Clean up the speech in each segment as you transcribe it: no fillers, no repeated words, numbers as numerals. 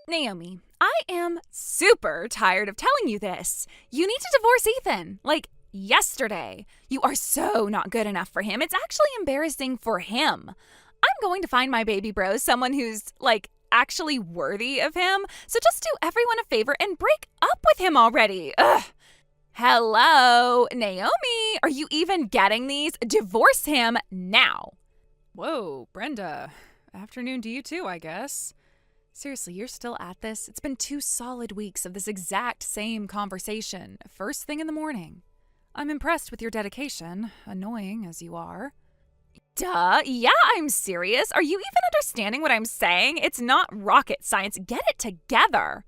Naomi, I am super tired of telling you this. You need to divorce Ethan. Like, yesterday. You are so not good enough for him. It's actually embarrassing for him. I'm going to find my baby bro someone who's, actually worthy of him. So just do everyone a favor and break up with him already. Ugh. Hello, Naomi. Are you even getting these? Divorce him now. Whoa, Brenda. Afternoon to you too, I guess. Seriously, you're still at this? It's been 2 solid weeks of this exact same conversation, first thing in the morning. I'm impressed with your dedication, annoying as you are. Duh, yeah, I'm serious. Are you even understanding what I'm saying? It's not rocket science. Get it together.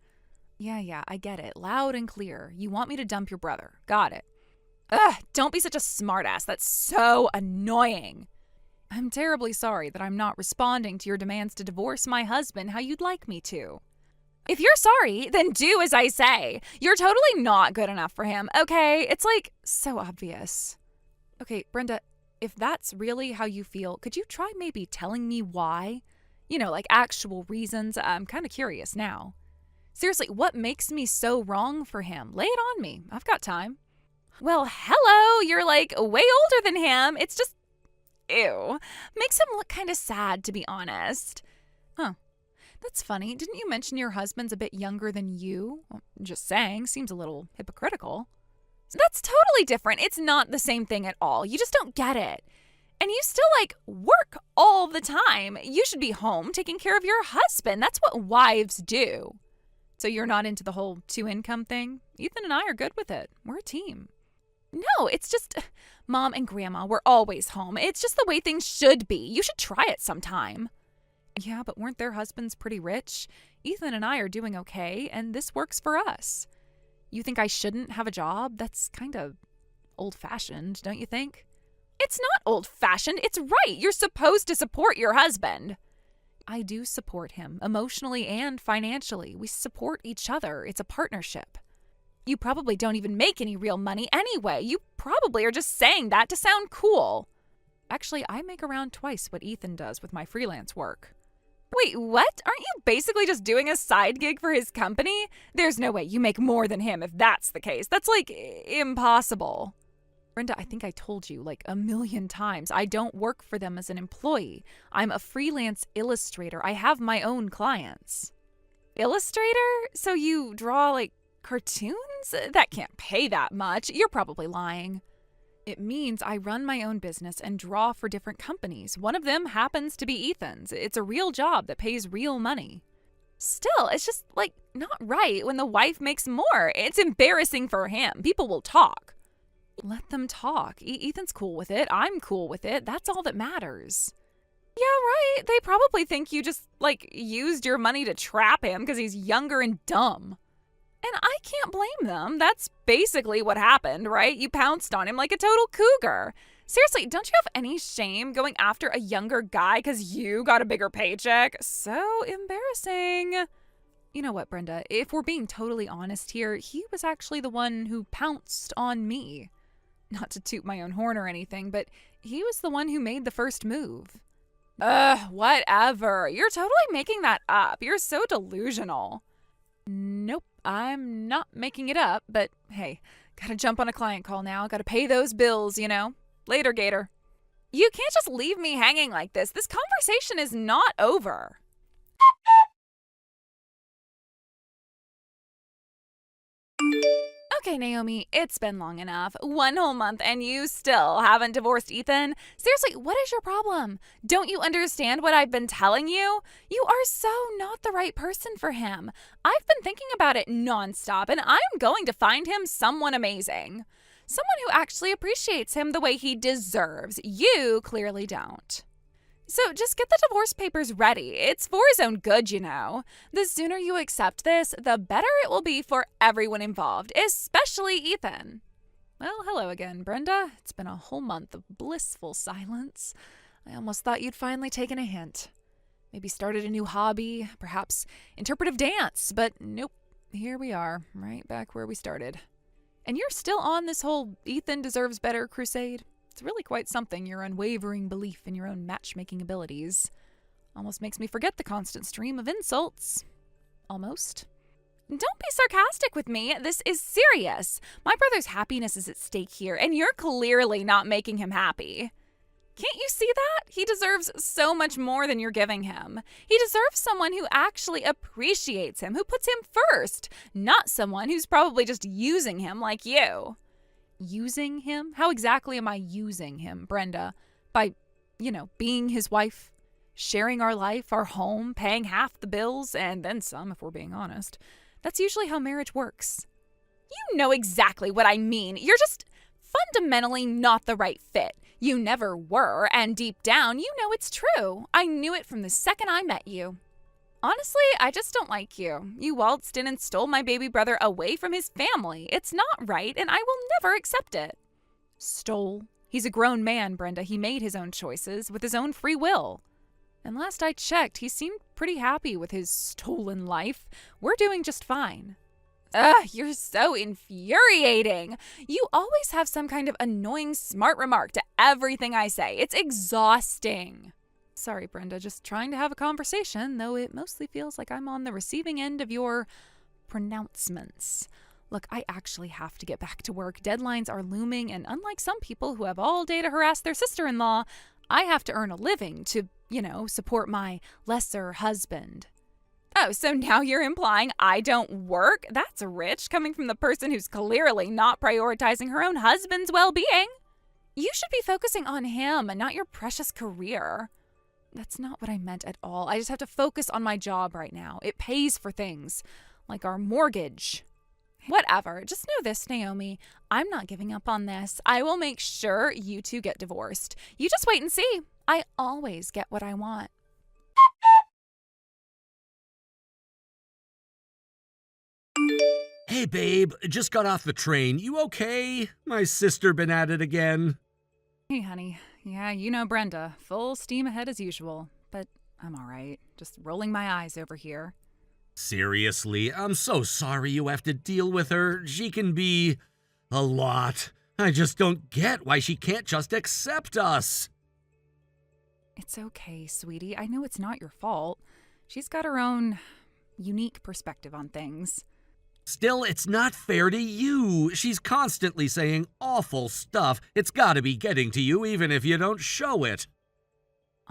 Yeah, I get it. Loud and clear. You want me to dump your brother. Got it. Ugh, don't be such a smartass. That's so annoying. I'm terribly sorry that I'm not responding to your demands to divorce my husband how you'd like me to. If you're sorry, then do as I say. You're totally not good enough for him, okay? It's so obvious. Okay, Brenda, if that's really how you feel, could you try maybe telling me why? Actual reasons. I'm kind of curious now. Seriously, what makes me so wrong for him? Lay it on me. I've got time. Well, hello. You're way older than him. It's just, ew. Makes him look kind of sad, to be honest. Huh. That's funny. Didn't you mention your husband's a bit younger than you? Well, just saying. Seems a little hypocritical. That's totally different. It's not the same thing at all. You just don't get it. And you still, work all the time. You should be home taking care of your husband. That's what wives do. So you're not into the whole 2-income thing? Ethan and I are good with it. We're a team. No, it's just Mom and Grandma were always home. It's just the way things should be. You should try it sometime. Yeah, but weren't their husbands pretty rich? Ethan and I are doing okay, and this works for us. You think I shouldn't have a job? That's kind of old-fashioned, don't you think? It's not old-fashioned. It's right. You're supposed to support your husband. I do support him, emotionally and financially. We support each other. It's a partnership. You probably don't even make any real money anyway. You probably are just saying that to sound cool. Actually, I make around twice what Ethan does with my freelance work. Wait, what? Aren't you basically just doing a side gig for his company? There's no way you make more than him if that's the case. That's, impossible. Brenda, I think I told you, 1,000,000 times, I don't work for them as an employee. I'm a freelance illustrator. I have my own clients. Illustrator? So you draw, cartoons? That can't pay that much. You're probably lying. It means I run my own business and draw for different companies. One of them happens to be Ethan's. It's a real job that pays real money. Still, it's just, not right when the wife makes more. It's embarrassing for him. People will talk. Let them talk. Ethan's cool with it. I'm cool with it. That's all that matters. Yeah, right. They probably think you just, used your money to trap him because he's younger and dumb. And I can't blame them. That's basically what happened, right? You pounced on him like a total cougar. Seriously, don't you have any shame going after a younger guy because you got a bigger paycheck? So embarrassing. You know what, Brenda? If we're being totally honest here, he was actually the one who pounced on me. Not to toot my own horn or anything, but he was the one who made the first move. Whatever. You're totally making that up. You're so delusional. Nope, I'm not making it up, but hey, gotta jump on a client call now. Gotta pay those bills, Later, Gator. You can't just leave me hanging like this. This conversation is not over. Okay, Naomi, it's been long enough. 1 whole month and you still haven't divorced Ethan? Seriously, what is your problem? Don't you understand what I've been telling you? You are so not the right person for him. I've been thinking about it nonstop and I'm going to find him someone amazing. Someone who actually appreciates him the way he deserves. You clearly don't. So just get the divorce papers ready. It's for his own good, The sooner you accept this, the better it will be for everyone involved, especially Ethan. Well, hello again, Brenda. It's been a whole month of blissful silence. I almost thought you'd finally taken a hint. Maybe started a new hobby, perhaps interpretive dance, but nope. Here we are, right back where we started. And you're still on this whole Ethan deserves better crusade? It's really quite something, your unwavering belief in your own matchmaking abilities. Almost makes me forget the constant stream of insults. Almost. Don't be sarcastic with me. This is serious. My brother's happiness is at stake here, and you're clearly not making him happy. Can't you see that? He deserves so much more than you're giving him. He deserves someone who actually appreciates him, who puts him first, not someone who's probably just using him like you. Using him? How exactly am I using him, Brenda? By, being his wife, sharing our life, our home, paying half the bills, and then some, if we're being honest. That's usually how marriage works. You know exactly what I mean. You're just fundamentally not the right fit. You never were, and deep down, you know it's true. I knew it from the second I met you. Honestly, I just don't like you. You waltzed in and stole my baby brother away from his family. It's not right, and I will never accept it. Stole? He's a grown man, Brenda. He made his own choices with his own free will. And last I checked, he seemed pretty happy with his stolen life. We're doing just fine. Ugh, you're so infuriating. You always have some kind of annoying smart remark to everything I say. It's exhausting. Sorry, Brenda, just trying to have a conversation, though it mostly feels like I'm on the receiving end of your pronouncements. Look, I actually have to get back to work. Deadlines are looming, and unlike some people who have all day to harass their sister-in-law, I have to earn a living to, support my lesser husband. Oh, so now you're implying I don't work? That's rich, coming from the person who's clearly not prioritizing her own husband's well-being. You should be focusing on him and not your precious career. That's not what I meant at all. I just have to focus on my job right now. It pays for things, like our mortgage. Whatever. Just know this, Naomi. I'm not giving up on this. I will make sure you two get divorced. You just wait and see. I always get what I want. Hey, babe, just got off the train. You okay? My sister been at it again. Hey, honey. Yeah, Brenda. Full steam ahead as usual. But I'm all right. Just rolling my eyes over here. Seriously, I'm so sorry you have to deal with her. She can be a lot. I just don't get why she can't just accept us. It's okay, sweetie. I know it's not your fault. She's got her own unique perspective on things. Still, it's not fair to you. She's constantly saying awful stuff. It's gotta be getting to you even if you don't show it.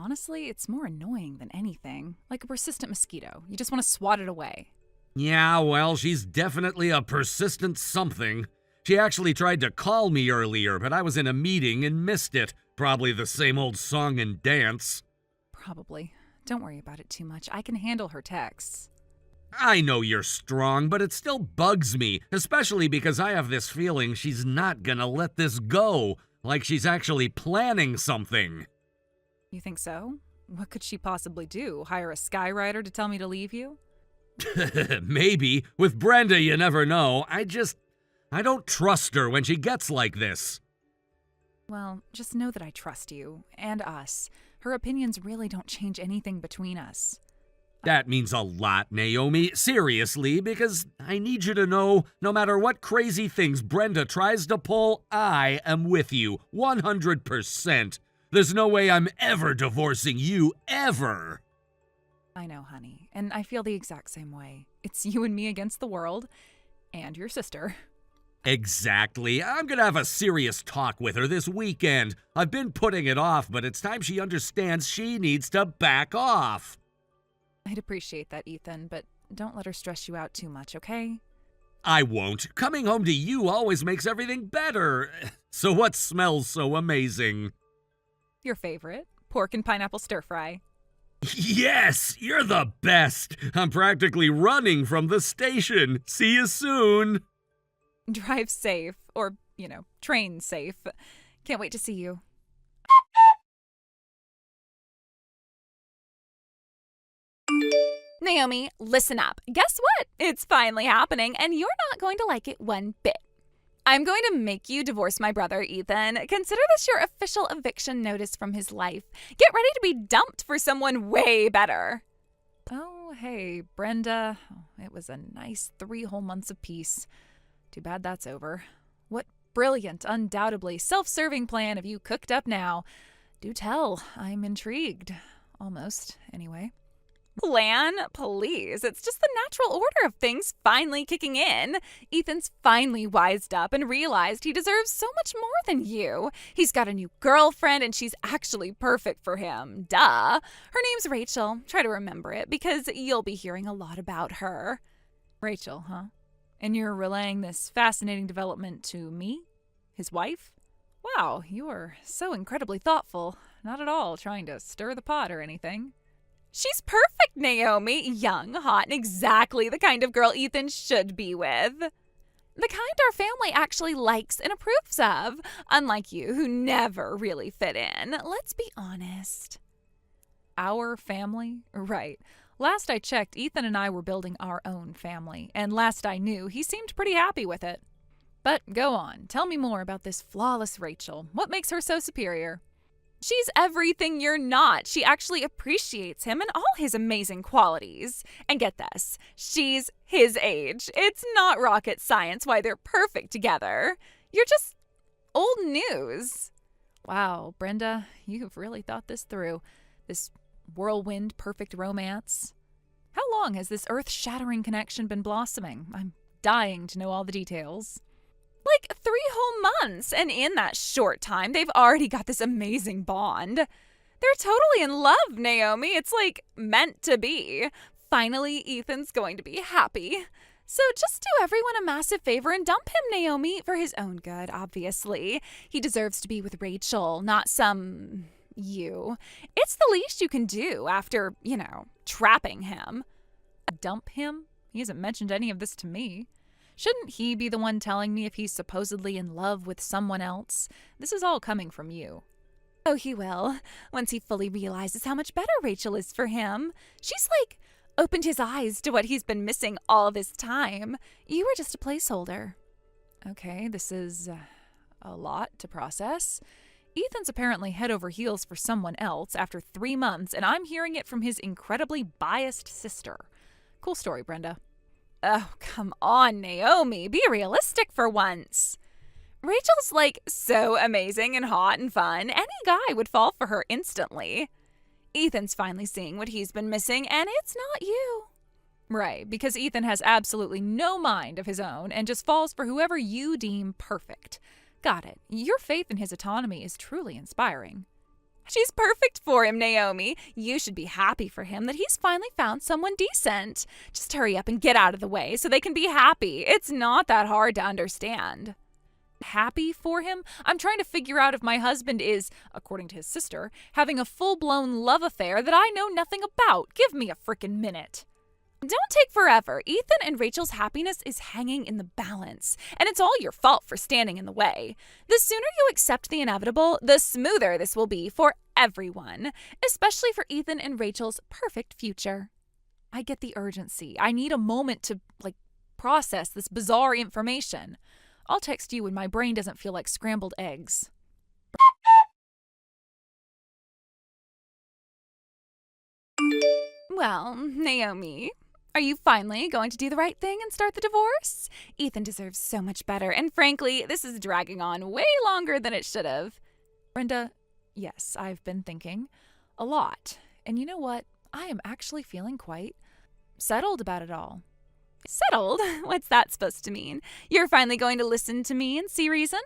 Honestly, it's more annoying than anything. Like a persistent mosquito. You just want to swat it away. Yeah, well, she's definitely a persistent something. She actually tried to call me earlier, but I was in a meeting and missed it. Probably the same old song and dance. Probably. Don't worry about it too much. I can handle her texts. I know you're strong, but it still bugs me, especially because I have this feeling she's not gonna let this go, like she's actually planning something. You think so? What could she possibly do? Hire a skywriter to tell me to leave you? Maybe. With Brenda, you never know. I don't trust her when she gets like this. Well, just know that I trust you, and us. Her opinions really don't change anything between us. That means a lot, Naomi. Seriously, because I need you to know, no matter what crazy things Brenda tries to pull, I am with you, 100%. There's no way I'm ever divorcing you, ever. I know, honey, and I feel the exact same way. It's you and me against the world, and your sister. Exactly. I'm gonna have a serious talk with her this weekend. I've been putting it off, but it's time she understands she needs to back off. I'd appreciate that, Ethan, but don't let her stress you out too much, okay? I won't. Coming home to you always makes everything better. So what smells so amazing? Your favorite, pork and pineapple stir-fry. Yes, you're the best. I'm practically running from the station. See you soon. Drive safe, or, train safe. Can't wait to see you. Naomi, listen up. Guess what? It's finally happening, and you're not going to like it one bit. I'm going to make you divorce my brother, Ethan. Consider this your official eviction notice from his life. Get ready to be dumped for someone way better. Oh, hey, Brenda. It was a nice 3 whole months of peace. Too bad that's over. What brilliant, undoubtedly self-serving plan have you cooked up now? Do tell. I'm intrigued. Almost, anyway. Plan? Please. It's just the natural order of things finally kicking in. Ethan's finally wised up and realized he deserves so much more than you. He's got a new girlfriend and she's actually perfect for him. Duh. Her name's Rachel. Try to remember it because you'll be hearing a lot about her. Rachel, huh? And you're relaying this fascinating development to me, his wife? Wow, you are so incredibly thoughtful. Not at all trying to stir the pot or anything. She's perfect, Naomi. Young, hot, and exactly the kind of girl Ethan should be with. The kind our family actually likes and approves of. Unlike you, who never really fit in. Let's be honest. Our family? Right. Last I checked, Ethan and I were building our own family, and last I knew, he seemed pretty happy with it. But go on, tell me more about this flawless Rachel. What makes her so superior? She's everything you're not. She actually appreciates him and all his amazing qualities. And get this, she's his age. It's not rocket science why they're perfect together. You're just old news. Wow, Brenda, you've really thought this through. This whirlwind perfect romance. How long has this earth-shattering connection been blossoming? I'm dying to know all the details. Like 3 whole months, and in that short time, they've already got this amazing bond. They're totally in love, Naomi. It's like meant to be. Finally, Ethan's going to be happy. So just do everyone a massive favor and dump him, Naomi, for his own good, obviously. He deserves to be with Rachel, not some you. It's the least you can do after, trapping him. Dump him? He hasn't mentioned any of this to me. Shouldn't he be the one telling me if he's supposedly in love with someone else? This is all coming from you. Oh, he will, once he fully realizes how much better Rachel is for him. She's opened his eyes to what he's been missing all this time. You were just a placeholder. Okay, this is a lot to process. Ethan's apparently head over heels for someone else after 3 months, and I'm hearing it from his incredibly biased sister. Cool story, Brenda. Oh, come on, Naomi. Be realistic for once. Rachel's so amazing and hot and fun. Any guy would fall for her instantly. Ethan's finally seeing what he's been missing, and it's not you. Right, because Ethan has absolutely no mind of his own and just falls for whoever you deem perfect. Got it. Your faith in his autonomy is truly inspiring. She's perfect for him, Naomi. You should be happy for him that he's finally found someone decent. Just hurry up and get out of the way so they can be happy. It's not that hard to understand. Happy for him? I'm trying to figure out if my husband is, according to his sister, having a full-blown love affair that I know nothing about. Give me a frickin' minute. Don't take forever. Ethan and Rachel's happiness is hanging in the balance, and it's all your fault for standing in the way. The sooner you accept the inevitable, the smoother this will be for everyone, especially for Ethan and Rachel's perfect future. I get the urgency. I need a moment to, process this bizarre information. I'll text you when my brain doesn't feel like scrambled eggs. Well, Naomi, are you finally going to do the right thing and start the divorce? Ethan deserves so much better, and frankly, this is dragging on way longer than it should have. Brenda, yes, I've been thinking a lot. And you know what? I am actually feeling quite settled about it all. Settled? What's that supposed to mean? You're finally going to listen to me and see reason?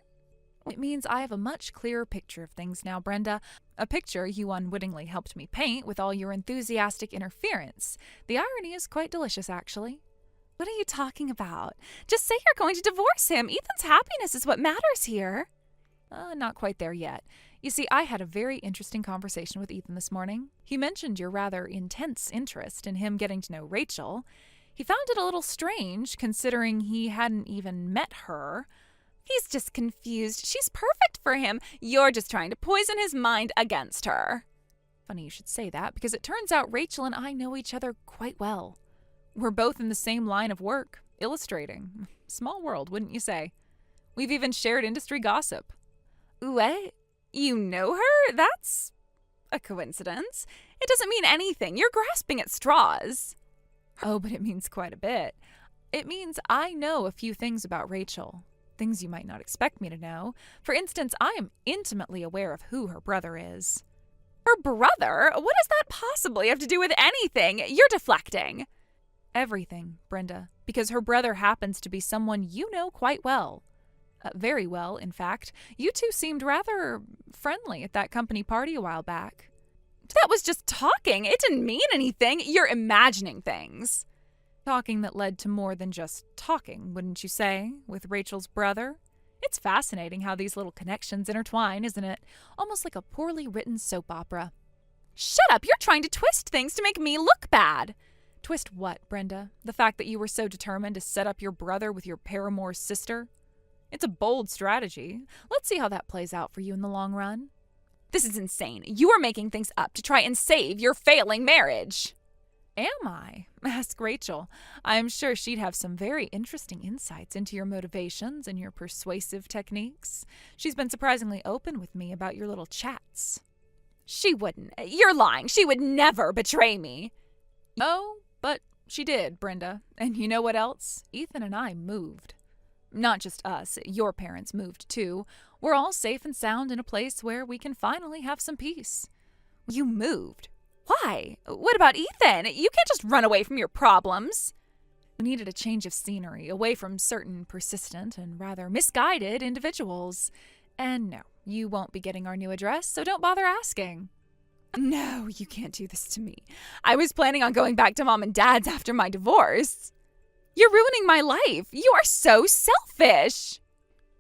It means I have a much clearer picture of things now, Brenda. A picture you unwittingly helped me paint with all your enthusiastic interference. The irony is quite delicious, actually. What are you talking about? Just say you're going to divorce him. Ethan's happiness is what matters here. Not quite there yet. You see, I had a very interesting conversation with Ethan this morning. He mentioned your rather intense interest in him getting to know Rachel. He found it a little strange, considering he hadn't even met her. He's just confused. She's perfect for him. You're just trying to poison his mind against her. Funny you should say that, because it turns out Rachel and I know each other quite well. We're both in the same line of work, illustrating. Small world, wouldn't you say? We've even shared industry gossip. What? You know her? That's a coincidence. It doesn't mean anything. You're grasping at straws. Oh, but it means quite a bit. It means I know a few things about Rachel. Things you might not expect me to know. For instance, I am intimately aware of who her brother is. Her brother? What does that possibly have to do with anything? You're deflecting. Everything, Brenda, because her brother happens to be someone you know quite well. Very well, in fact. You two seemed rather friendly at that company party a while back. That was just talking. It didn't mean anything. You're imagining things. Talking that led to more than just talking, wouldn't you say, with Rachel's brother? It's fascinating how these little connections intertwine, isn't it? Almost like a poorly written soap opera. Shut up! You're trying to twist things to make me look bad. Twist what, Brenda? The fact that you were so determined to set up your brother with your paramour's sister? It's a bold strategy. Let's see how that plays out for you in the long run. This is insane. You are making things up to try and save your failing marriage. Am I? Ask Rachel. I'm sure she'd have some very interesting insights into your motivations and your persuasive techniques. She's been surprisingly open with me about your little chats. She wouldn't. You're lying. She would never betray me. Oh, but she did, Brenda. And you know what else? Ethan and I moved. Not just us. Your parents moved too. We're all safe and sound in a place where we can finally have some peace. You moved? Why? What about Ethan? You can't just run away from your problems. We needed a change of scenery, away from certain persistent and rather misguided individuals. And no, you won't be getting our new address, so don't bother asking. No, you can't do this to me. I was planning on going back to Mom and Dad's after my divorce. You're ruining my life. You are so selfish.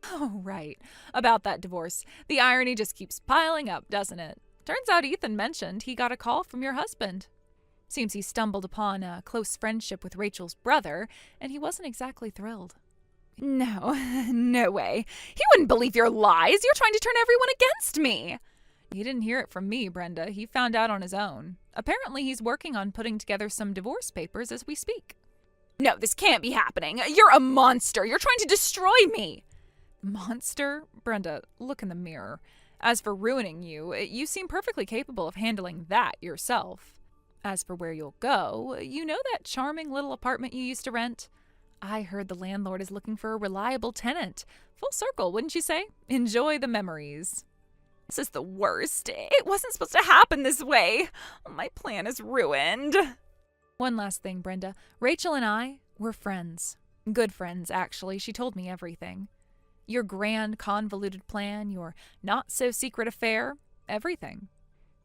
Oh, right. About that divorce. The irony just keeps piling up, doesn't it? Turns out Ethan mentioned he got a call from your husband. Seems he stumbled upon a close friendship with Rachel's brother, and he wasn't exactly thrilled. No, no way. He wouldn't believe your lies. You're trying to turn everyone against me. He didn't hear it from me, Brenda. He found out on his own. Apparently, he's working on putting together some divorce papers as we speak. No, this can't be happening. You're a monster. You're trying to destroy me. Monster? Brenda, look in the mirror. As for ruining you, you seem perfectly capable of handling that yourself. As for where you'll go, you know that charming little apartment you used to rent? I heard the landlord is looking for a reliable tenant. Full circle, wouldn't you say? Enjoy the memories. This is the worst. It wasn't supposed to happen this way. My plan is ruined. One last thing, Brenda. Rachel and I, we're friends. Good friends, actually. She told me everything. Your grand, convoluted plan, your not-so-secret affair, everything.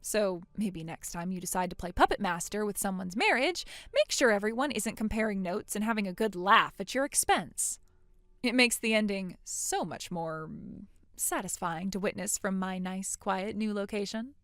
So maybe next time you decide to play puppet master with someone's marriage, make sure everyone isn't comparing notes and having a good laugh at your expense. It makes the ending so much more satisfying to witness from my nice, quiet new location.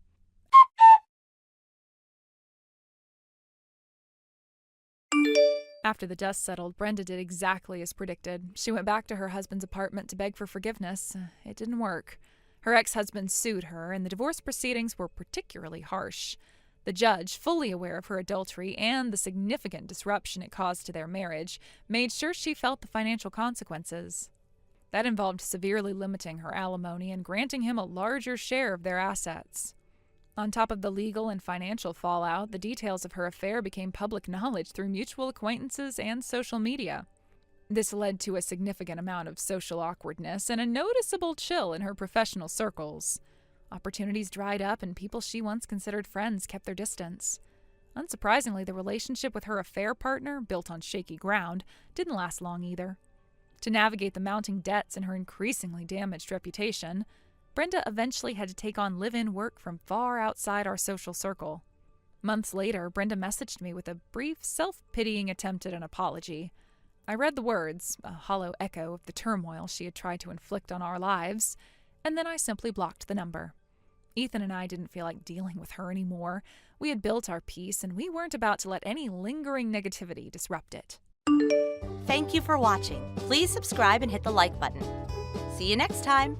After the dust settled, Brenda did exactly as predicted. She went back to her husband's apartment to beg for forgiveness. It didn't work. Her ex-husband sued her, and the divorce proceedings were particularly harsh. The judge, fully aware of her adultery and the significant disruption it caused to their marriage, made sure she felt the financial consequences. That involved severely limiting her alimony and granting him a larger share of their assets. On top of the legal and financial fallout, the details of her affair became public knowledge through mutual acquaintances and social media. This led to a significant amount of social awkwardness and a noticeable chill in her professional circles. Opportunities dried up, and people she once considered friends kept their distance. Unsurprisingly, the relationship with her affair partner, built on shaky ground, didn't last long either. To navigate the mounting debts and her increasingly damaged reputation, Brenda eventually had to take on live-in work from far outside our social circle. Months later, Brenda messaged me with a brief, self-pitying attempt at an apology. I read the words, a hollow echo of the turmoil she had tried to inflict on our lives, and then I simply blocked the number. Ethan and I didn't feel like dealing with her anymore. We had built our peace, and we weren't about to let any lingering negativity disrupt it. Thank you for watching. Please subscribe and hit the like button. See you next time.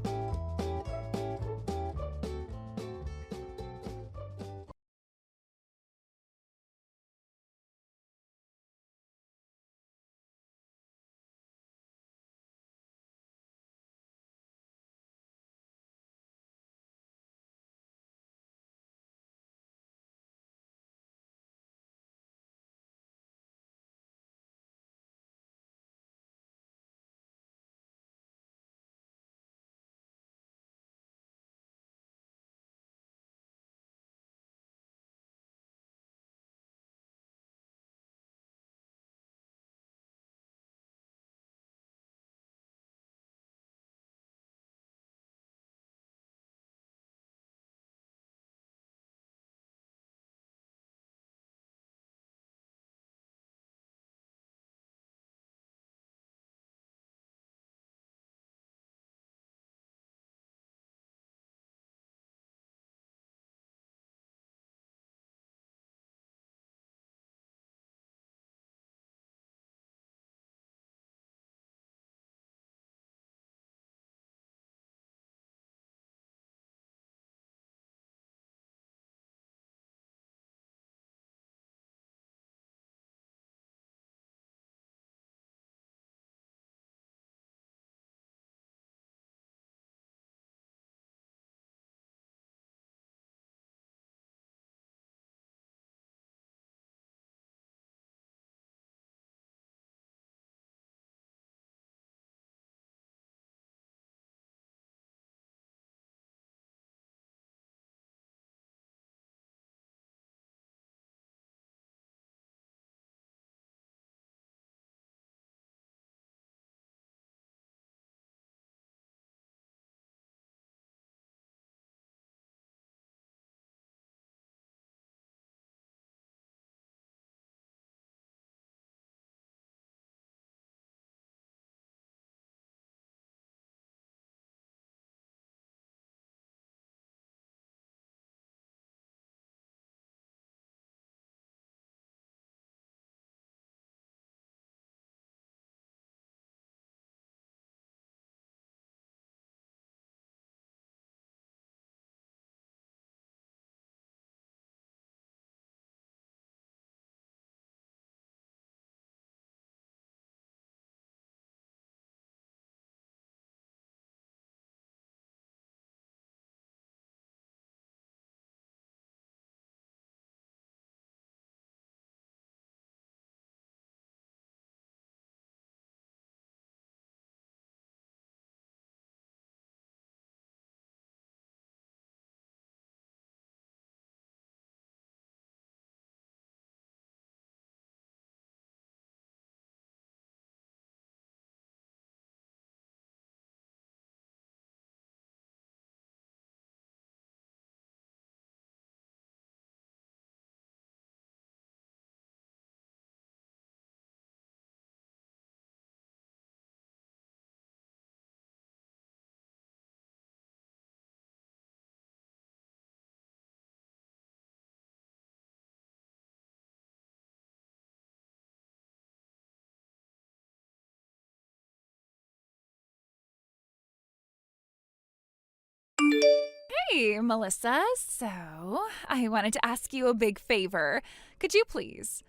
Hi, Melissa. So, I wanted to ask you a big favor. Could you please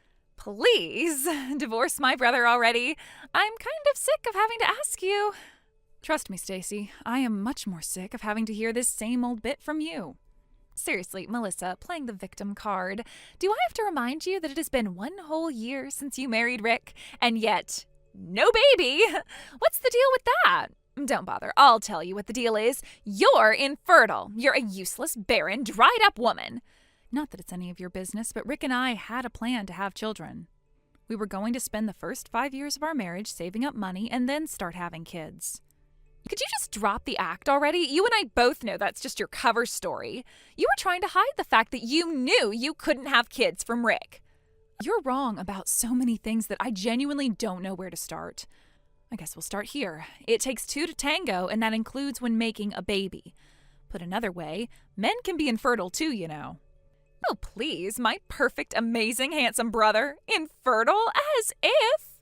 divorce my brother already? I'm kind of sick of having to ask you. Trust me, Stacy, I am much more sick of having to hear this same old bit from you. Seriously, Melissa, playing the victim card, do I have to remind you that it has been 1 whole year since you married Rick, and yet no baby? What's the deal with that? Don't bother. I'll tell you what the deal is. You're infertile. You're a useless, barren, dried-up woman. Not that it's any of your business, but Rick and I had a plan to have children. We were going to spend the first 5 years of our marriage saving up money and then start having kids. Could you just drop the act already? You and I both know that's just your cover story. You were trying to hide the fact that you knew you couldn't have kids from Rick. You're wrong about so many things that I genuinely don't know where to start. I guess we'll start here. It takes 2 to tango, and that includes when making a baby. Put another way, men can be infertile too, you know. Oh, please, my perfect, amazing, handsome brother. Infertile? As if.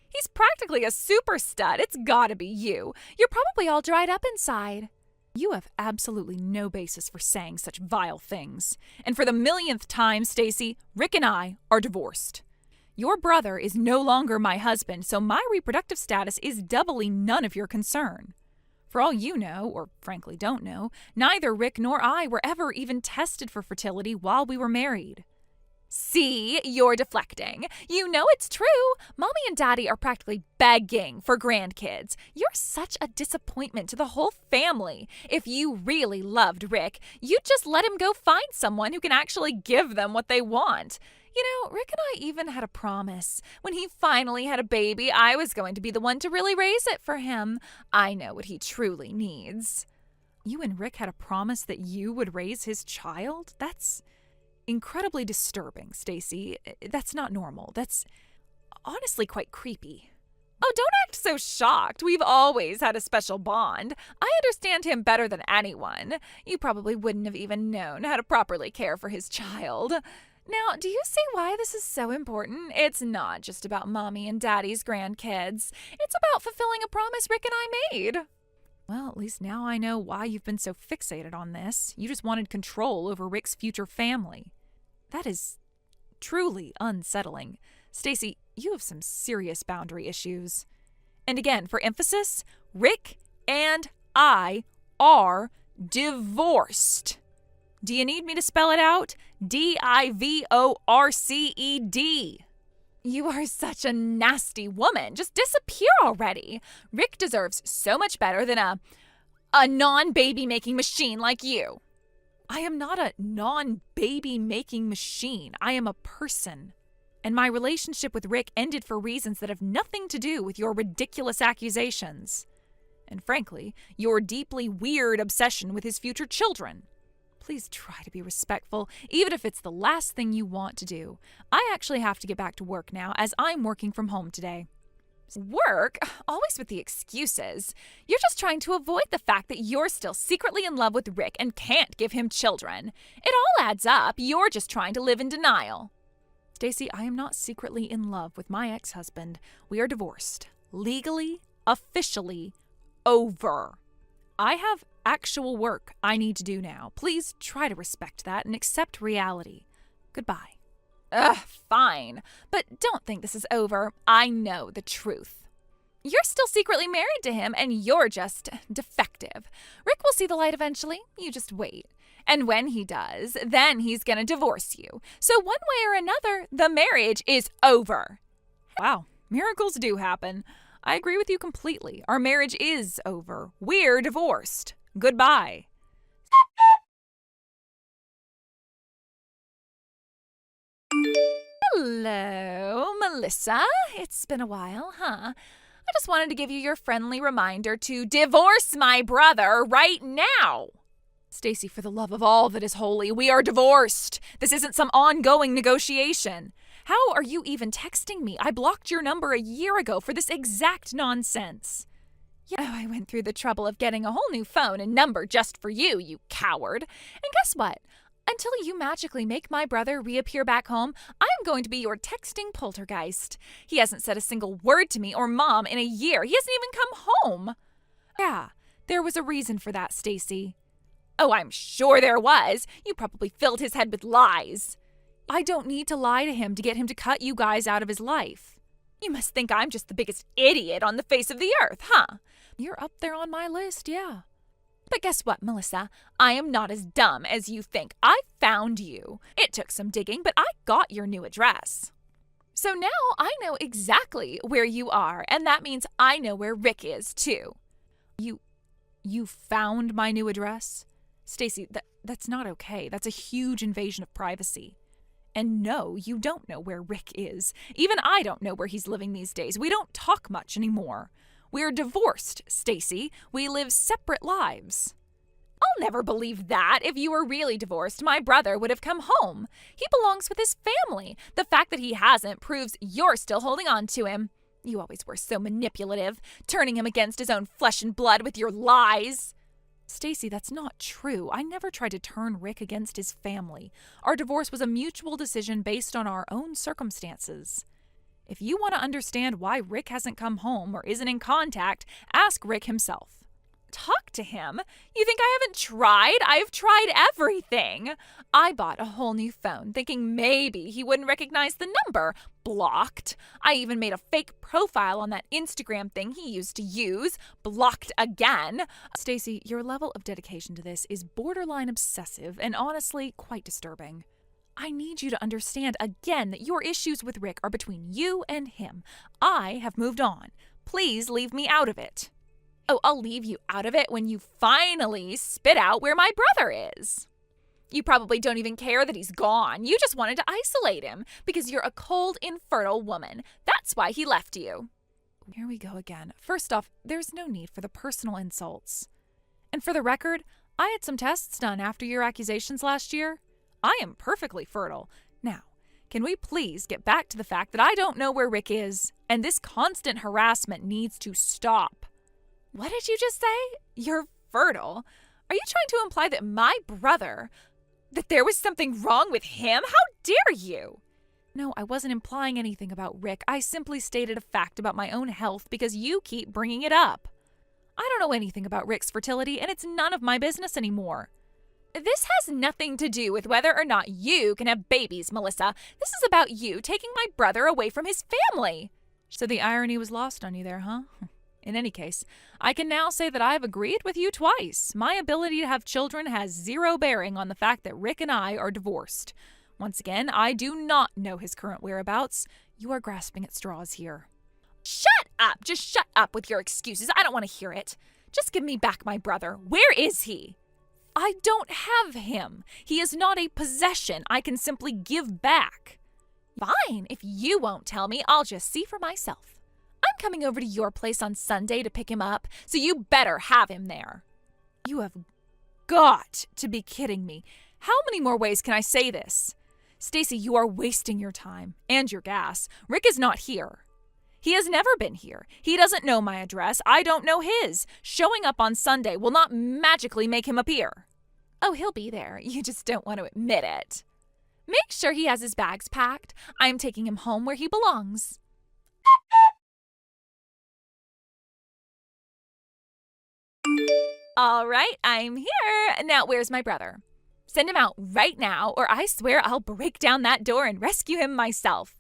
He's practically a super stud. It's gotta be you. You're probably all dried up inside. You have absolutely no basis for saying such vile things. And for the millionth time, Stacy, Rick and I are divorced. Your brother is no longer my husband, so my reproductive status is doubly none of your concern. For all you know, or frankly don't know, neither Rick nor I were ever even tested for fertility while we were married. See, you're deflecting. You know it's true. Mommy and Daddy are practically begging for grandkids. You're such a disappointment to the whole family. If you really loved Rick, you'd just let him go find someone who can actually give them what they want. You know, Rick and I even had a promise. When he finally had a baby, I was going to be the one to really raise it for him. I know what he truly needs. You and Rick had a promise that you would raise his child? That's incredibly disturbing, Stacy. That's not normal. That's honestly quite creepy. Oh, don't act so shocked. We've always had a special bond. I understand him better than anyone. You probably wouldn't have even known how to properly care for his child. Now, do you see why this is so important? It's not just about Mommy and Daddy's grandkids. It's about fulfilling a promise Rick and I made. Well, at least now I know why you've been so fixated on this. You just wanted control over Rick's future family. That is truly unsettling. Stacy, you have some serious boundary issues. And again, for emphasis, Rick and I are divorced. Do you need me to spell it out? D-I-V-O-R-C-E-D. You are such a nasty woman. Just disappear already. Rick deserves so much better than a non-baby making machine like you. I am not a non-baby making machine. I am a person. And my relationship with Rick ended for reasons that have nothing to do with your ridiculous accusations. And frankly, your deeply weird obsession with his future children. Please try to be respectful, even if it's the last thing you want to do. I actually have to get back to work now, as I'm working from home today. Work? Always with the excuses. You're just trying to avoid the fact that you're still secretly in love with Rick and can't give him children. It all adds up. You're just trying to live in denial. Stacy, I am not secretly in love with my ex-husband. We are divorced. Legally, officially, over. I have actual work I need to do now. Please try to respect that and accept reality. Goodbye. Fine. But don't think this is over. I know the truth. You're still secretly married to him, and you're just defective. Rick will see the light eventually. You just wait. And when he does, then he's gonna divorce you. So one way or another, the marriage is over. Wow, miracles do happen. I agree with you completely. Our marriage is over. We're divorced. Goodbye. Hello, Melissa. It's been a while, huh? I just wanted to give you your friendly reminder to divorce my brother right now. Stacy, for the love of all that is holy, we are divorced. This isn't some ongoing negotiation. How are you even texting me? I blocked your number a year ago for this exact nonsense. I went through the trouble of getting a whole new phone and number just for you, you coward. And guess what? Until you magically make my brother reappear back home, I am going to be your texting poltergeist. He hasn't said a single word to me or Mom in a year. He hasn't even come home. Yeah, there was a reason for that, Stacy. Oh, I'm sure there was. You probably filled his head with lies. I don't need to lie to him to get him to cut you guys out of his life. You must think I'm just the biggest idiot on the face of the earth, huh? You're up there on my list, yeah. But guess what, Melissa? I am not as dumb as you think. I found you. It took some digging, but I got your new address. So now I know exactly where you are, and that means I know where Rick is, too. You found my new address? Stacy, that's not okay. That's a huge invasion of privacy. And no, you don't know where Rick is. Even I don't know where he's living these days. We don't talk much anymore. We're divorced, Stacy. We live separate lives. I'll never believe that. If you were really divorced, my brother would have come home. He belongs with his family. The fact that he hasn't proves you're still holding on to him. You always were so manipulative, turning him against his own flesh and blood with your lies. Stacy, that's not true. I never tried to turn Rick against his family. Our divorce was a mutual decision based on our own circumstances. If you want to understand why Rick hasn't come home or isn't in contact, ask Rick himself. Talk to him? You think I haven't tried? I've tried everything. I bought a whole new phone thinking maybe he wouldn't recognize the number. Blocked. I even made a fake profile on that Instagram thing he used to use. Blocked again. Stacy, your level of dedication to this is borderline obsessive and honestly quite disturbing. I need you to understand again that your issues with Rick are between you and him. I have moved on. Please leave me out of it. Oh, I'll leave you out of it when you finally spit out where my brother is. You probably don't even care that he's gone. You just wanted to isolate him because you're a cold, infertile woman. That's why he left you. Here we go again. First off, there's no need for the personal insults. And for the record, I had some tests done after your accusations last year. I am perfectly fertile. Now, can we please get back to the fact that I don't know where Rick is, and this constant harassment needs to stop. What did you just say? You're fertile? Are you trying to imply that my brother, that there was something wrong with him? How dare you? No, I wasn't implying anything about Rick. I simply stated a fact about my own health because you keep bringing it up. I don't know anything about Rick's fertility, and it's none of my business anymore. This has nothing to do with whether or not you can have babies, Melissa. This is about you taking my brother away from his family. So the irony was lost on you there, huh? In any case, I can now say that I have agreed with you twice. My ability to have children has zero bearing on the fact that Rick and I are divorced. Once again, I do not know his current whereabouts. You are grasping at straws here. Shut up! Just shut up with your excuses. I don't want to hear it. Just give me back my brother. Where is he? I don't have him. He is not a possession I can simply give back. Fine. If you won't tell me, I'll just see for myself. I'm coming over to your place on Sunday to pick him up, so you better have him there. You have got to be kidding me. How many more ways can I say this? Stacy, you are wasting your time and your gas. Rick is not here. He has never been here. He doesn't know my address. I don't know his. Showing up on Sunday will not magically make him appear. Oh, he'll be there. You just don't want to admit it. Make sure he has his bags packed. I'm taking him home where he belongs. All right, I'm here. Now, where's my brother? Send him out right now, or I swear I'll break down that door and rescue him myself.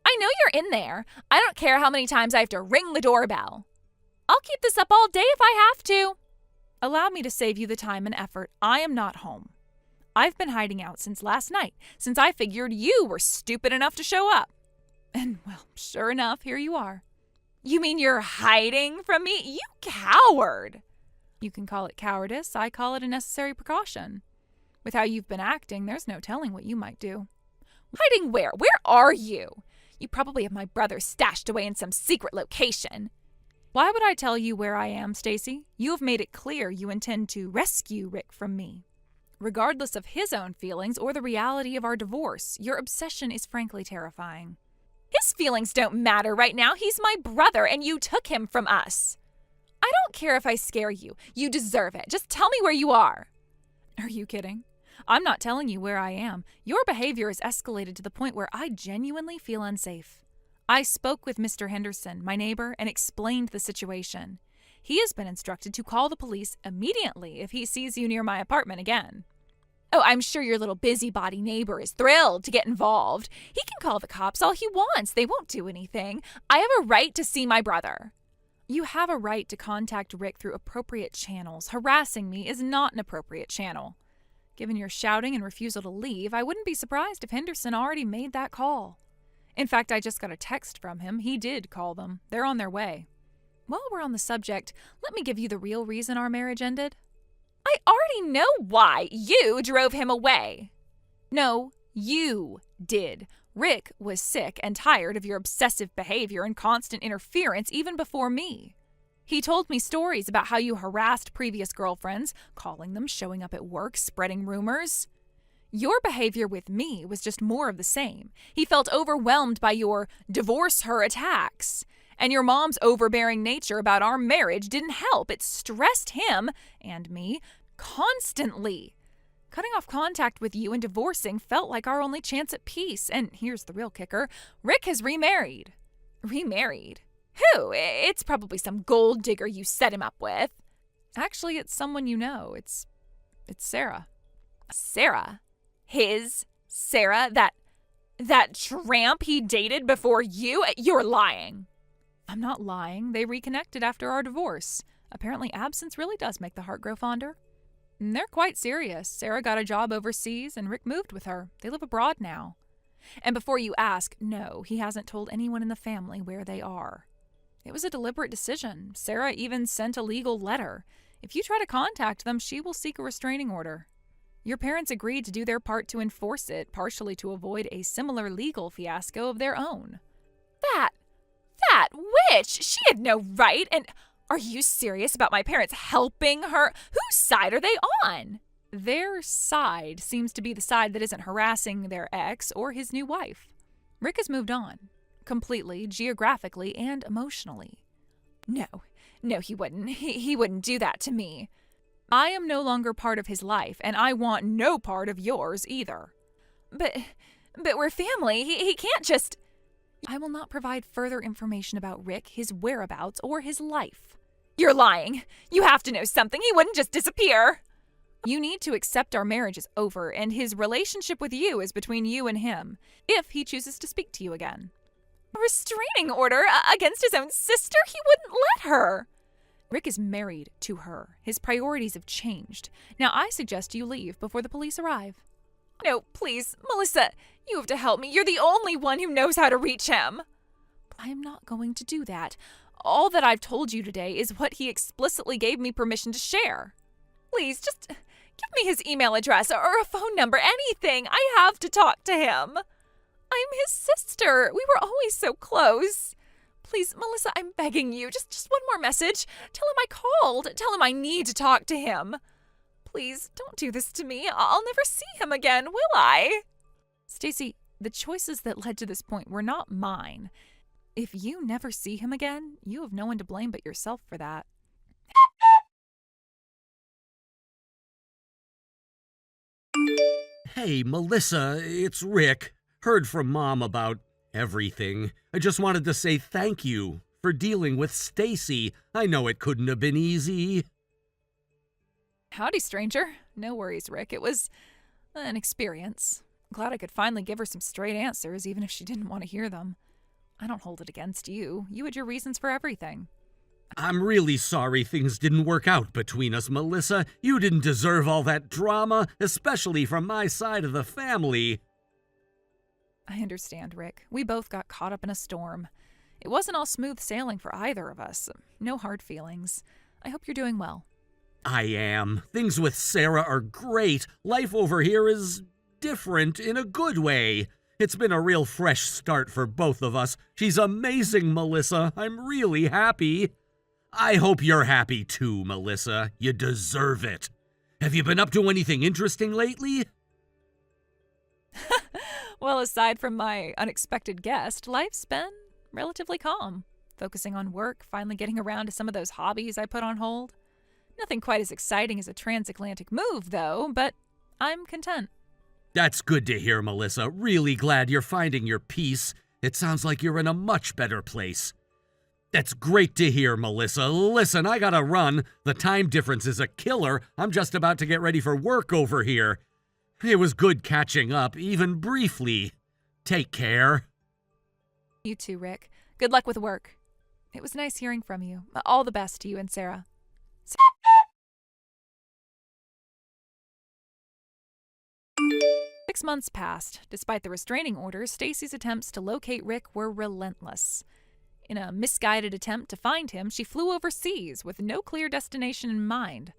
I know you're in there. I don't care how many times I have to ring the doorbell. I'll keep this up all day if I have to. Allow me to save you the time and effort. I am not home. I've been hiding out since last night, since I figured you were stupid enough to show up. And, well, sure enough, here you are. You mean you're hiding from me? You coward! You can call it cowardice. I call it a necessary precaution. With how you've been acting, there's no telling what you might do. Hiding where? Where are you? You probably have my brother stashed away in some secret location. Why would I tell you where I am, Stacy? You have made it clear you intend to rescue Rick from me. Regardless of his own feelings or the reality of our divorce, your obsession is frankly terrifying. His feelings don't matter right now. He's my brother, and you took him from us. I don't care if I scare you. You deserve it. Just tell me where you are. Are you kidding? I'm not telling you where I am. Your behavior has escalated to the point where I genuinely feel unsafe. I spoke with Mr. Henderson, my neighbor, and explained the situation. He has been instructed to call the police immediately if he sees you near my apartment again. Oh, I'm sure your little busybody neighbor is thrilled to get involved. He can call the cops all he wants. They won't do anything. I have a right to see my brother. You have a right to contact Rick through appropriate channels. Harassing me is not an appropriate channel. Given your shouting and refusal to leave, I wouldn't be surprised if Henderson already made that call. In fact, I just got a text from him. He did call them. They're on their way. While we're on the subject, let me give you the real reason our marriage ended. I already know why. You drove him away. No, you did. Rick was sick and tired of your obsessive behavior and constant interference even before me. He told me stories about how you harassed previous girlfriends, calling them, showing up at work, spreading rumors. Your behavior with me was just more of the same. He felt overwhelmed by your divorce her attacks. And your mom's overbearing nature about our marriage didn't help. It stressed him and me constantly. Cutting off contact with you and divorcing felt like our only chance at peace. And here's the real kicker. Rick has remarried. Remarried? Who? It's probably some gold digger you set him up with. Actually, it's someone you know. It's Sarah. Sarah? His Sarah? That tramp he dated before you? You're lying. I'm not lying. They reconnected after our divorce. Apparently, absence really does make the heart grow fonder. And they're quite serious. Sarah got a job overseas, and Rick moved with her. They live abroad now. And before you ask, no, he hasn't told anyone in the family where they are. It was a deliberate decision. Sarah even sent a legal letter. If you try to contact them, she will seek a restraining order. Your parents agreed to do their part to enforce it, partially to avoid a similar legal fiasco of their own. That witch! She had no right. And are you serious about my parents helping her? Whose side are they on? Their side seems to be the side that isn't harassing their ex or his new wife. Rick has moved on. Completely, geographically, and emotionally. No, he wouldn't. He wouldn't do that to me. I am no longer part of his life, and I want no part of yours either. But we're family. He can't just... I will not provide further information about Rick, his whereabouts, or his life. You're lying. You have to know something. He wouldn't just disappear. You need to accept our marriage is over, and his relationship with you is between you and him, if he chooses to speak to you again. A restraining order against his own sister? He wouldn't let her. Rick is married to her. His priorities have changed. Now I suggest you leave before the police arrive. No, please, Melissa, you have to help me. You're the only one who knows how to reach him. I am not going to do that. All that I've told you today is what he explicitly gave me permission to share. Please, just give me his email address or a phone number, anything. I have to talk to him. I'm his sister. We were always so close. Please, Melissa, I'm begging you. Just one more message. Tell him I called. Tell him I need to talk to him. Please, don't do this to me. I'll never see him again, will I? Stacy, the choices that led to this point were not mine. If you never see him again, you have no one to blame but yourself for that. Hey, Melissa, it's Rick. Heard from Mom about everything. I just wanted to say thank you for dealing with Stacy. I know it couldn't have been easy. Howdy, stranger. No worries, Rick. It was an experience. Glad I could finally give her some straight answers, even if she didn't want to hear them. I don't hold it against you. You had your reasons for everything. I'm really sorry things didn't work out between us, Melissa. You didn't deserve all that drama, especially from my side of the family. I understand, Rick. We both got caught up in a storm. It wasn't all smooth sailing for either of us. No hard feelings. I hope you're doing well. I am. Things with Sarah are great. Life over here is different in a good way. It's been a real fresh start for both of us. She's amazing, Melissa. I'm really happy. I hope you're happy too, Melissa. You deserve it. Have you been up to anything interesting lately? Well, aside from my unexpected guest, life's been relatively calm. Focusing on work, finally getting around to some of those hobbies I put on hold. Nothing quite as exciting as a transatlantic move, though, but I'm content. That's good to hear, Melissa. Really glad you're finding your peace. It sounds like you're in a much better place. That's great to hear, Melissa. Listen, I gotta run. The time difference is a killer. I'm just about to get ready for work over here. It was good catching up, even briefly. Take care. You too, Rick. Good luck with work. It was nice hearing from you. All the best to you and Sarah. 6 months passed. Despite the restraining orders, Stacy's attempts to locate Rick were relentless. In a misguided attempt to find him, she flew overseas with no clear destination in mind.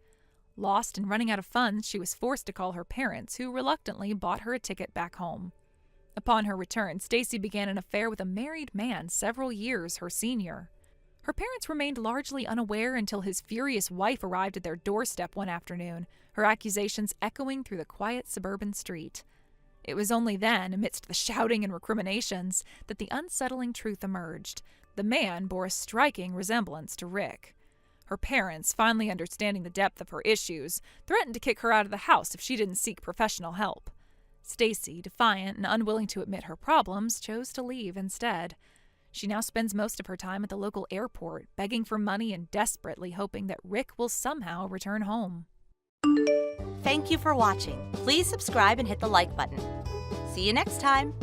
Lost and running out of funds, she was forced to call her parents, who reluctantly bought her a ticket back home. Upon her return, Stacy began an affair with a married man several years her senior. Her parents remained largely unaware until his furious wife arrived at their doorstep one afternoon, her accusations echoing through the quiet suburban street. It was only then, amidst the shouting and recriminations, that the unsettling truth emerged. The man bore a striking resemblance to Rick. Her parents, finally understanding the depth of her issues, threatened to kick her out of the house if she didn't seek professional help. Stacy, defiant and unwilling to admit her problems, chose to leave instead. She now spends most of her time at the local airport, begging for money and desperately hoping that Rick will somehow return home. Thank you for watching. Please subscribe and hit the like button. See you next time.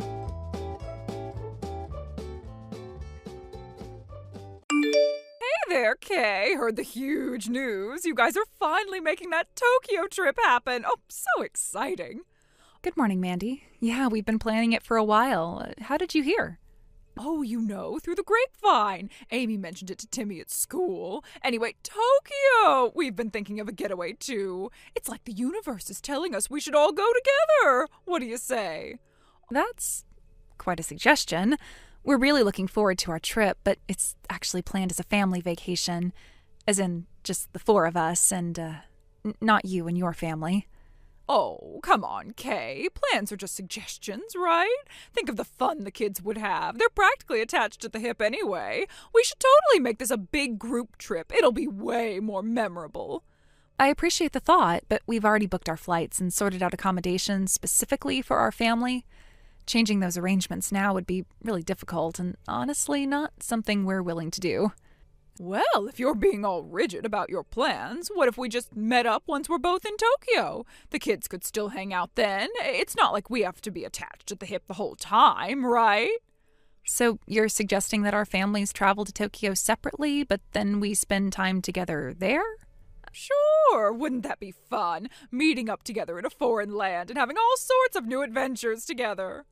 Hey there, Kay. Heard the huge news. You guys are finally making that Tokyo trip happen. Oh, so exciting. Good morning, Mandy. Yeah, we've been planning it for a while. How did you hear? Oh, through the grapevine. Amy mentioned it to Timmy at school. Anyway, Tokyo! We've been thinking of a getaway, too. It's like the universe is telling us we should all go together. What do you say? That's quite a suggestion. We're really looking forward to our trip, but it's actually planned as a family vacation. As in, just the four of us and, not you and your family. Oh, come on, Kay. Plans are just suggestions, right? Think of the fun the kids would have. They're practically attached at the hip anyway. We should totally make this a big group trip. It'll be way more memorable. I appreciate the thought, but we've already booked our flights and sorted out accommodations specifically for our family. Changing those arrangements now would be really difficult and honestly not something we're willing to do. Well, if you're being all rigid about your plans, what if we just met up once we're both in Tokyo? The kids could still hang out then. It's not like we have to be attached at the hip the whole time, right? So you're suggesting that our families travel to Tokyo separately, but then we spend time together there? Sure, wouldn't that be fun? Meeting up together in a foreign land and having all sorts of new adventures together.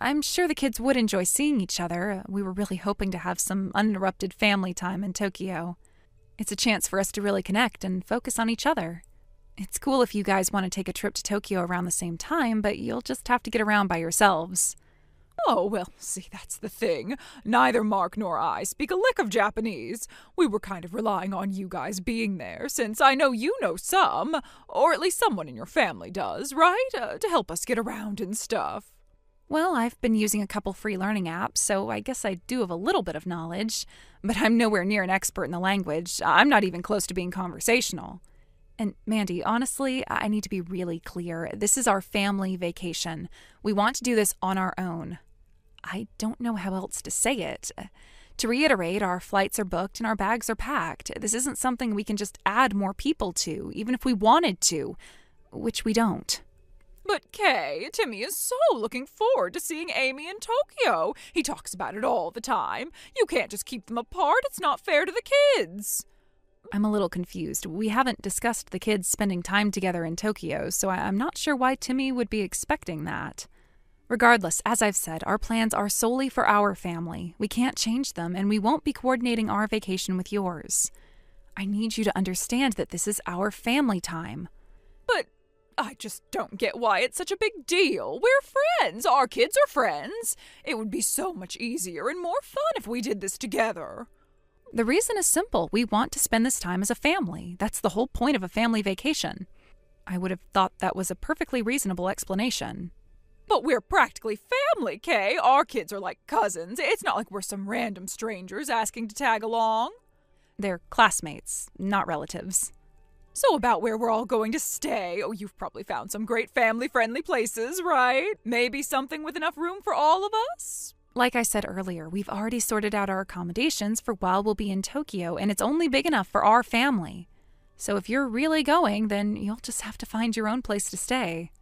I'm sure the kids would enjoy seeing each other. We were really hoping to have some uninterrupted family time in Tokyo. It's a chance for us to really connect and focus on each other. It's cool if you guys want to take a trip to Tokyo around the same time, but you'll just have to get around by yourselves. Oh, well, see, that's the thing. Neither Mark nor I speak a lick of Japanese. We were kind of relying on you guys being there, since I know you know some, or at least someone in your family does, right? To help us get around and stuff. Well, I've been using a couple free learning apps, so I guess I do have a little bit of knowledge, but I'm nowhere near an expert in the language. I'm not even close to being conversational. And Mandy, honestly, I need to be really clear. This is our family vacation. We want to do this on our own. I don't know how else to say it. To reiterate, our flights are booked and our bags are packed. This isn't something we can just add more people to, even if we wanted to, which we don't. But Kay, Timmy is so looking forward to seeing Amy in Tokyo. He talks about it all the time. You can't just keep them apart. It's not fair to the kids. I'm a little confused. We haven't discussed the kids spending time together in Tokyo, so I'm not sure why Timmy would be expecting that. Regardless, as I've said, our plans are solely for our family. We can't change them, and we won't be coordinating our vacation with yours. I need you to understand that this is our family time. But I just don't get why it's such a big deal. We're friends. Our kids are friends. It would be so much easier and more fun if we did this together. The reason is simple. We want to spend this time as a family. That's the whole point of a family vacation. I would have thought that was a perfectly reasonable explanation. But we're practically family, Kay. Our kids are like cousins. It's not like we're some random strangers asking to tag along. They're classmates, not relatives. So about where we're all going to stay. Oh, you've probably found some great family-friendly places, right? Maybe something with enough room for all of us? Like I said earlier, we've already sorted out our accommodations for while we'll be in Tokyo, and it's only big enough for our family. So if you're really going, then you'll just have to find your own place to stay.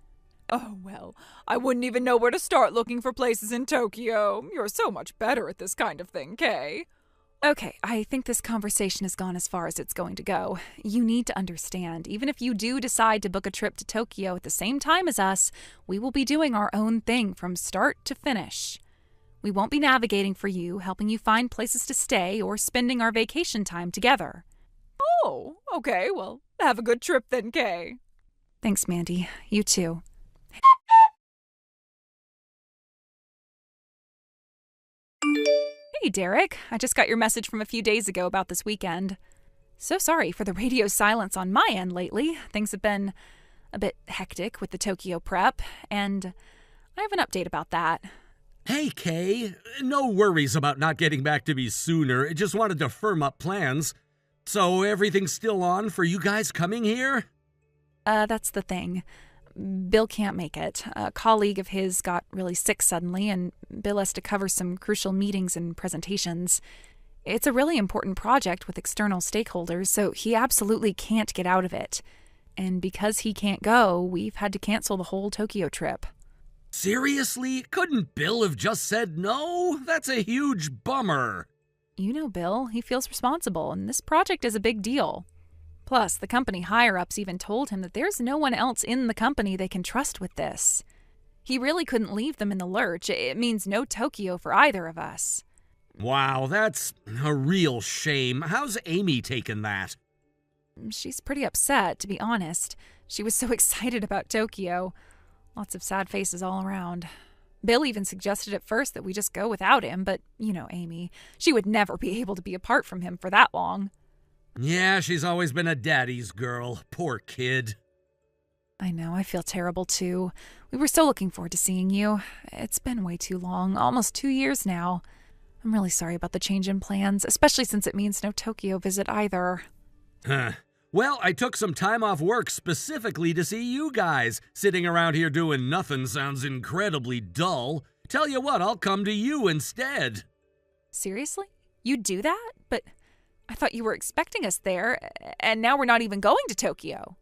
Oh, well, I wouldn't even know where to start looking for places in Tokyo. You're so much better at this kind of thing, Kay. Okay, I think this conversation has gone as far as it's going to go. You need to understand, even if you do decide to book a trip to Tokyo at the same time as us, we will be doing our own thing from start to finish. We won't be navigating for you, helping you find places to stay, or spending our vacation time together. Oh, okay, well, have a good trip then, Kay. Thanks, Mandy. You too. Hey, Derek. I just got your message from a few days ago about this weekend. So sorry for the radio silence on my end lately. Things have been a bit hectic with the Tokyo prep, and I have an update about that. Hey, Kay. No worries about not getting back to me sooner. Just wanted to firm up plans. So everything's still on for you guys coming here? That's the thing. Bill can't make it. A colleague of his got really sick suddenly, and Bill has to cover some crucial meetings and presentations. It's a really important project with external stakeholders, so he absolutely can't get out of it. And because he can't go, we've had to cancel the whole Tokyo trip. Seriously? Couldn't Bill have just said no? That's a huge bummer. You know Bill, he feels responsible, and this project is a big deal. Plus, the company higher-ups even told him that there's no one else in the company they can trust with this. He really couldn't leave them in the lurch. It means no Tokyo for either of us. Wow, that's a real shame. How's Amy taken that? She's pretty upset, to be honest. She was so excited about Tokyo. Lots of sad faces all around. Bill even suggested at first that we just go without him, but you know Amy. She would never be able to be apart from him for that long. Yeah, she's always been a daddy's girl. Poor kid. I know, I feel terrible too. We were so looking forward to seeing you. It's been way too long, almost 2 years now. I'm really sorry about the change in plans, especially since it means no Tokyo visit either. Huh. Well, I took some time off work specifically to see you guys. Sitting around here doing nothing sounds incredibly dull. Tell you what, I'll come to you instead. Seriously? You'd do that? But I thought you were expecting us there, and now we're not even going to Tokyo.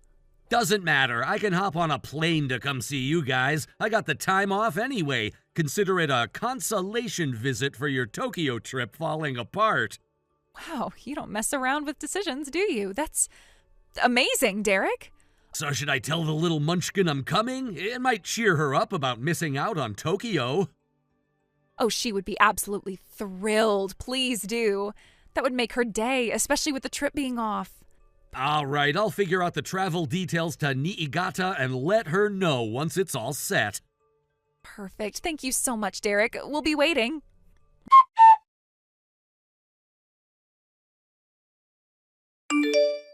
Doesn't matter. I can hop on a plane to come see you guys. I got the time off anyway. Consider it a consolation visit for your Tokyo trip falling apart. Wow, you don't mess around with decisions, do you? That's amazing, Derek. So should I tell the little munchkin I'm coming? It might cheer her up about missing out on Tokyo. Oh, she would be absolutely thrilled. Please do. That would make her day, especially with the trip being off. All right, I'll figure out the travel details to Niigata and let her know once it's all set. Perfect. Thank you so much, Derek. We'll be waiting.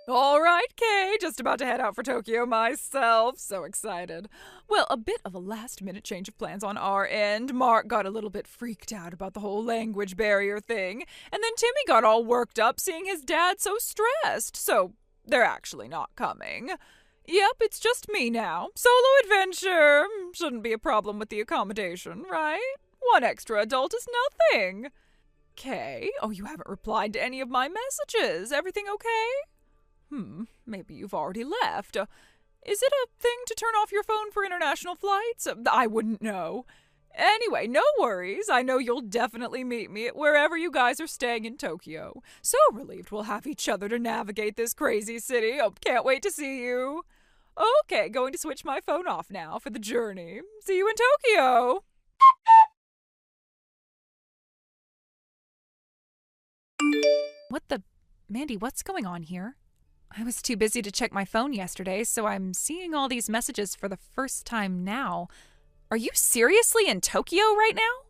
All right, Kay, just about to head out for Tokyo myself. So excited. Well, a bit of a last-minute change of plans on our end. Mark got a little bit freaked out about the whole language barrier thing, and then Timmy got all worked up seeing his dad so stressed. So they're actually not coming. Yep, it's just me now. Solo adventure. Shouldn't be a problem with the accommodation, right? One extra adult is nothing. Kay, oh, you haven't replied to any of my messages. Everything okay? Maybe you've already left. Is it a thing to turn off your phone for international flights? I wouldn't know. Anyway, no worries. I know you'll definitely meet me at wherever you guys are staying in Tokyo. So relieved we'll have each other to navigate this crazy city. Oh, can't wait to see you. Okay, going to switch my phone off now for the journey. See you in Tokyo. Mandy, what's going on here? I was too busy to check my phone yesterday, so I'm seeing all these messages for the first time now. Are you seriously in Tokyo right now?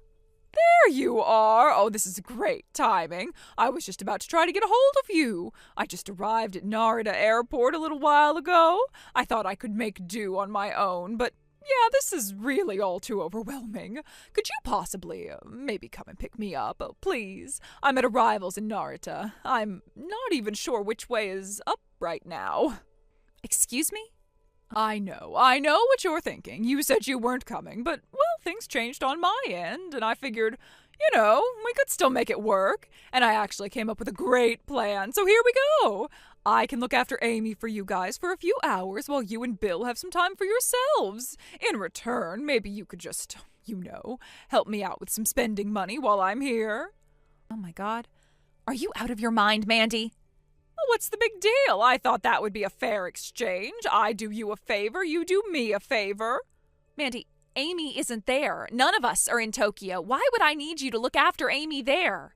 There you are. Oh, this is great timing. I was just about to try to get a hold of you. I just arrived at Narita Airport a little while ago. I thought I could make do on my own, but yeah, this is really all too overwhelming. Could you possibly, maybe come and pick me up? Oh, please. I'm at arrivals in Narita. I'm not even sure which way is up right now. Excuse me? I know what you're thinking. You said you weren't coming, but, well, things changed on my end, and I figured You know, we could still make it work. And I actually came up with a great plan, so here we go. I can look after Amy for you guys for a few hours while you and Bill have some time for yourselves. In return, maybe you could just, help me out with some spending money while I'm here. Oh my God. Are you out of your mind, Mandy? Well, what's the big deal? I thought that would be a fair exchange. I do you a favor, you do me a favor. Mandy, Amy isn't there. None of us are in Tokyo. Why would I need you to look after Amy there?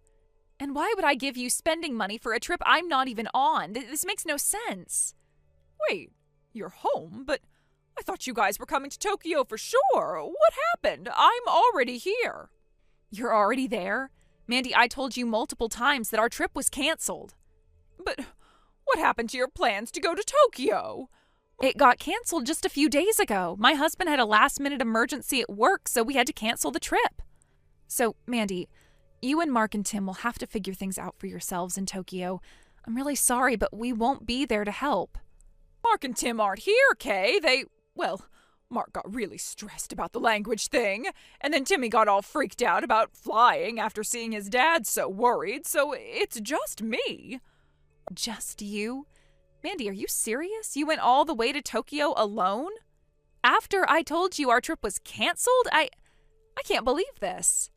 And why would I give you spending money for a trip I'm not even on? This makes no sense. Wait, you're home? But I thought you guys were coming to Tokyo for sure. What happened? I'm already here. You're already there? Mandy, I told you multiple times that our trip was canceled. But what happened to your plans to go to Tokyo? It got canceled just a few days ago. My husband had a last-minute emergency at work, so we had to cancel the trip. So, Mandy, you and Mark and Tim will have to figure things out for yourselves in Tokyo. I'm really sorry, but we won't be there to help. Mark and Tim aren't here, Kay. Mark got really stressed about the language thing, and then Timmy got all freaked out about flying after seeing his dad so worried, so it's just me. Just you? Mandy, are you serious? You went all the way to Tokyo alone? After I told you our trip was canceled? I can't believe this.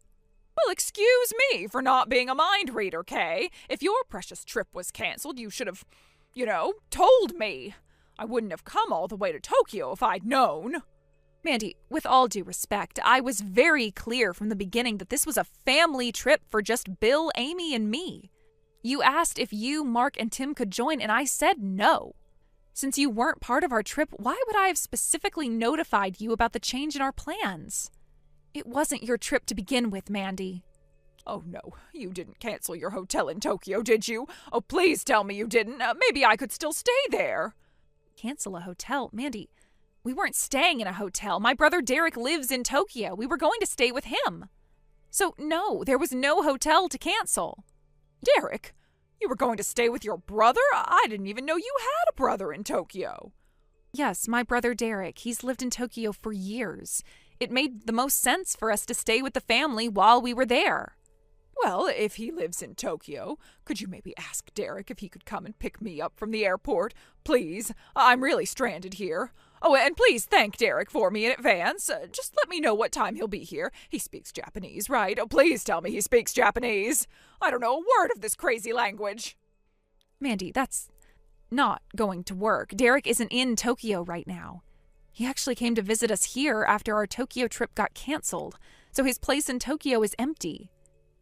Well, excuse me for not being a mind reader, Kay. If your precious trip was canceled, you should have, told me. I wouldn't have come all the way to Tokyo if I'd known. Mandy, with all due respect, I was very clear from the beginning that this was a family trip for just Bill, Amy, and me. You asked if you, Mark, and Tim could join, and I said no. Since you weren't part of our trip, why would I have specifically notified you about the change in our plans? It wasn't your trip to begin with, Mandy. Oh, no, you didn't cancel your hotel in Tokyo, did you? Oh, please tell me you didn't. Maybe I could still stay there. Cancel a hotel? Mandy, we weren't staying in a hotel. My brother Derek lives in Tokyo. We were going to stay with him. So, no, there was no hotel to cancel. Derek, you were going to stay with your brother? I didn't even know you had a brother in Tokyo. Yes, my brother Derek. He's lived in Tokyo for years. It made the most sense for us to stay with the family while we were there. Well, if he lives in Tokyo, could you maybe ask Derek if he could come and pick me up from the airport? Please, I'm really stranded here. Oh, and please thank Derek for me in advance. Just let me know what time he'll be here. He speaks Japanese, right? Oh, please tell me he speaks Japanese. I don't know a word of this crazy language. Mandy, that's not going to work. Derek isn't in Tokyo right now. He actually came to visit us here after our Tokyo trip got canceled, so his place in Tokyo is empty.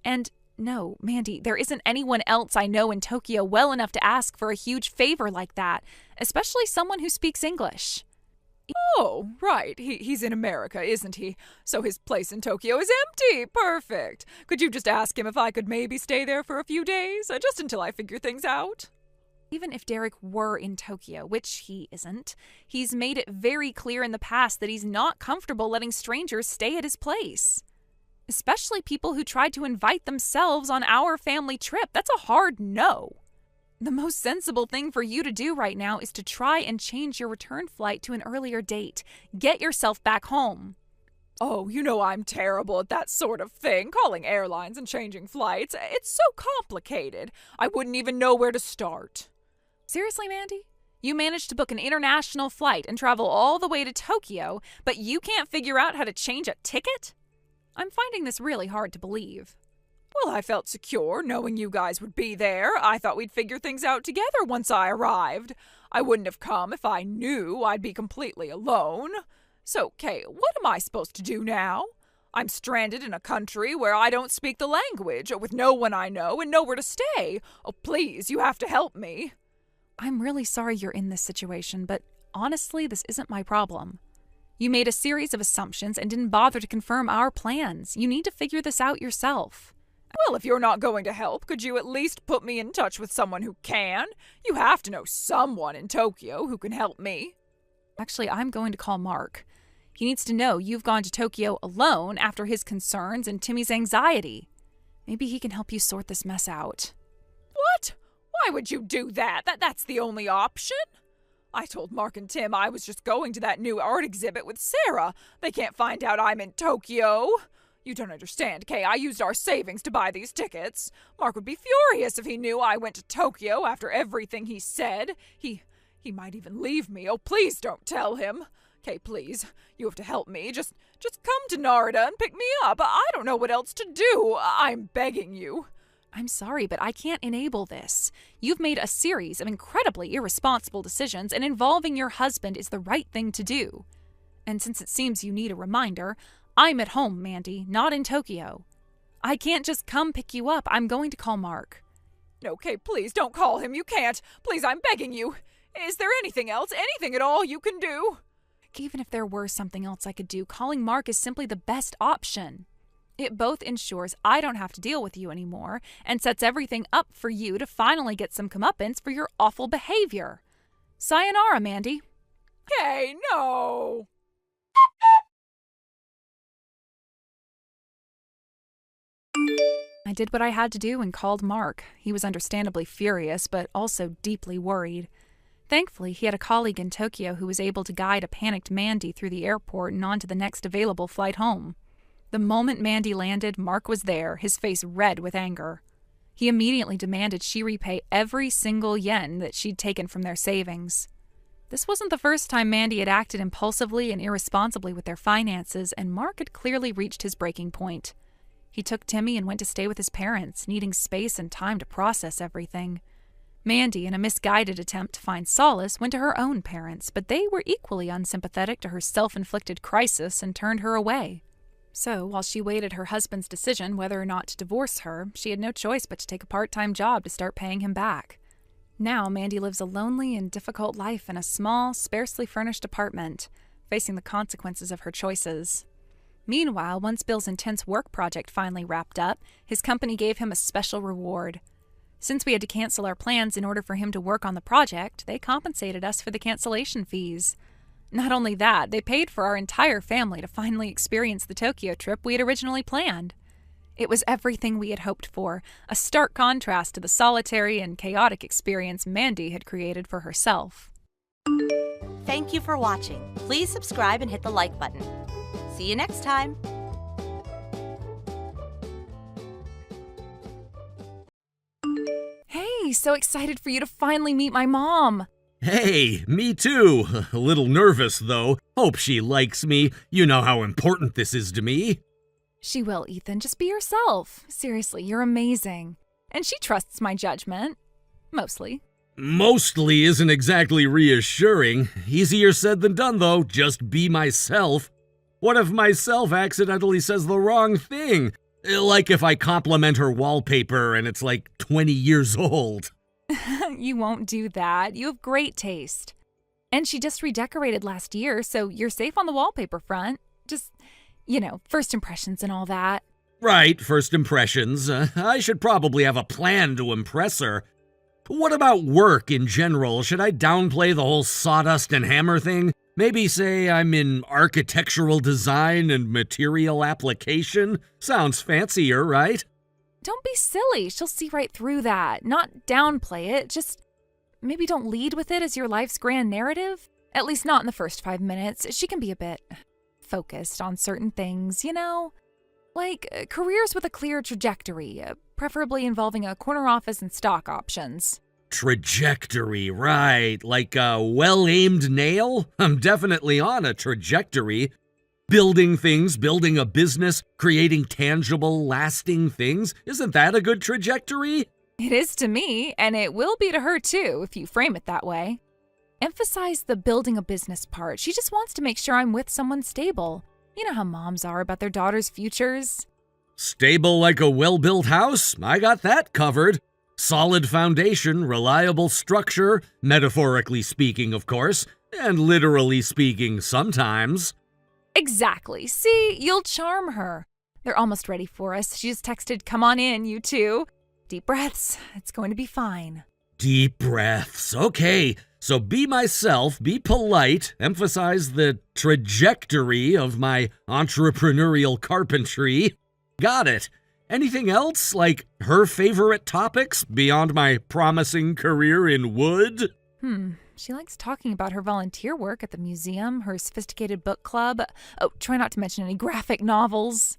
And no, Mandy, there isn't anyone else I know in Tokyo well enough to ask for a huge favor like that, especially someone who speaks English. Oh, right. He's in America, isn't he? So his place in Tokyo is empty. Perfect. Could you just ask him if I could maybe stay there for a few days, just until I figure things out? Even if Derek were in Tokyo, which he isn't, he's made it very clear in the past that he's not comfortable letting strangers stay at his place. Especially people who tried to invite themselves on our family trip. That's a hard no. The most sensible thing for you to do right now is to try and change your return flight to an earlier date. Get yourself back home. Oh, I'm terrible at that sort of thing, calling airlines and changing flights. It's so complicated. I wouldn't even know where to start. Seriously, Mandy? You managed to book an international flight and travel all the way to Tokyo, but you can't figure out how to change a ticket? I'm finding this really hard to believe. Well, I felt secure knowing you guys would be there. I thought we'd figure things out together once I arrived. I wouldn't have come if I knew I'd be completely alone. So, Kay, what am I supposed to do now? I'm stranded in a country where I don't speak the language, with no one I know and nowhere to stay. Oh, please, you have to help me. I'm really sorry you're in this situation, but honestly, this isn't my problem. You made a series of assumptions and didn't bother to confirm our plans. You need to figure this out yourself. Well, if you're not going to help, could you at least put me in touch with someone who can? You have to know someone in Tokyo who can help me. Actually, I'm going to call Mark. He needs to know you've gone to Tokyo alone after his concerns and Timmy's anxiety. Maybe he can help you sort this mess out. What? Why would you do that? That's the only option. I told Mark and Tim I was just going to that new art exhibit with Sarah. They can't find out I'm in Tokyo. You don't understand, Kay. I used our savings to buy these tickets. Mark would be furious if he knew I went to Tokyo after everything he said. He might even leave me. Oh, please don't tell him. Kay, please. You have to help me. Just come to Narita and pick me up. I don't know what else to do. I'm begging you. I'm sorry, but I can't enable this. You've made a series of incredibly irresponsible decisions, and involving your husband is the right thing to do. And since it seems you need a reminder, I'm at home, Mandy, not in Tokyo. I can't just come pick you up. I'm going to call Mark. No, Kay, please don't call him. You can't. Please, I'm begging you. Is there anything else, anything at all you can do? Even if there were something else I could do, calling Mark is simply the best option. It both ensures I don't have to deal with you anymore and sets everything up for you to finally get some comeuppance for your awful behavior. Sayonara, Mandy. Kay, no! I did what I had to do and called Mark. He was understandably furious, but also deeply worried. Thankfully, he had a colleague in Tokyo who was able to guide a panicked Mandy through the airport and onto the next available flight home. The moment Mandy landed, Mark was there, his face red with anger. He immediately demanded she repay every single yen that she'd taken from their savings. This wasn't the first time Mandy had acted impulsively and irresponsibly with their finances, and Mark had clearly reached his breaking point. He took Timmy and went to stay with his parents, needing space and time to process everything. Mandy, in a misguided attempt to find solace, went to her own parents, but they were equally unsympathetic to her self-inflicted crisis and turned her away. So, while she waited her husband's decision whether or not to divorce her, she had no choice but to take a part-time job to start paying him back. Now, Mandy lives a lonely and difficult life in a small, sparsely furnished apartment, facing the consequences of her choices. Meanwhile, once Bill's intense work project finally wrapped up, his company gave him a special reward. Since we had to cancel our plans in order for him to work on the project, they compensated us for the cancellation fees. Not only that, they paid for our entire family to finally experience the Tokyo trip we had originally planned. It was everything we had hoped for, a stark contrast to the solitary and chaotic experience Mandy had created for herself. Thank you for watching. Please subscribe and hit the like button. See you next time. Hey, so excited for you to finally meet my mom. Hey, me too. A little nervous, though. Hope she likes me. You know how important this is to me. She will, Ethan. Just be yourself. Seriously, you're amazing. And she trusts my judgment. Mostly. Mostly isn't exactly reassuring. Easier said than done, though. Just be myself. What if myself accidentally says the wrong thing? Like if I compliment her wallpaper and it's like 20 years old. You won't do that. You have great taste. And she just redecorated last year, so you're safe on the wallpaper front. Just, first impressions and all that. Right, first impressions. I should probably have a plan to impress her. What about work in general? Should I downplay the whole sawdust and hammer thing? Maybe say I'm in architectural design and material application? Sounds fancier, right? Don't be silly. She'll see right through that. Not downplay it. Just maybe don't lead with it as your life's grand narrative. At least not in the first 5 minutes. She can be a bit focused on certain things, Like careers with a clear trajectory, preferably involving a corner office and stock options. Trajectory, right. Like a well-aimed nail? I'm definitely on a trajectory. Building things, building a business, creating tangible, lasting things. Isn't that a good trajectory? It is to me, and it will be to her too, if you frame it that way. Emphasize the building a business part. She just wants to make sure I'm with someone stable. You know how moms are about their daughters' futures. Stable like a well-built house? I got that covered. Solid foundation, reliable structure, metaphorically speaking, of course, and literally speaking sometimes. Exactly. See, you'll charm her. They're almost ready for us. She just texted, "Come on in, you two." Deep breaths. It's going to be fine. Deep breaths. Okay, so be myself, be polite, emphasize the trajectory of my entrepreneurial carpentry. Got it. Anything else, like her favorite topics beyond my promising career in wood? She likes talking about her volunteer work at the museum, her sophisticated book club. Oh, try not to mention any graphic novels.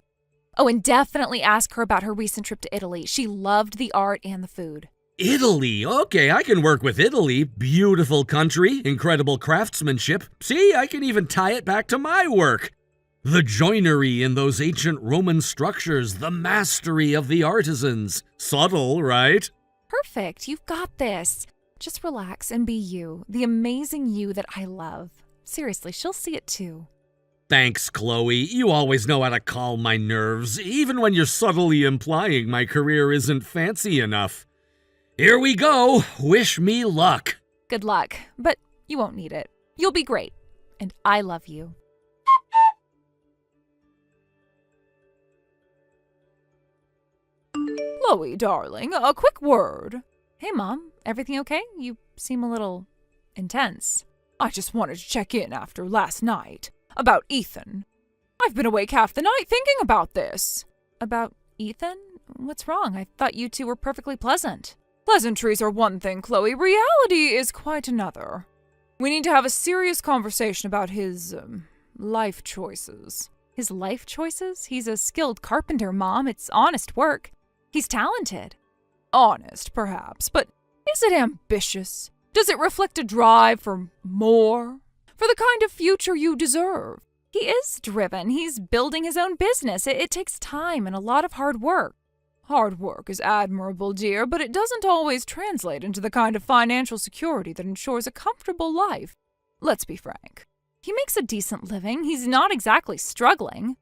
Oh, and definitely ask her about her recent trip to Italy. She loved the art and the food. Italy. Okay, I can work with Italy. Beautiful country, incredible craftsmanship. See, I can even tie it back to my work. The joinery in those ancient Roman structures, the mastery of the artisans. Subtle, right? Perfect. You've got this. Just relax and be you, the amazing you that I love. Seriously, she'll see it too. Thanks, Chloe. You always know how to calm my nerves, even when you're subtly implying my career isn't fancy enough. Here we go. Wish me luck. Good luck, but you won't need it. You'll be great. And I love you. Chloe, darling, a quick word. Hey, Mom. Everything okay? You seem a little intense. I just wanted to check in after last night. About Ethan. I've been awake half the night thinking about this. About Ethan? What's wrong? I thought you two were perfectly pleasant. Pleasantries are one thing, Chloe. Reality is quite another. We need to have a serious conversation about his, life choices. His life choices? He's a skilled carpenter, Mom. It's honest work. He's talented. Honest, perhaps, but is it ambitious? Does it reflect a drive for more? For the kind of future you deserve? He is driven. He's building his own business. It takes time and a lot of hard work. Hard work is admirable, dear, but it doesn't always translate into the kind of financial security that ensures a comfortable life. Let's be frank. He makes a decent living. He's not exactly struggling.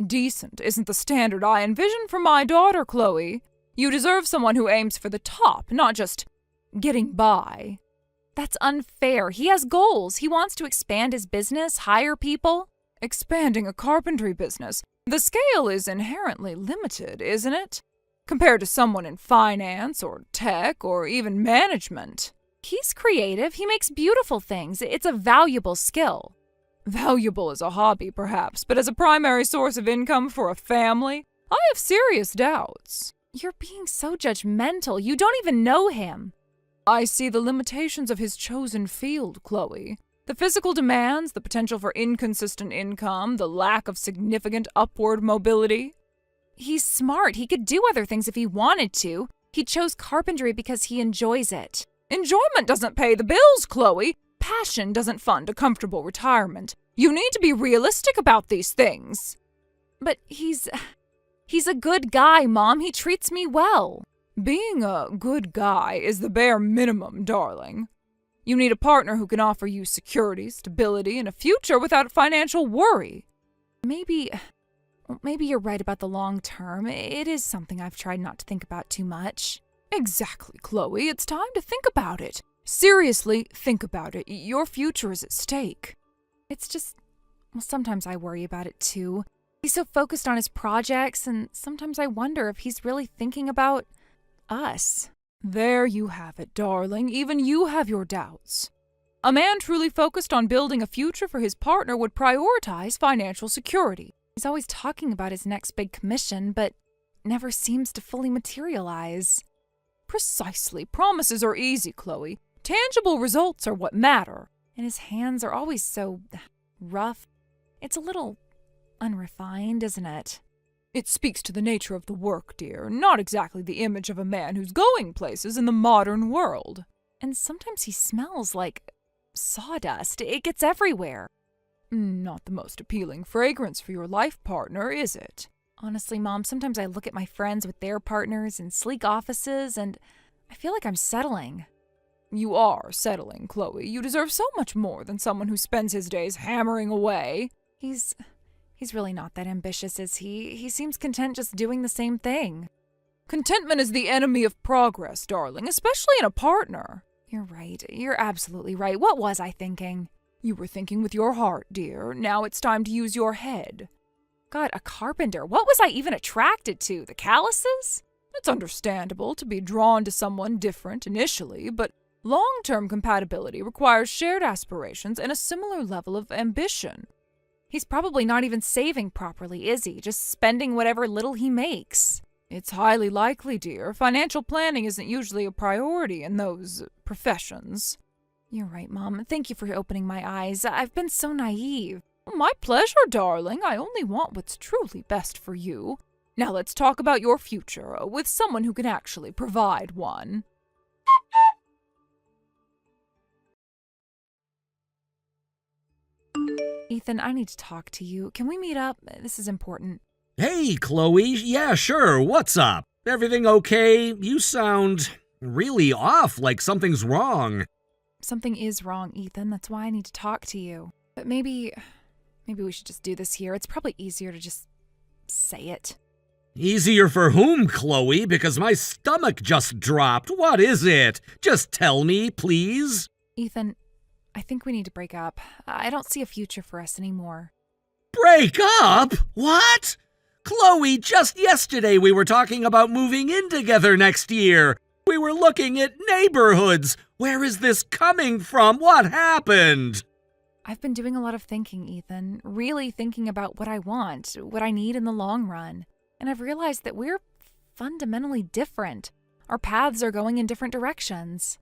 Decent isn't the standard I envision for my daughter, Chloe. You deserve someone who aims for the top, not just getting by. That's unfair. He has goals. He wants to expand his business, hire people. Expanding a carpentry business, the scale is inherently limited, isn't it? Compared to someone in finance or tech or even management. He's creative. He makes beautiful things. It's a valuable skill. Valuable as a hobby, perhaps, but as a primary source of income for a family, I have serious doubts. You're being so judgmental. You don't even know him. I see the limitations of his chosen field, Chloe. The physical demands, the potential for inconsistent income, the lack of significant upward mobility. He's smart. He could do other things if he wanted to. He chose carpentry because he enjoys it. Enjoyment doesn't pay the bills, Chloe. Passion doesn't fund a comfortable retirement. You need to be realistic about these things. But he's a good guy, Mom. He treats me well. Being a good guy is the bare minimum, darling. You need a partner who can offer you security, stability, and a future without financial worry. Maybe you're right about the long term. It is something I've tried not to think about too much. Exactly, Chloe. It's time to think about it. Seriously, think about it. Your future is at stake. It's just, well, sometimes I worry about it too. He's so focused on his projects, and sometimes I wonder if he's really thinking about us. There you have it, darling. Even you have your doubts. A man truly focused on building a future for his partner would prioritize financial security. He's always talking about his next big commission, but never seems to fully materialize. Precisely. Promises are easy, Chloe. Tangible results are what matter. And his hands are always so rough. It's a little unrefined, isn't it? It speaks to the nature of the work, dear, not exactly the image of a man who's going places in the modern world. And sometimes he smells like sawdust. It gets everywhere. Not the most appealing fragrance for your life partner, is it? Honestly, Mom, sometimes I look at my friends with their partners in sleek offices, and I feel like I'm settling. You are settling, Chloe. You deserve so much more than someone who spends his days hammering away. He's really not that ambitious, is he? He seems content just doing the same thing. Contentment is the enemy of progress, darling, especially in a partner. You're right. You're absolutely right. What was I thinking? You were thinking with your heart, dear. Now it's time to use your head. God, a carpenter. What was I even attracted to? The calluses? It's understandable to be drawn to someone different initially, but long-term compatibility requires shared aspirations and a similar level of ambition. He's probably not even saving properly, is he? Just spending whatever little he makes. It's highly likely, dear. Financial planning isn't usually a priority in those professions. You're right, Mom. Thank you for opening my eyes. I've been so naive. My pleasure, darling. I only want what's truly best for you. Now let's talk about your future with someone who can actually provide one. Ethan, I need to talk to you. Can we meet up? This is important. Hey, Chloe. Yeah, sure. What's up? Everything okay? You sound really off, like something's wrong. Something is wrong, Ethan. That's why I need to talk to you. But maybe we should just do this here. It's probably easier to just say it. Easier for whom, Chloe? Because my stomach just dropped. What is it? Just tell me, please. Ethan, I think we need to break up. I don't see a future for us anymore. Break up? What? Chloe, just yesterday we were talking about moving in together next year. We were looking at neighborhoods. Where is this coming from? What happened? I've been doing a lot of thinking, Ethan. Really thinking about what I want, what I need in the long run. And I've realized that we're fundamentally different. Our paths are going in different directions.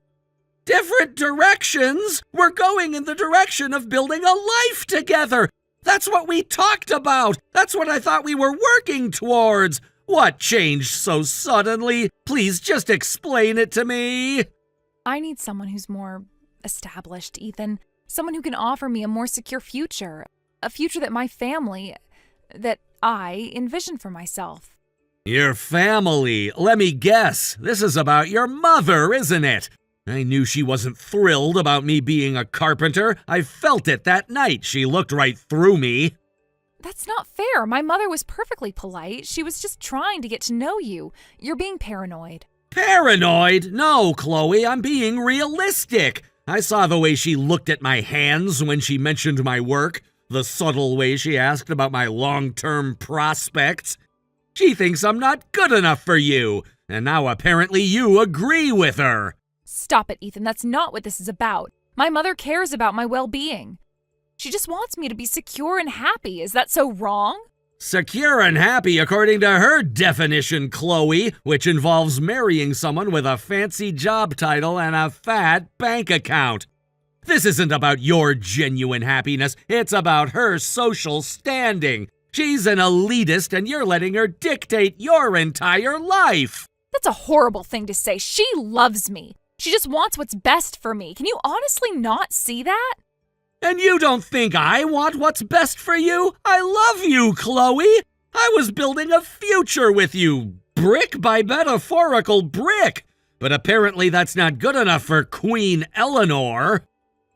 Different directions? We're going in the direction of building a life together. That's what we talked about. That's what I thought we were working towards. What changed so suddenly? Please just explain it to me. I need someone who's more established, Ethan. Someone who can offer me a more secure future. A future that my family, that I envision for myself. Your family. Let me guess. This is about your mother, isn't it? I knew she wasn't thrilled about me being a carpenter. I felt it that night. She looked right through me. That's not fair. My mother was perfectly polite. She was just trying to get to know you. You're being paranoid. Paranoid? No, Chloe, I'm being realistic. I saw the way she looked at my hands when she mentioned my work, the subtle way she asked about my long-term prospects. She thinks I'm not good enough for you, and now apparently you agree with her. Stop it, Ethan. That's not what this is about. My mother cares about my well-being. She just wants me to be secure and happy. Is that so wrong? Secure and happy according to her definition, Chloe, which involves marrying someone with a fancy job title and a fat bank account. This isn't about your genuine happiness. It's about her social standing. She's an elitist and you're letting her dictate your entire life. That's a horrible thing to say. She loves me. She just wants what's best for me. Can you honestly not see that? And you don't think I want what's best for you? I love you, Chloe. I was building a future with you, brick by metaphorical brick. But apparently that's not good enough for Queen Eleanor.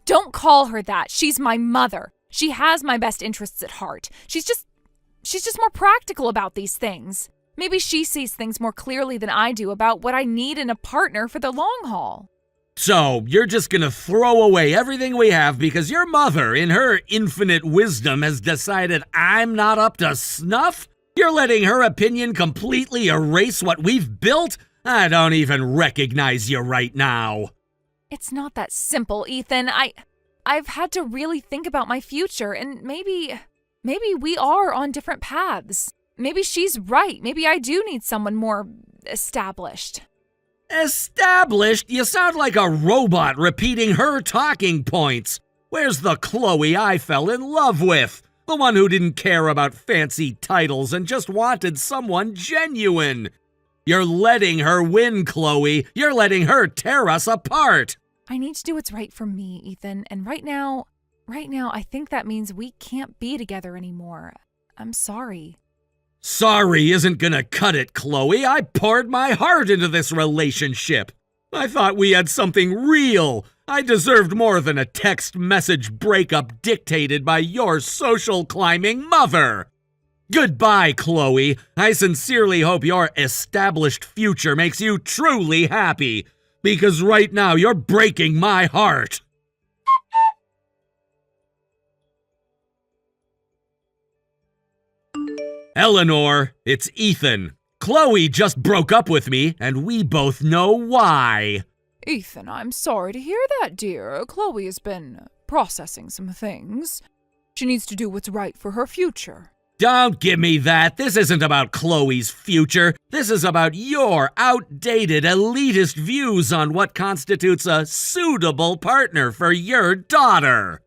Don't call her that. She's my mother. She has my best interests at heart. She's just more practical about these things. Maybe she sees things more clearly than I do about what I need in a partner for the long haul. So, you're just gonna throw away everything we have because your mother, in her infinite wisdom, has decided I'm not up to snuff? You're letting her opinion completely erase what we've built? I don't even recognize you right now. It's not that simple, Ethan. I've had to really think about my future, and maybe we are on different paths. Maybe she's right. Maybe I do need someone more established. Established? You sound like a robot repeating her talking points. Where's the Chloe I fell in love with? The one who didn't care about fancy titles and just wanted someone genuine. You're letting her win, Chloe. You're letting her tear us apart. I need to do what's right for me, Ethan. And right now, I think that means we can't be together anymore. I'm sorry. Sorry isn't gonna cut it, Chloe. I poured my heart into this relationship. I thought we had something real. I deserved more than a text message breakup dictated by your social climbing mother. Goodbye, Chloe. I sincerely hope your established future makes you truly happy. Because right now you're breaking my heart. Eleanor, it's Ethan. Chloe just broke up with me, and we both know why. Ethan, I'm sorry to hear that, dear. Chloe has been processing some things. She needs to do what's right for her future. Don't give me that. This isn't about Chloe's future. This is about your outdated, elitist views on what constitutes a suitable partner for your daughter.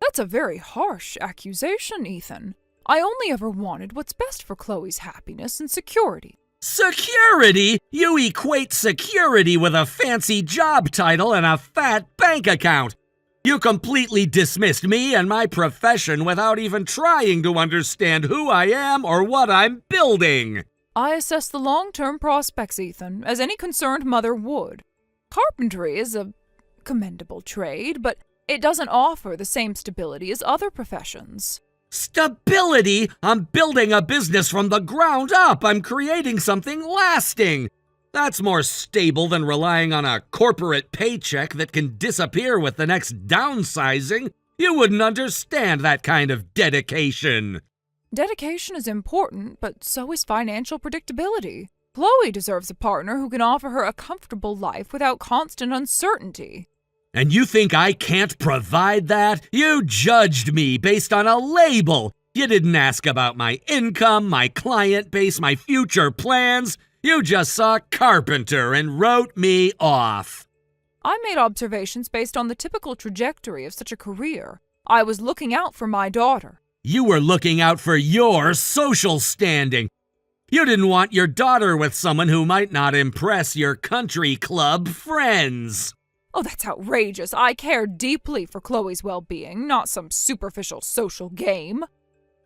That's a very harsh accusation, Ethan. I only ever wanted what's best for Chloe's happiness and security. Security? You equate security with a fancy job title and a fat bank account. You completely dismissed me and my profession without even trying to understand who I am or what I'm building. I assess the long-term prospects, Ethan, as any concerned mother would. Carpentry is a commendable trade, but it doesn't offer the same stability as other professions. Stability? I'm building a business from the ground up. I'm creating something lasting. That's more stable than relying on a corporate paycheck that can disappear with the next downsizing. You wouldn't understand that kind of dedication. Dedication is important, but so is financial predictability. Chloe deserves a partner who can offer her a comfortable life without constant uncertainty. And you think I can't provide that? You judged me based on a label. You didn't ask about my income, my client base, my future plans. You just saw carpenter and wrote me off. I made observations based on the typical trajectory of such a career. I was looking out for my daughter. You were looking out for your social standing. You didn't want your daughter with someone who might not impress your country club friends. Oh, that's outrageous. I care deeply for Chloe's well-being, not some superficial social game.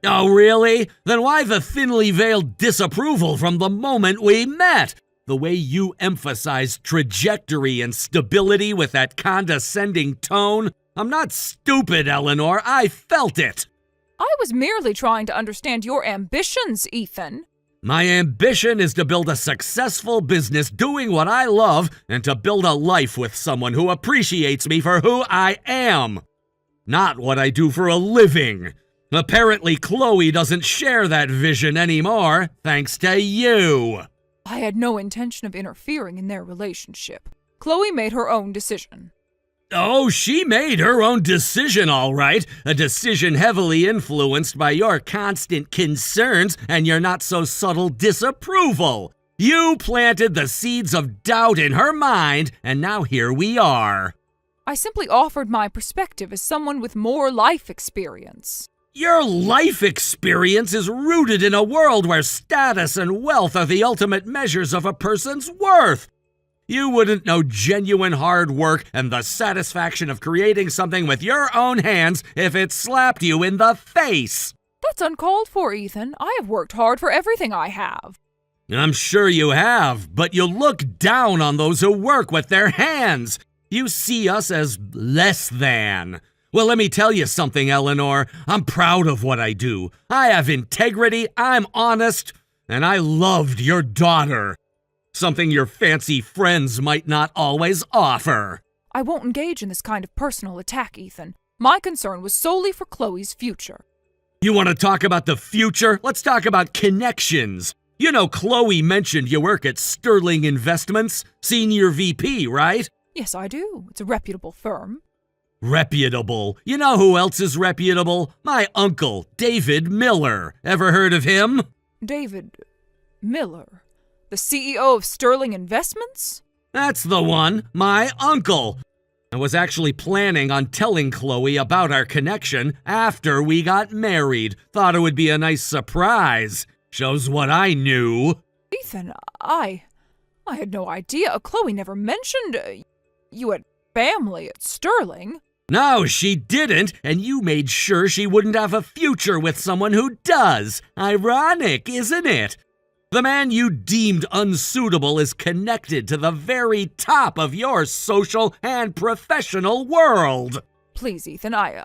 Oh, really? Then why the thinly veiled disapproval from the moment we met? The way you emphasized trajectory and stability with that condescending tone? I'm not stupid, Eleanor. I felt it. I was merely trying to understand your ambitions, Ethan. My ambition is to build a successful business doing what I love and to build a life with someone who appreciates me for who I am, not what I do for a living. Apparently, Chloe doesn't share that vision anymore, thanks to you. I had no intention of interfering in their relationship. Chloe made her own decision. Oh, she made her own decision, all right. A decision heavily influenced by your constant concerns and your not-so-subtle disapproval. You planted the seeds of doubt in her mind, and now here we are. I simply offered my perspective as someone with more life experience. Your life experience is rooted in a world where status and wealth are the ultimate measures of a person's worth. You wouldn't know genuine hard work and the satisfaction of creating something with your own hands if it slapped you in the face. That's uncalled for, Ethan. I have worked hard for everything I have. I'm sure you have, but you look down on those who work with their hands. You see us as less than. Well, let me tell you something, Eleanor. I'm proud of what I do. I have integrity, I'm honest, and I loved your daughter. Something your fancy friends might not always offer. I won't engage in this kind of personal attack, Ethan. My concern was solely for Chloe's future. You want to talk about the future? Let's talk about connections. You know, Chloe mentioned you work at Sterling Investments, Senior VP, right? Yes, I do. It's a reputable firm. Reputable? You know who else is reputable? My uncle, David Miller. Ever heard of him? David Miller? The CEO of Sterling Investments? That's the one, my uncle. I was actually planning on telling Chloe about our connection after we got married. Thought it would be a nice surprise. Shows what I knew. Ethan, I had no idea. Chloe never mentioned you had family at Sterling. No, she didn't, and you made sure she wouldn't have a future with someone who does. Ironic, isn't it? The man you deemed unsuitable is connected to the very top of your social and professional world. Please, Ethan, I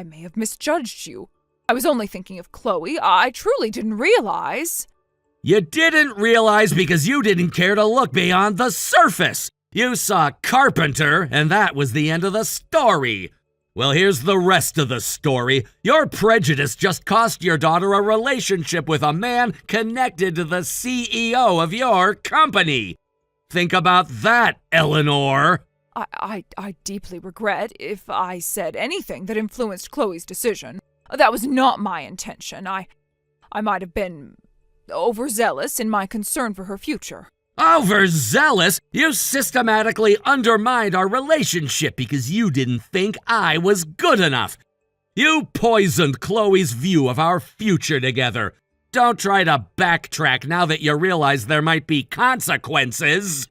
may have misjudged you. I was only thinking of Chloe. I truly didn't realize. You didn't realize because you didn't care to look beyond the surface. You saw carpenter, and that was the end of the story. Well, here's the rest of the story. Your prejudice just cost your daughter a relationship with a man connected to the CEO of your company. Think about that, Eleanor. I deeply regret if I said anything that influenced Chloe's decision. That was not my intention. I might have been overzealous in my concern for her future. Overzealous? You systematically undermined our relationship because you didn't think I was good enough. You poisoned Chloe's view of our future together. Don't try to backtrack now that you realize there might be consequences.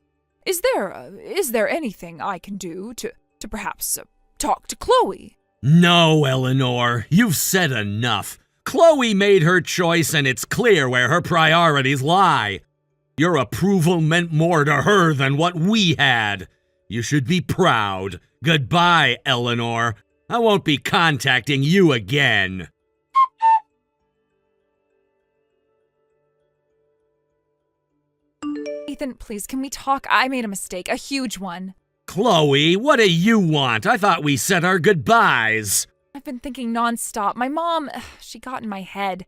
Is there anything I can do to perhaps talk to Chloe? No, Eleanor, you've said enough. Chloe made her choice and it's clear where her priorities lie. Your approval meant more to her than what we had. You should be proud. Goodbye, Eleanor. I won't be contacting you again. Ethan, please, can we talk? I made a mistake, a huge one. Chloe, what do you want? I thought we said our goodbyes. I've been thinking nonstop. My mom, she got in my head.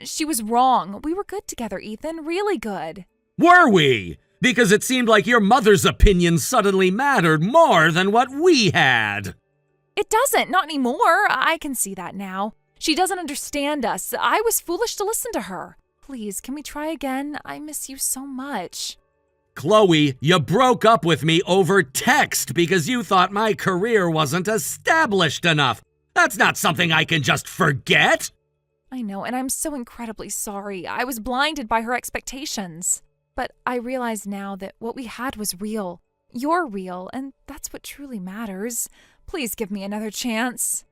She was wrong. We were good together, Ethan, really good. Were we? Because it seemed like your mother's opinion suddenly mattered more than what we had. It doesn't, not anymore. I can see that now. She doesn't understand us. I was foolish to listen to her. Please, can we try again? I miss you so much. Chloe, you broke up with me over text because you thought my career wasn't established enough. That's not something I can just forget. I know, and I'm so incredibly sorry. I was blinded by her expectations. But I realize now that what we had was real. You're real, and that's what truly matters. Please give me another chance.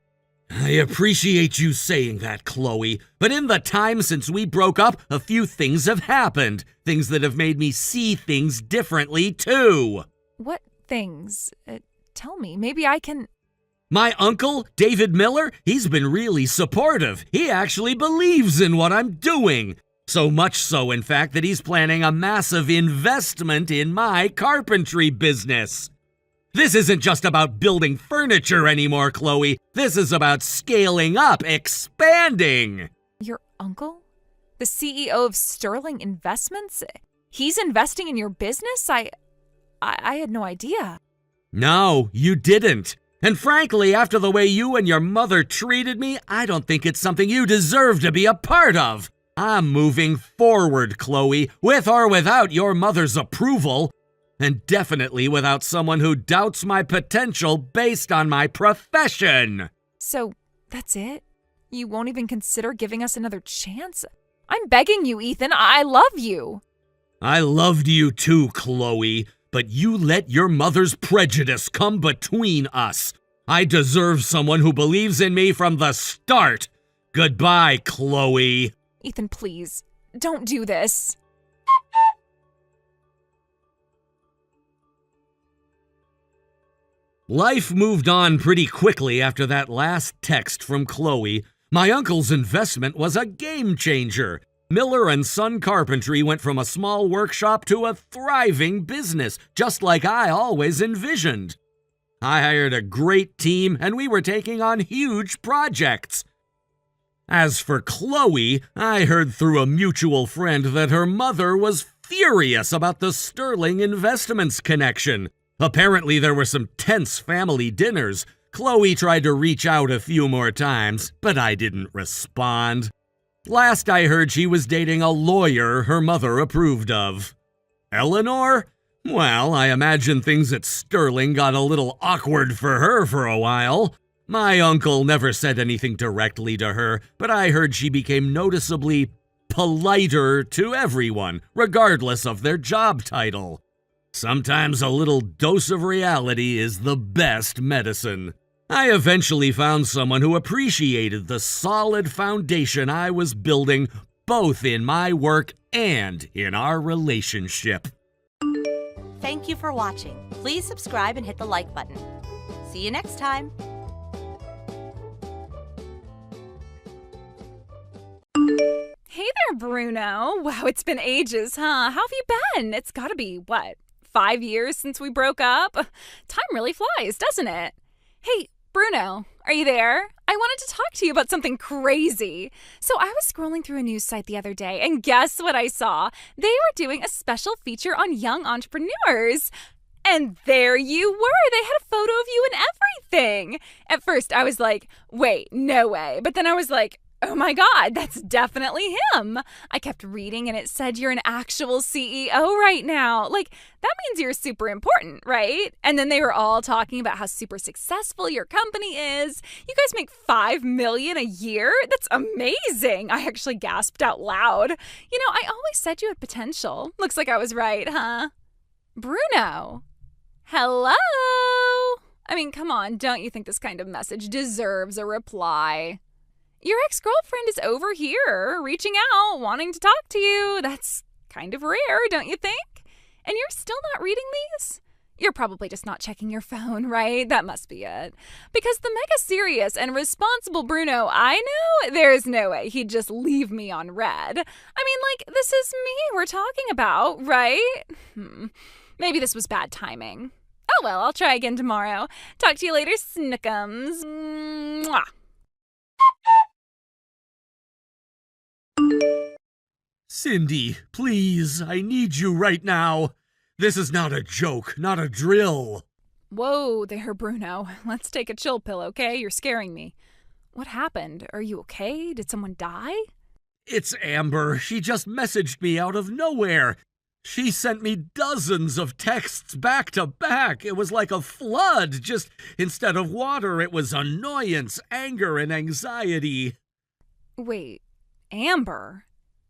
I appreciate you saying that, Chloe, but in the time since we broke up, a few things have happened. Things that have made me see things differently, too. What things? Tell me. Maybe I can... My uncle, David Miller, he's been really supportive. He actually believes in what I'm doing. So much so, in fact, that he's planning a massive investment in my carpentry business. This isn't just about building furniture anymore, Chloe. This is about scaling up, expanding. Your uncle? The CEO of Sterling Investments? He's investing in your business? I had no idea. No, you didn't. And frankly, after the way you and your mother treated me, I don't think it's something you deserve to be a part of. I'm moving forward, Chloe, with or without your mother's approval. And definitely without someone who doubts my potential based on my profession. So, that's it? You won't even consider giving us another chance? I'm begging you, Ethan. I love you. I loved you too, Chloe, but you let your mother's prejudice come between us. I deserve someone who believes in me from the start. Goodbye, Chloe. Ethan, please, don't do this. Life moved on pretty quickly after that last text from Chloe. My uncle's investment was a game changer. Miller and Son Carpentry went from a small workshop to a thriving business, just like I always envisioned. I hired a great team, and we were taking on huge projects. As for Chloe, I heard through a mutual friend that her mother was furious about the Sterling Investments connection. Apparently, there were some tense family dinners. Chloe tried to reach out a few more times, but I didn't respond. Last I heard, she was dating a lawyer her mother approved of. Eleanor? Well, I imagine things at Sterling got a little awkward for her for a while. My uncle never said anything directly to her, but I heard she became noticeably politer to everyone, regardless of their job title. Sometimes a little dose of reality is the best medicine. I eventually found someone who appreciated the solid foundation I was building, both in my work and in our relationship. Thank you for watching. Please subscribe and hit the like button. See you next time. Hey there, Bruno. Wow, it's been ages, huh? How have you been? It's gotta be, 5 years since we broke up? Time really flies, doesn't it? Hey, Bruno, are you there? I wanted to talk to you about something crazy. So I was scrolling through a news site the other day, and guess what I saw? They were doing a special feature on young entrepreneurs. And there you were. They had a photo of you and everything. At first, I was like, wait, no way. But then I was like, Oh my God, that's definitely him. I kept reading and it said you're an actual CEO right now. Like, that means you're super important, right? And then they were all talking about how super successful your company is. You guys make $5 million a year? That's amazing. I actually gasped out loud. You know, I always said you had potential. Looks like I was right, huh? Bruno. Hello? I mean, come on, don't you think this kind of message deserves a reply? Your ex-girlfriend is over here, reaching out, wanting to talk to you. That's kind of rare, don't you think? And you're still not reading these? You're probably just not checking your phone, right? That must be it. Because the mega serious and responsible Bruno I know, there's no way he'd just leave me on red. I mean, like, this is me we're talking about, right? Maybe this was bad timing. Oh well, I'll try again tomorrow. Talk to you later, Snickums. Mwah. Cindy, please, I need you right now. This is not a joke, not a drill. Whoa there, Bruno. Let's take a chill pill, okay? You're scaring me. What happened? Are you okay? Did someone die? It's Amber. She just messaged me out of nowhere. She sent me dozens of texts back to back. It was like a flood. Just instead of water, it was annoyance, anger, and anxiety. Wait, Amber?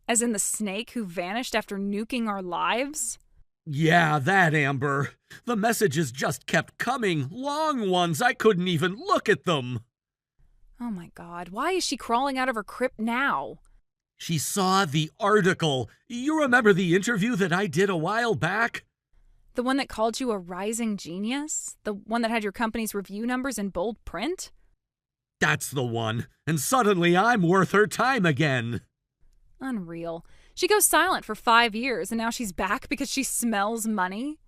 As in the snake who vanished after nuking our lives? Yeah, that Amber. The messages just kept coming, long ones. I couldn't even look at them. Oh my God, why is she crawling out of her crypt now? She saw the article. You remember the interview that I did a while back? The one that called you a rising genius? The one that had your company's review numbers in bold print? That's the one. And suddenly I'm worth her time again. Unreal. She goes silent for 5 years and now she's back because she smells money?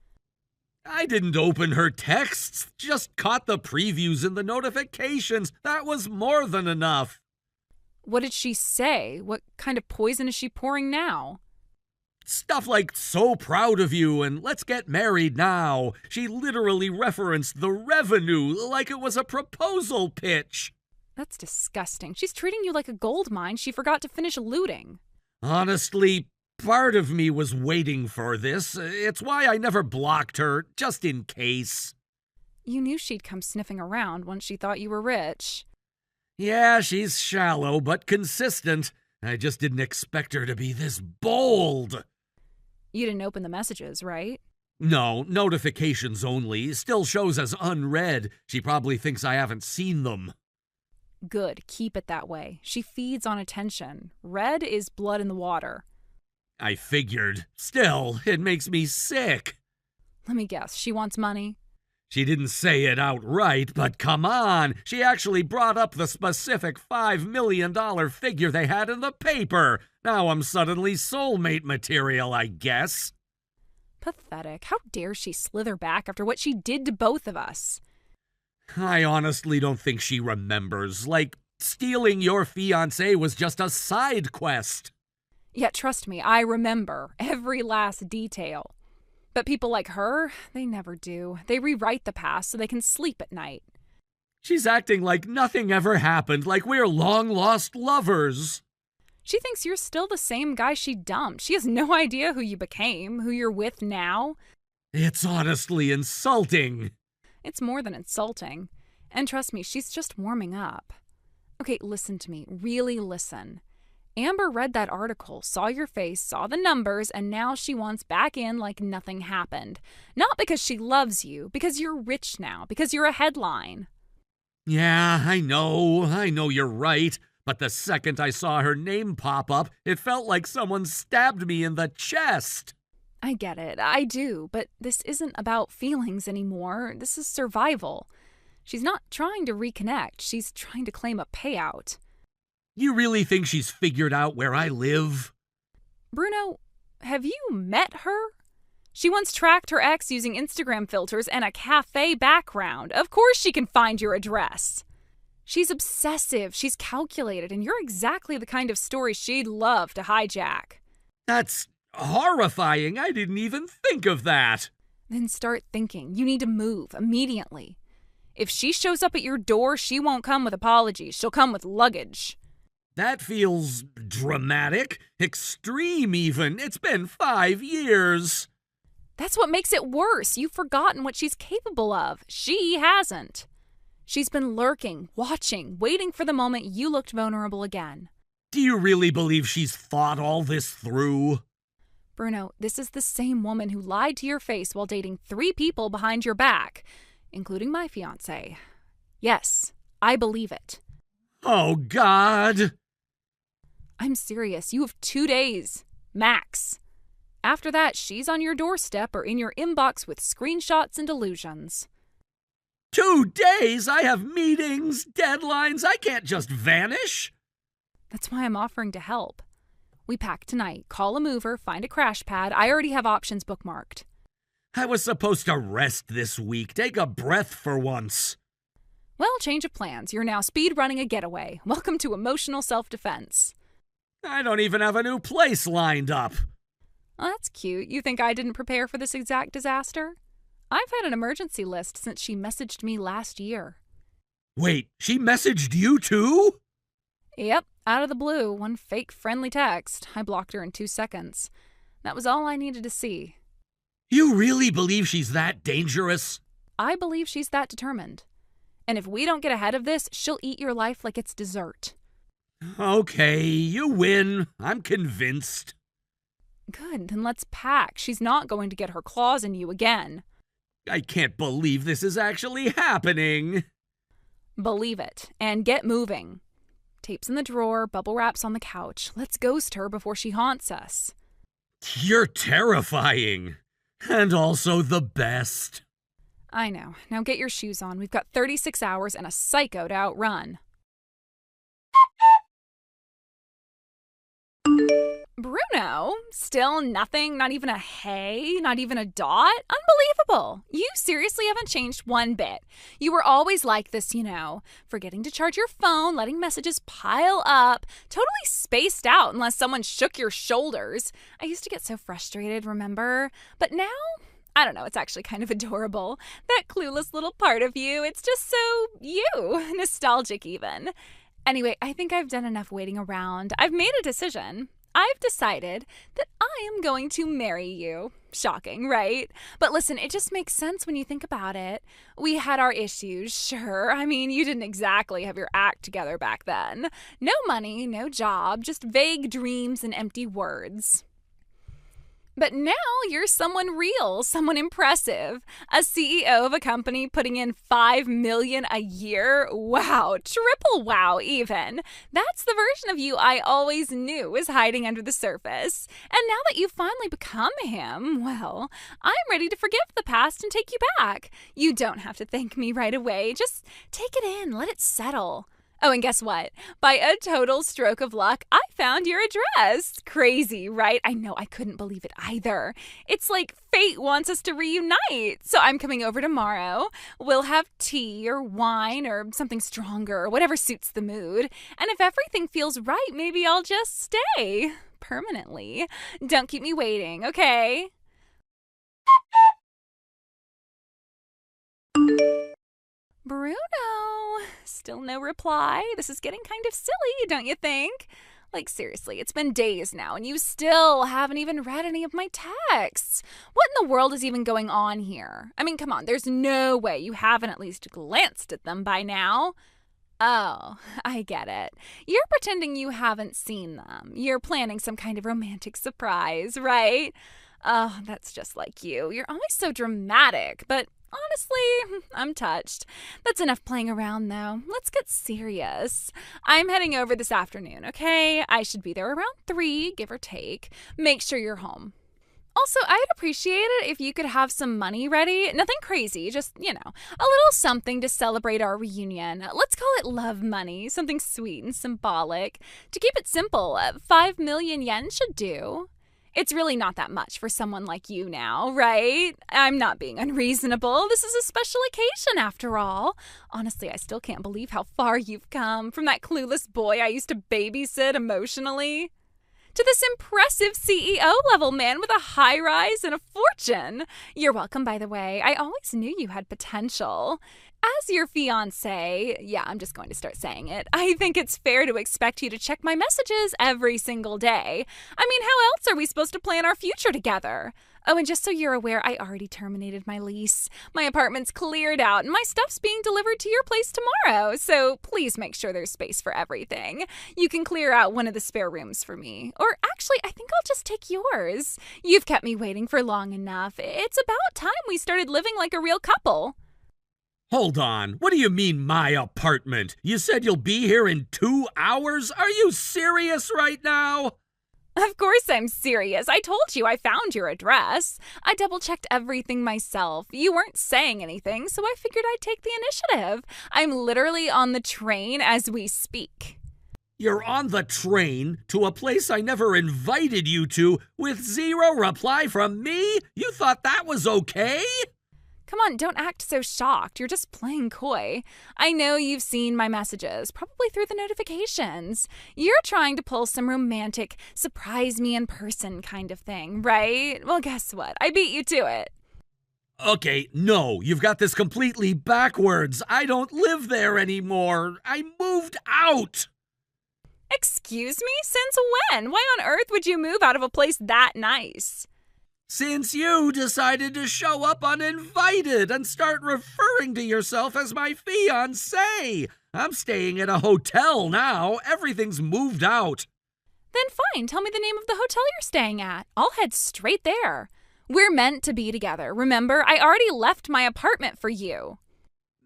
I didn't open her texts, just caught the previews and the notifications. That was more than enough. What did she say? What kind of poison is she pouring now? Stuff like, so proud of you and let's get married now. She literally referenced the revenue like it was a proposal pitch. That's disgusting. She's treating you like a gold mine she forgot to finish looting. Honestly, part of me was waiting for this. It's why I never blocked her, just in case. You knew she'd come sniffing around once she thought you were rich. Yeah, she's shallow but consistent. I just didn't expect her to be this bold. You didn't open the messages, right? No, notifications only. Still shows as unread. She probably thinks I haven't seen them. Good, keep it that way. She feeds on attention. Red is blood in the water. I figured. Still, it makes me sick. Let me guess, she wants money? She didn't say it outright, but come on. She actually brought up the specific $5 million figure they had in the paper. Now I'm suddenly soulmate material, I guess. Pathetic. How dare she slither back after what she did to both of us? I honestly don't think she remembers. Like, stealing your fiancé was just a side quest. Yeah, trust me, I remember every last detail. But people like her, they never do. They rewrite the past so they can sleep at night. She's acting like nothing ever happened, like we're long-lost lovers. She thinks you're still the same guy she dumped. She has no idea who you became, who you're with now. It's honestly insulting. It's more than insulting. And trust me, she's just warming up. Okay, listen to me. Really listen. Amber read that article, saw your face, saw the numbers, and now she wants back in like nothing happened. Not because she loves you, because you're rich now, because you're a headline. Yeah, I know you're right. But the second I saw her name pop up, it felt like someone stabbed me in the chest. I get it, I do, but this isn't about feelings anymore. This is survival. She's not trying to reconnect, she's trying to claim a payout. You really think she's figured out where I live? Bruno, have you met her? She once tracked her ex using Instagram filters and a cafe background. Of course she can find your address. She's obsessive, she's calculated, and you're exactly the kind of story she'd love to hijack. That's horrifying. I didn't even think of that. Then start thinking. You need to move immediately. If she shows up at your door, she won't come with apologies. She'll come with luggage. That feels dramatic, extreme even. It's been 5 years. That's what makes it worse. You've forgotten what she's capable of. She hasn't. She's been lurking, watching, waiting for the moment you looked vulnerable again. Do you really believe she's thought all this through? Bruno, this is the same woman who lied to your face while dating 3 people behind your back, including my fiancé. Yes, I believe it. Oh, God. I'm serious. You have 2 days, max. After that, she's on your doorstep or in your inbox with screenshots and delusions. 2 days? I have meetings, deadlines. I can't just vanish. That's why I'm offering to help. We pack tonight, call a mover, find a crash pad. I already have options bookmarked. I was supposed to rest this week. Take a breath for once. Well, change of plans. You're now speed running a getaway. Welcome to emotional self-defense. I don't even have a new place lined up. Oh, that's cute. You think I didn't prepare for this exact disaster? I've had an emergency list since she messaged me last year. Wait, she messaged you too? Yep, out of the blue, one fake friendly text. I blocked her in 2 seconds. That was all I needed to see. You really believe she's that dangerous? I believe she's that determined. And if we don't get ahead of this, she'll eat your life like it's dessert. Okay, you win. I'm convinced. Good, then let's pack. She's not going to get her claws in you again. I can't believe this is actually happening. Believe it, and get moving. Tapes in the drawer, bubble wraps on the couch. Let's ghost her before she haunts us. You're terrifying. And also the best. I know. Now get your shoes on. We've got 36 hours and a psycho to outrun. Bruno? Still nothing? Not even a hey? Not even a dot? Unbelievable. You seriously haven't changed one bit. You were always like this, you know. Forgetting to charge your phone, letting messages pile up, totally spaced out unless someone shook your shoulders. I used to get so frustrated, remember? But now, I don't know, it's actually kind of adorable. That clueless little part of you, it's just so you. Nostalgic even. Anyway, I think I've done enough waiting around. I've made a decision. I've decided that I am going to marry you. Shocking, right? But listen, it just makes sense when you think about it. We had our issues, sure. I mean, you didn't exactly have your act together back then. No money, no job, just vague dreams and empty words. But now you're someone real, someone impressive. A CEO of a company putting in $5 million a year? Wow, triple wow even. That's the version of you I always knew was hiding under the surface. And now that you've finally become him, well, I'm ready to forgive the past and take you back. You don't have to thank me right away. Just take it in, let it settle. Oh, and guess what? By a total stroke of luck, I found your address. Crazy, right? I know, I couldn't believe it either. It's like fate wants us to reunite. So I'm coming over tomorrow. We'll have tea or wine or something stronger, whatever suits the mood. And if everything feels right, maybe I'll just stay permanently. Don't keep me waiting, okay? Bruno, still no reply. This is getting kind of silly, don't you think? Like, seriously, it's been days now, and you still haven't even read any of my texts. What in the world is even going on here? I mean, come on, there's no way you haven't at least glanced at them by now. Oh, I get it. You're pretending you haven't seen them. You're planning some kind of romantic surprise, right? Oh, that's just like you. You're always so dramatic, but honestly, I'm touched. That's enough playing around, though. Let's get serious. I'm heading over this afternoon, okay? I should be there around 3, give or take. Make sure you're home. Also, I'd appreciate it if you could have some money ready. Nothing crazy, just, a little something to celebrate our reunion. Let's call it love money, something sweet and symbolic. To keep it simple, 5 million yen should do. It's really not that much for someone like you now, right? I'm not being unreasonable. This is a special occasion after all. Honestly, I still can't believe how far you've come from that clueless boy I used to babysit emotionally to this impressive CEO level man with a high rise and a fortune. You're welcome, by the way. I always knew you had potential. As your fiancé, yeah, I'm just going to start saying it, I think it's fair to expect you to check my messages every single day. I mean, how else are we supposed to plan our future together? Oh, and just so you're aware, I already terminated my lease. My apartment's cleared out, and my stuff's being delivered to your place tomorrow, so please make sure there's space for everything. You can clear out one of the spare rooms for me. Or actually, I think I'll just take yours. You've kept me waiting for long enough. It's about time we started living like a real couple. Hold on. What do you mean, my apartment? You said you'll be here in 2 hours? Are you serious right now? Of course I'm serious. I told you I found your address. I double-checked everything myself. You weren't saying anything, so I figured I'd take the initiative. I'm literally on the train as we speak. You're on the train to a place I never invited you to with zero reply from me? You thought that was okay? Come on, don't act so shocked. You're just playing coy. I know you've seen my messages, probably through the notifications. You're trying to pull some romantic, surprise me in person kind of thing, right? Well, guess what? I beat you to it. Okay, no, you've got this completely backwards. I don't live there anymore. I moved out. Excuse me? Since when? Why on earth would you move out of a place that nice? Since you decided to show up uninvited and start referring to yourself as my fiancé. I'm staying at a hotel now. Everything's moved out. Then fine, tell me the name of the hotel you're staying at. I'll head straight there. We're meant to be together. Remember, I already left my apartment for you.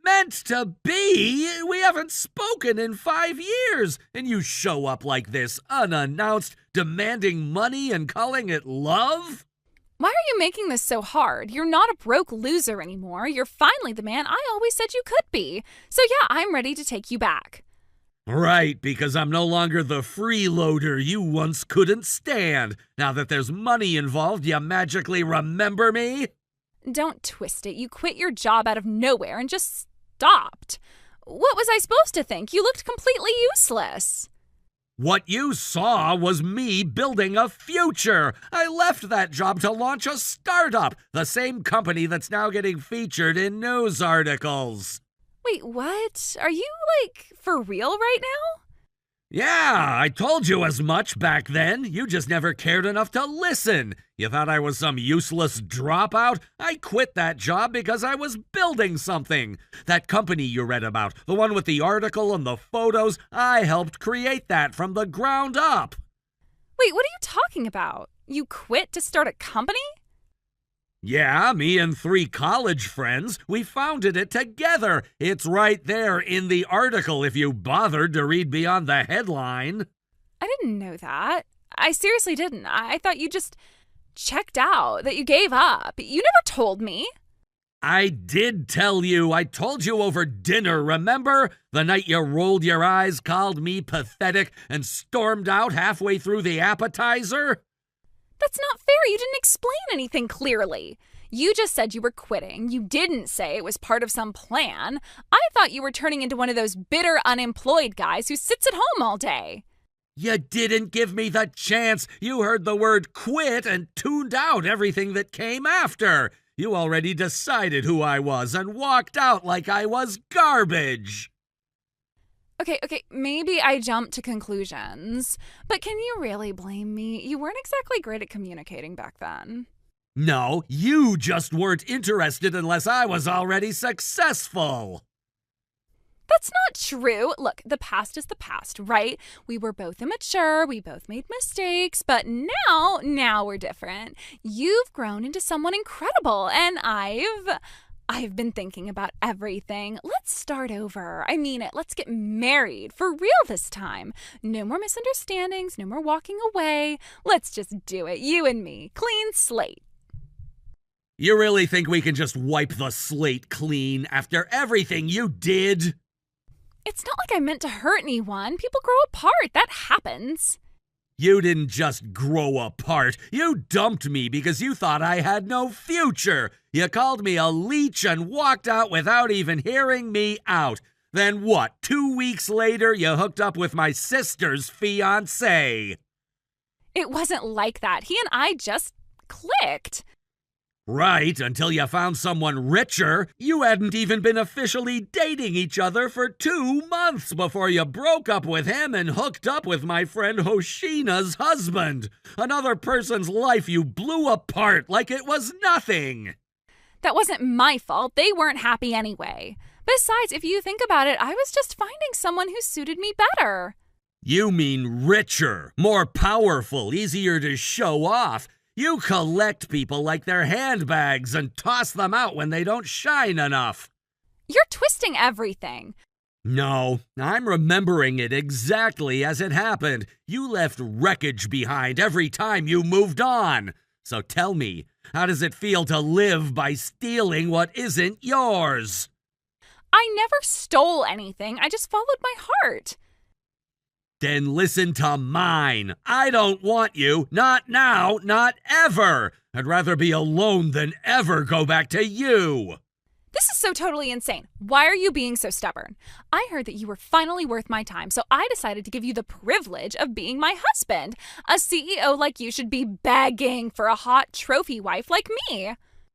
Meant to be? We haven't spoken in 5 years, and you show up like this, unannounced, demanding money and calling it love? Why are you making this so hard? You're not a broke loser anymore. You're finally the man I always said you could be. So yeah, I'm ready to take you back. Right, because I'm no longer the freeloader you once couldn't stand. Now that there's money involved, you magically remember me? Don't twist it. You quit your job out of nowhere and just stopped. What was I supposed to think? You looked completely useless. What you saw was me building a future. I left that job to launch a startup, the same company that's now getting featured in news articles. Wait, what? Are you, for real right now? Yeah, I told you as much back then. You just never cared enough to listen. You thought I was some useless dropout? I quit that job because I was building something. That company you read about, the one with the article and the photos, I helped create that from the ground up. Wait, what are you talking about? You quit to start a company? Yeah, me and 3 college friends, we founded it together. It's right there in the article if you bothered to read beyond the headline. I didn't know that. I seriously didn't. I thought you just checked out, that you gave up. You never told me. I did tell you. I told you over dinner, remember? The night you rolled your eyes, called me pathetic, and stormed out halfway through the appetizer? That's not fair. You didn't explain anything clearly. You just said you were quitting. You didn't say it was part of some plan. I thought you were turning into one of those bitter unemployed guys who sits at home all day. You didn't give me the chance. You heard the word quit and tuned out everything that came after. You already decided who I was and walked out like I was garbage. Okay, maybe I jumped to conclusions. But can you really blame me? You weren't exactly great at communicating back then. No, you just weren't interested unless I was already successful. That's not true. Look, the past is the past, right? We were both immature, we both made mistakes, but now we're different. You've grown into someone incredible, and I've been thinking about everything. Let's start over. I mean it. Let's get married. For real this time. No more misunderstandings. No more walking away. Let's just do it. You and me. Clean slate. You really think we can just wipe the slate clean after everything you did? It's not like I meant to hurt anyone. People grow apart. That happens. You didn't just grow apart. You dumped me because you thought I had no future. You called me a leech and walked out without even hearing me out. Then what? 2 weeks later, you hooked up with my sister's fiancé. It wasn't like that. He and I just clicked. Right, until you found someone richer. You hadn't even been officially dating each other for 2 months before you broke up with him and hooked up with my friend Hoshina's husband. Another person's life you blew apart like it was nothing. That wasn't my fault. They weren't happy anyway. Besides, if you think about it, I was just finding someone who suited me better. You mean richer, more powerful, easier to show off. You collect people like their handbags and toss them out when they don't shine enough. You're twisting everything. No, I'm remembering it exactly as it happened. You left wreckage behind every time you moved on. So tell me, how does it feel to live by stealing what isn't yours? I never stole anything. I just followed my heart. Then listen to mine. I don't want you. Not now, not ever. I'd rather be alone than ever go back to you. This is so totally insane. Why are you being so stubborn? I heard that you were finally worth my time, so I decided to give you the privilege of being my husband. A CEO like you should be begging for a hot trophy wife like me.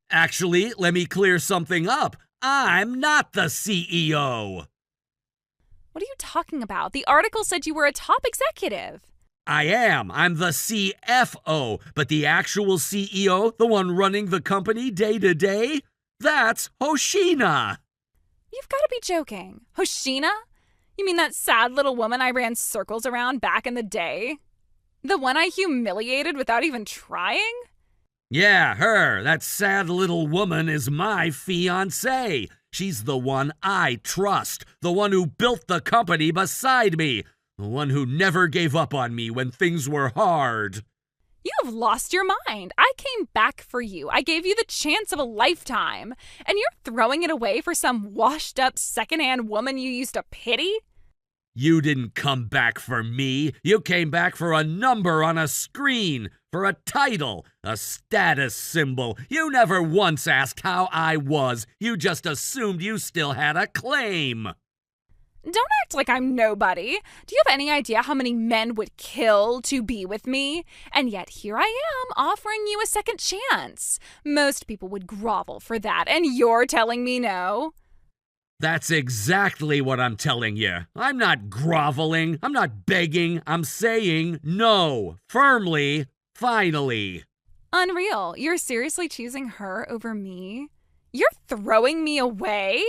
Actually, let me clear something up. I'm not the CEO. What are you talking about? The article said you were a top executive. I am. I'm the CFO. But the actual CEO, the one running the company day to day, that's Hoshina. You've got to be joking. Hoshina? You mean that sad little woman I ran circles around back in the day? The one I humiliated without even trying? Yeah, her. That sad little woman is my fiancée. She's the one I trust, the one who built the company beside me, the one who never gave up on me when things were hard. You have lost your mind. I came back for you. I gave you the chance of a lifetime. And you're throwing it away for some washed-up second-hand woman you used to pity? You didn't come back for me. You came back for a number on a screen, for a title, a status symbol. You never once asked how I was. You just assumed you still had a claim. Don't act like I'm nobody. Do you have any idea how many men would kill to be with me? And yet here I am offering you a second chance. Most people would grovel for that, and you're telling me no? That's exactly what I'm telling you. I'm not groveling. I'm not begging. I'm saying no. Firmly. Finally. Unreal. You're seriously choosing her over me? You're throwing me away?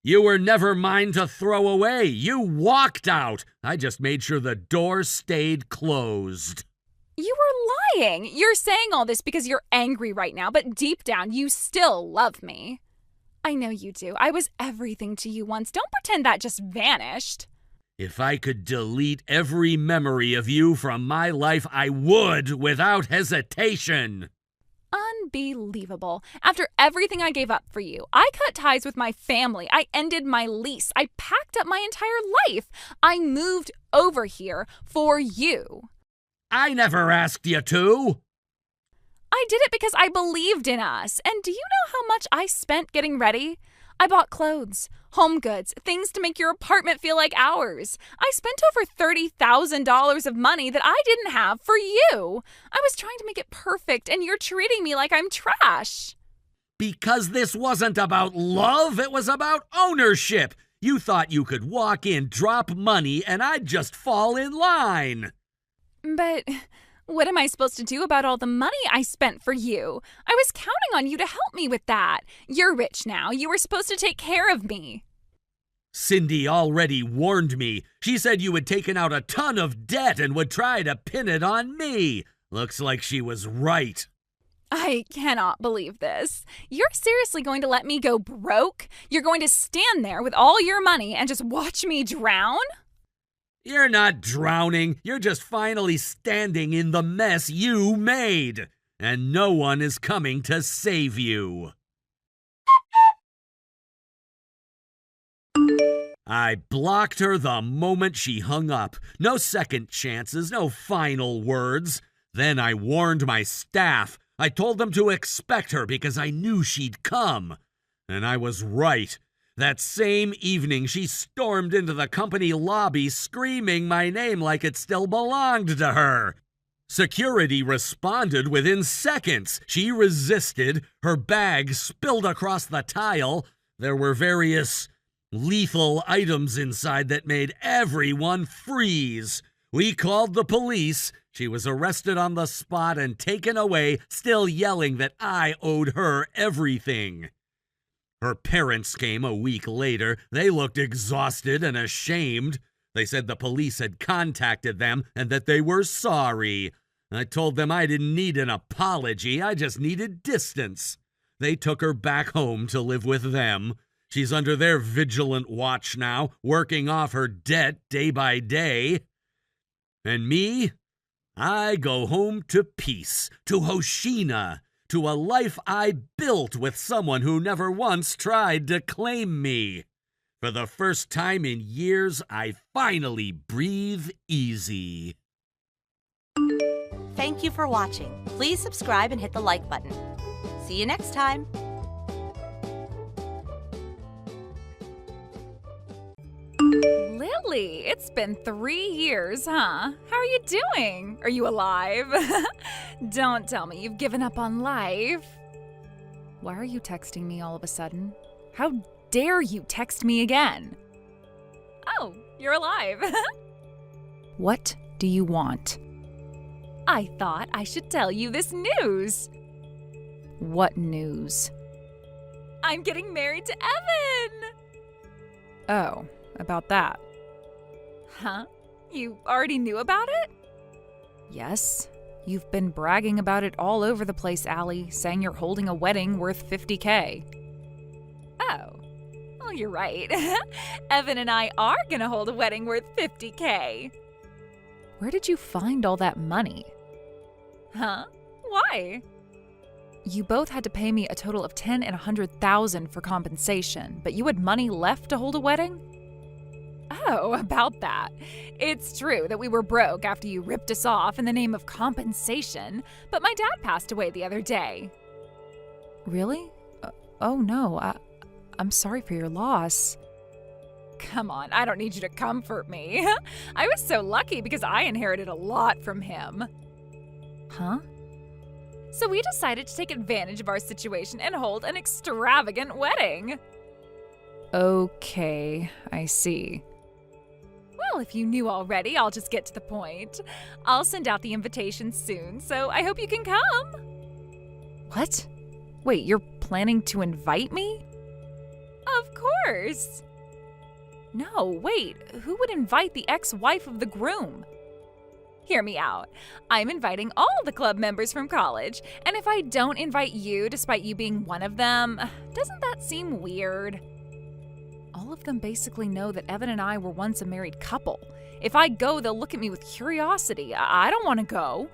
You were never mine to throw away. You walked out. I just made sure the door stayed closed. You were lying. You're saying all this because you're angry right now, but deep down, you still love me. I know you do. I was everything to you once. Don't pretend that just vanished. If I could delete every memory of you from my life, I would without hesitation. Unbelievable. After everything I gave up for you, I cut ties with my family. I ended my lease. I packed up my entire life. I moved over here for you. I never asked you to. I did it because I believed in us. And do you know how much I spent getting ready? I bought clothes, home goods, things to make your apartment feel like ours. I spent over $30,000 of money that I didn't have for you. I was trying to make it perfect, and you're treating me like I'm trash. Because this wasn't about love, it was about ownership. You thought you could walk in, drop money, and I'd just fall in line. But what am I supposed to do about all the money I spent for you? I was counting on you to help me with that. You're rich now. You were supposed to take care of me. Cindy already warned me. She said you had taken out a ton of debt and would try to pin it on me. Looks like she was right. I cannot believe this. You're seriously going to let me go broke? You're going to stand there with all your money and just watch me drown? You're not drowning. You're just finally standing in the mess you made. And no one is coming to save you. I blocked her the moment she hung up. No second chances, no final words. Then I warned my staff. I told them to expect her because I knew she'd come. And I was right. That same evening, she stormed into the company lobby screaming my name like it still belonged to her. Security responded within seconds. She resisted. Her bag spilled across the tile. There were various lethal items inside that made everyone freeze. We called the police. She was arrested on the spot and taken away, still yelling that I owed her everything. Her parents came a week later. They looked exhausted and ashamed. They said the police had contacted them and that they were sorry. I told them I didn't need an apology. I just needed distance. They took her back home to live with them. She's under their vigilant watch now, working off her debt day by day. And me? I go home to peace, to Hoshina, to a life I built with someone who never once tried to claim me. For the first time in years, I finally breathe easy. Thank you for watching. Please subscribe and hit the like button. See you next time. Lily, it's been 3 years, huh? How are you doing? Are you alive? Don't tell me you've given up on life. Why are you texting me all of a sudden? How dare you text me again? Oh, you're alive. What do you want? I thought I should tell you this news. What news? I'm getting married to Evan. Oh, about that. Huh? You already knew about it? Yes. You've been bragging about it all over the place, Allie, saying you're holding a wedding worth $50K. Oh, well, you're right. Evan and I are gonna hold a wedding worth $50K. Where did you find all that money? Huh? Why? You both had to pay me a total of $10,000 and $100,000 for compensation, but you had money left to hold a wedding? Oh, about that. It's true that we were broke after you ripped us off in the name of compensation, but my dad passed away the other day. Really? Oh no, I'm sorry for your loss. Come on, I don't need you to comfort me. I was so lucky because I inherited a lot from him. Huh? So we decided to take advantage of our situation and hold an extravagant wedding. Okay, I see. Well, if you knew already, I'll just get to the point. I'll send out the invitation soon, so I hope you can come. What? Wait, you're planning to invite me? Of course. No, wait, who would invite the ex-wife of the groom? Hear me out. I'm inviting all the club members from college, and if I don't invite you despite you being one of them, doesn't that seem weird? All of them basically know that Evan and I were once a married couple. If I go, they'll look at me with curiosity. I don't want to go.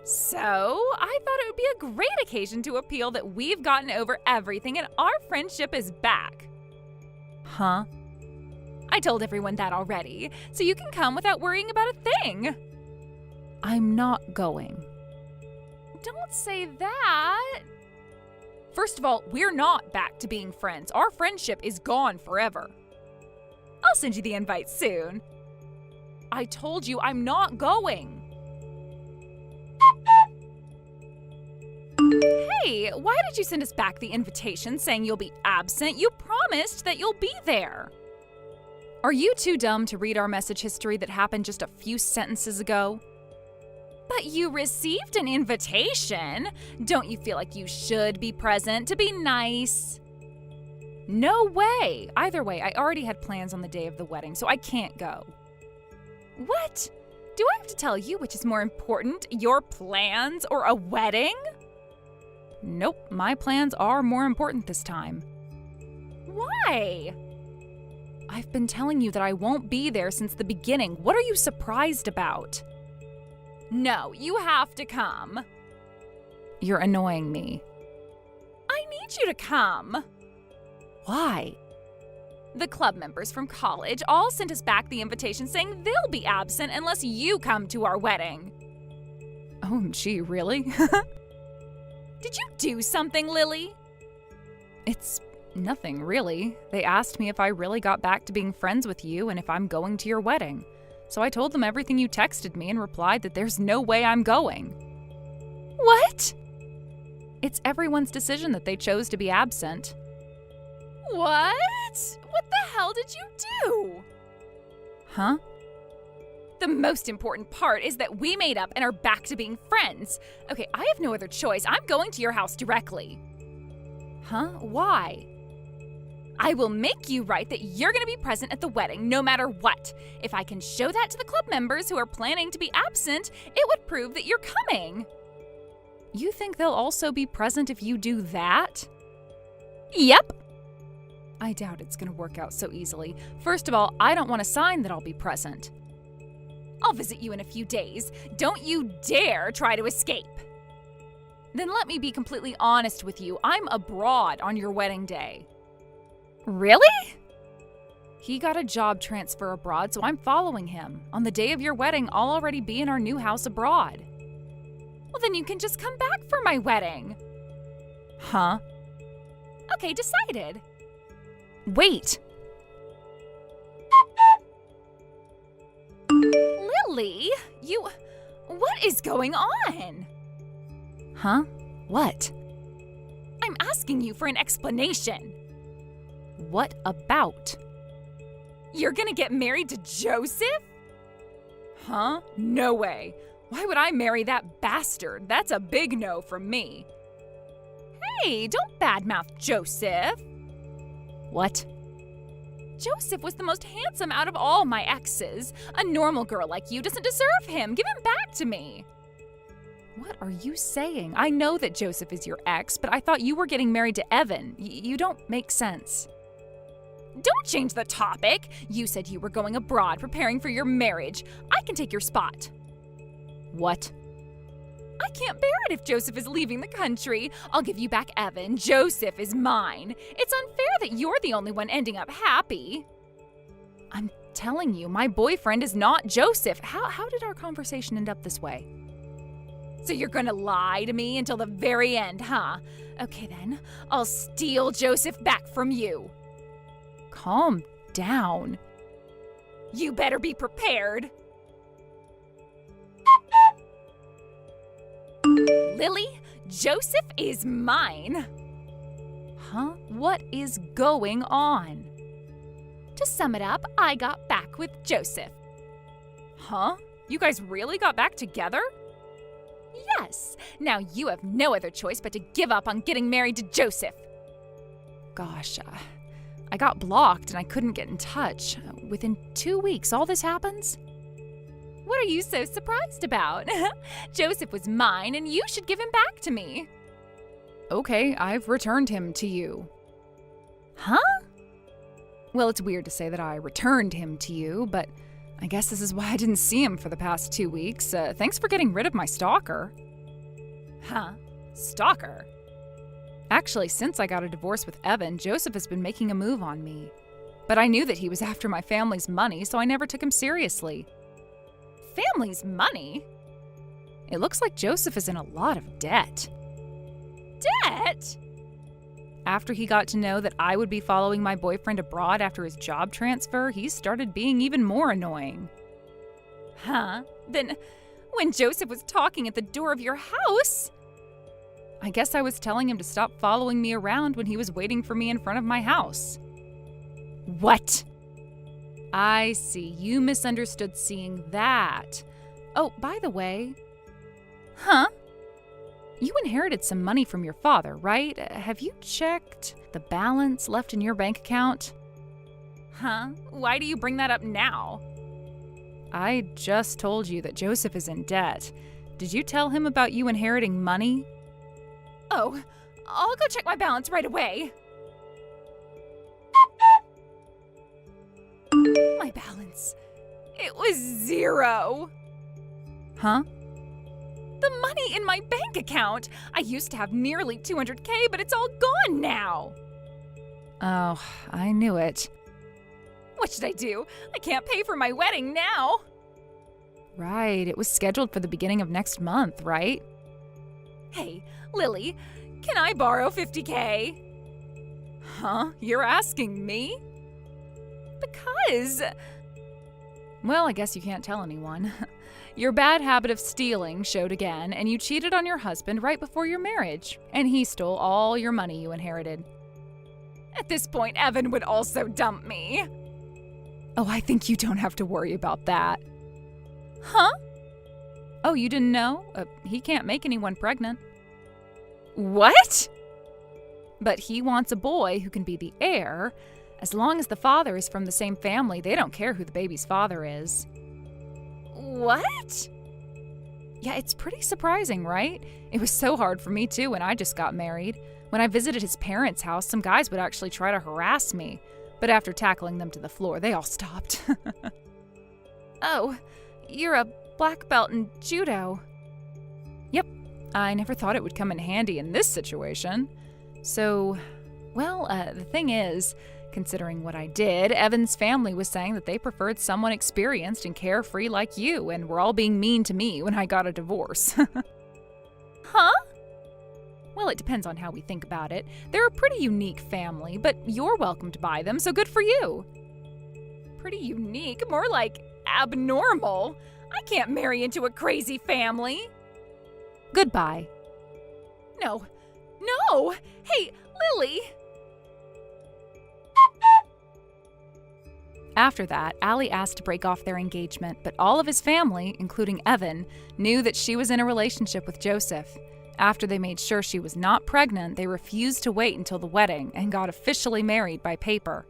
So, I thought it would be a great occasion to appeal that we've gotten over everything and our friendship is back. Huh? I told everyone that already, so you can come without worrying about a thing. I'm not going. Don't say that. First of all, we're not back to being friends. Our friendship is gone forever. I'll send you the invite soon. I told you I'm not going. Hey, why did you send us back the invitation saying you'll be absent? You promised that you'll be there. Are you too dumb to read our message history that happened just a few sentences ago? But you received an invitation. Don't you feel like you should be present to be nice? No way! Either way, I already had plans on the day of the wedding, so I can't go. What? Do I have to tell you which is more important, your plans or a wedding? Nope, my plans are more important this time. Why? I've been telling you that I won't be there since the beginning. What are you surprised about? No, you have to come. You're annoying me. I need you to come. Why? The club members from college all sent us back the invitation saying they'll be absent unless you come to our wedding. Oh, gee, really? Did you do something, Lily? It's nothing, really. They asked me if I really got back to being friends with you and if I'm going to your wedding. So I told them everything you texted me and replied that there's no way I'm going. What? It's everyone's decision that they chose to be absent. What? What the hell did you do? Huh? The most important part is that we made up and are back to being friends. Okay, I have no other choice. I'm going to your house directly. Huh? Why? I will make you write that you're going to be present at the wedding no matter what. If I can show that to the club members who are planning to be absent, it would prove that you're coming. You think they'll also be present if you do that? Yep. I doubt it's going to work out so easily. First of all, I don't want to sign that I'll be present. I'll visit you in a few days. Don't you dare try to escape. Then let me be completely honest with you. I'm abroad on your wedding day. Really? He got a job transfer abroad, so I'm following him. On the day of your wedding, I'll already be in our new house abroad. Well, then you can just come back for my wedding. Huh? Okay, decided. Wait! Lily, what is going on? Huh? What? I'm asking you for an explanation. What about? You're gonna get married to Joseph? Huh? No way. Why would I marry that bastard? That's a big no from me. Hey, don't badmouth Joseph. What? Joseph was the most handsome out of all my exes. A normal girl like you doesn't deserve him. Give him back to me. What are you saying? I know that Joseph is your ex, but I thought you were getting married to Evan. You don't make sense. Don't change the topic. You said you were going abroad preparing for your marriage. I can take your spot. What? I can't bear it if Joseph is leaving the country. I'll give you back Evan. Joseph is mine. It's unfair that you're the only one ending up happy. I'm telling you, my boyfriend is not Joseph. How did our conversation end up this way? So you're gonna lie to me until the very end, huh? Okay then, I'll steal Joseph back from you. Calm down. You better be prepared. Lily, Joseph is mine. Huh? What is going on? To sum it up, I got back with Joseph. Huh? You guys really got back together? Yes. Now you have no other choice but to give up on getting married to Joseph. Gosh, I got blocked and I couldn't get in touch. Within 2 weeks, all this happens? What are you so surprised about? Joseph was mine and you should give him back to me. Okay, I've returned him to you. Huh? Well, it's weird to say that I returned him to you, but I guess this is why I didn't see him for the past 2 weeks. Thanks for getting rid of my stalker. Huh? Stalker? Actually, since I got a divorce with Evan, Joseph has been making a move on me. But I knew that he was after my family's money, so I never took him seriously. Family's money? It looks like Joseph is in a lot of debt. Debt? After he got to know that I would be following my boyfriend abroad after his job transfer, he started being even more annoying. Huh? Then, when Joseph was talking at the door of your house... I guess I was telling him to stop following me around when he was waiting for me in front of my house. What? I see. You misunderstood seeing that. Oh, by the way... Huh? You inherited some money from your father, right? Have you checked the balance left in your bank account? Huh? Why do you bring that up now? I just told you that Joseph is in debt. Did you tell him about you inheriting money? Oh, I'll go check my balance right away. My balance. It was 0. Huh? The money in my bank account. I used to have nearly 200K, but it's all gone now. Oh, I knew it. What should I do? I can't pay for my wedding now. Right, it was scheduled for the beginning of next month, right? Hey, Lily, can I borrow 50K? Huh? You're asking me? Because Well, I guess you can't tell anyone. Your bad habit of stealing showed again, and you cheated on your husband right before your marriage, and he stole all your money you inherited. At this point, Evan would also dump me. Oh, I think you don't have to worry about that. Huh? Oh, you didn't know? He can't make anyone pregnant. What? But he wants a boy who can be the heir. As long as the father is from the same family, they don't care who the baby's father is. What? Yeah, it's pretty surprising, right? It was so hard for me too when I just got married. When I visited his parents' house, some guys would actually try to harass me. But after tackling them to the floor, they all stopped. Oh, you're a black belt in judo. Yep, I never thought it would come in handy in this situation. So, well, the thing is, considering what I did, Evan's family was saying that they preferred someone experienced and carefree like you, and were all being mean to me when I got a divorce. Huh? Well, it depends on how we think about it. They're a pretty unique family, but you're welcomed by them, so good for you. Pretty unique, more like abnormal. I can't marry into a crazy family. Goodbye. No. Hey, Lily. After that, Allie asked to break off their engagement, but all of his family, including Evan, knew that she was in a relationship with Joseph. After they made sure she was not pregnant, they refused to wait until the wedding and got officially married by paper.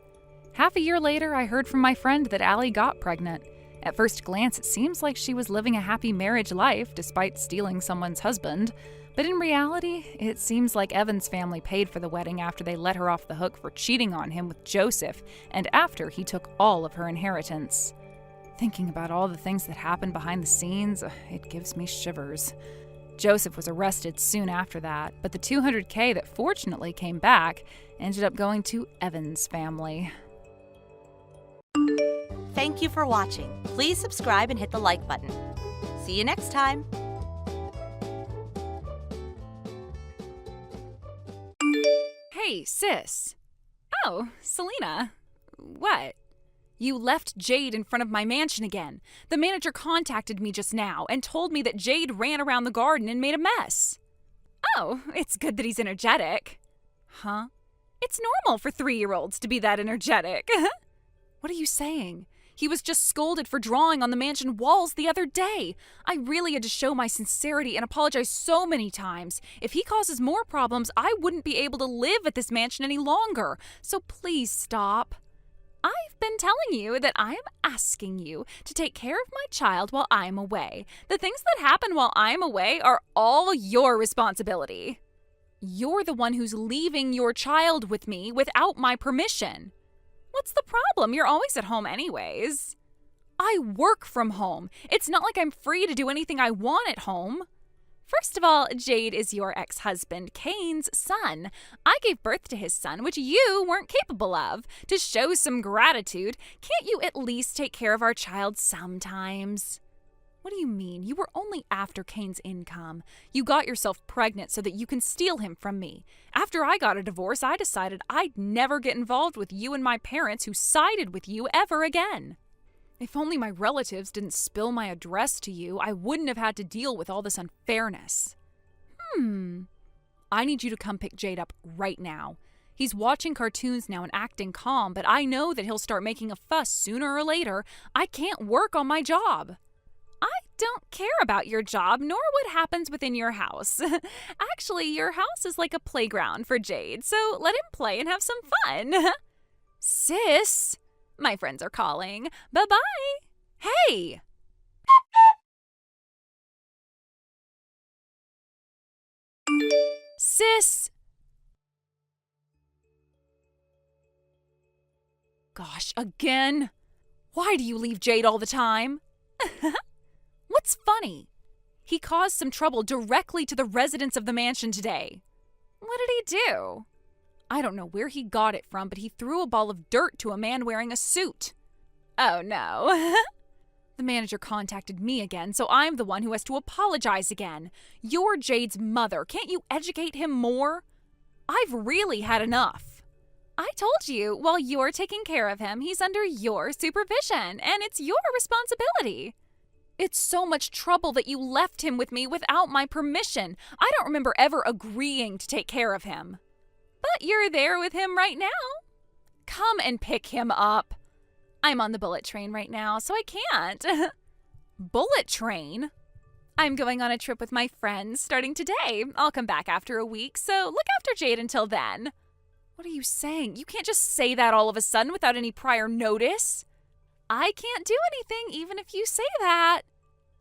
Half a year later, I heard from my friend that Allie got pregnant. At first glance, it seems like she was living a happy marriage life despite stealing someone's husband. But in reality, it seems like Evan's family paid for the wedding after they let her off the hook for cheating on him with Joseph, and after he took all of her inheritance. Thinking about all the things that happened behind the scenes, it gives me shivers. Joseph was arrested soon after that, but the $200K that fortunately came back ended up going to Evan's family. Thank you for watching. Please subscribe and hit the like button. See you next time. Hey, sis. Oh, Selena. What? You left Jade in front of my mansion again. The manager contacted me just now and told me that Jade ran around the garden and made a mess. Oh, it's good that he's energetic. Huh? It's normal for 3-year-olds to be that energetic. What are you saying? He was just scolded for drawing on the mansion walls the other day. I really had to show my sincerity and apologize so many times. If he causes more problems, I wouldn't be able to live at this mansion any longer. So please stop. I've been telling you that I am asking you to take care of my child while I'm away. The things that happen while I'm away are all your responsibility. You're the one who's leaving your child with me without my permission. What's the problem? You're always at home anyways. I work from home. It's not like I'm free to do anything I want at home. First of all, Jade is your ex-husband, Kane's son. I gave birth to his son, which you weren't capable of. To show some gratitude, can't you at least take care of our child sometimes? What do you mean? You were only after Kane's income. You got yourself pregnant so that you can steal him from me. After I got a divorce, I decided I'd never get involved with you and my parents who sided with you ever again. If only my relatives didn't spill my address to you, I wouldn't have had to deal with all this unfairness. I need you to come pick Jade up right now. He's watching cartoons now and acting calm, but I know that he'll start making a fuss sooner or later. I can't work on my job. I don't care about your job nor what happens within your house. Actually, your house is like a playground for Jade, so let him play and have some fun. Sis! My friends are calling. Bye-bye. Hey! Sis! Gosh, again? Why do you leave Jade all the time? What's funny? He caused some trouble directly to the residents of the mansion today. What did he do? I don't know where he got it from, but he threw a ball of dirt to a man wearing a suit. Oh, no. The manager contacted me again, so I'm the one who has to apologize again. You're Jade's mother. Can't you educate him more? I've really had enough. I told you, while you're taking care of him, he's under your supervision, and it's your responsibility. It's so much trouble that you left him with me without my permission. I don't remember ever agreeing to take care of him. But you're there with him right now. Come and pick him up. I'm on the bullet train right now, so I can't. Bullet train? I'm going on a trip with my friends starting today. I'll come back after a week, so look after Jade until then. What are you saying? You can't just say that all of a sudden without any prior notice. I can't do anything even if you say that.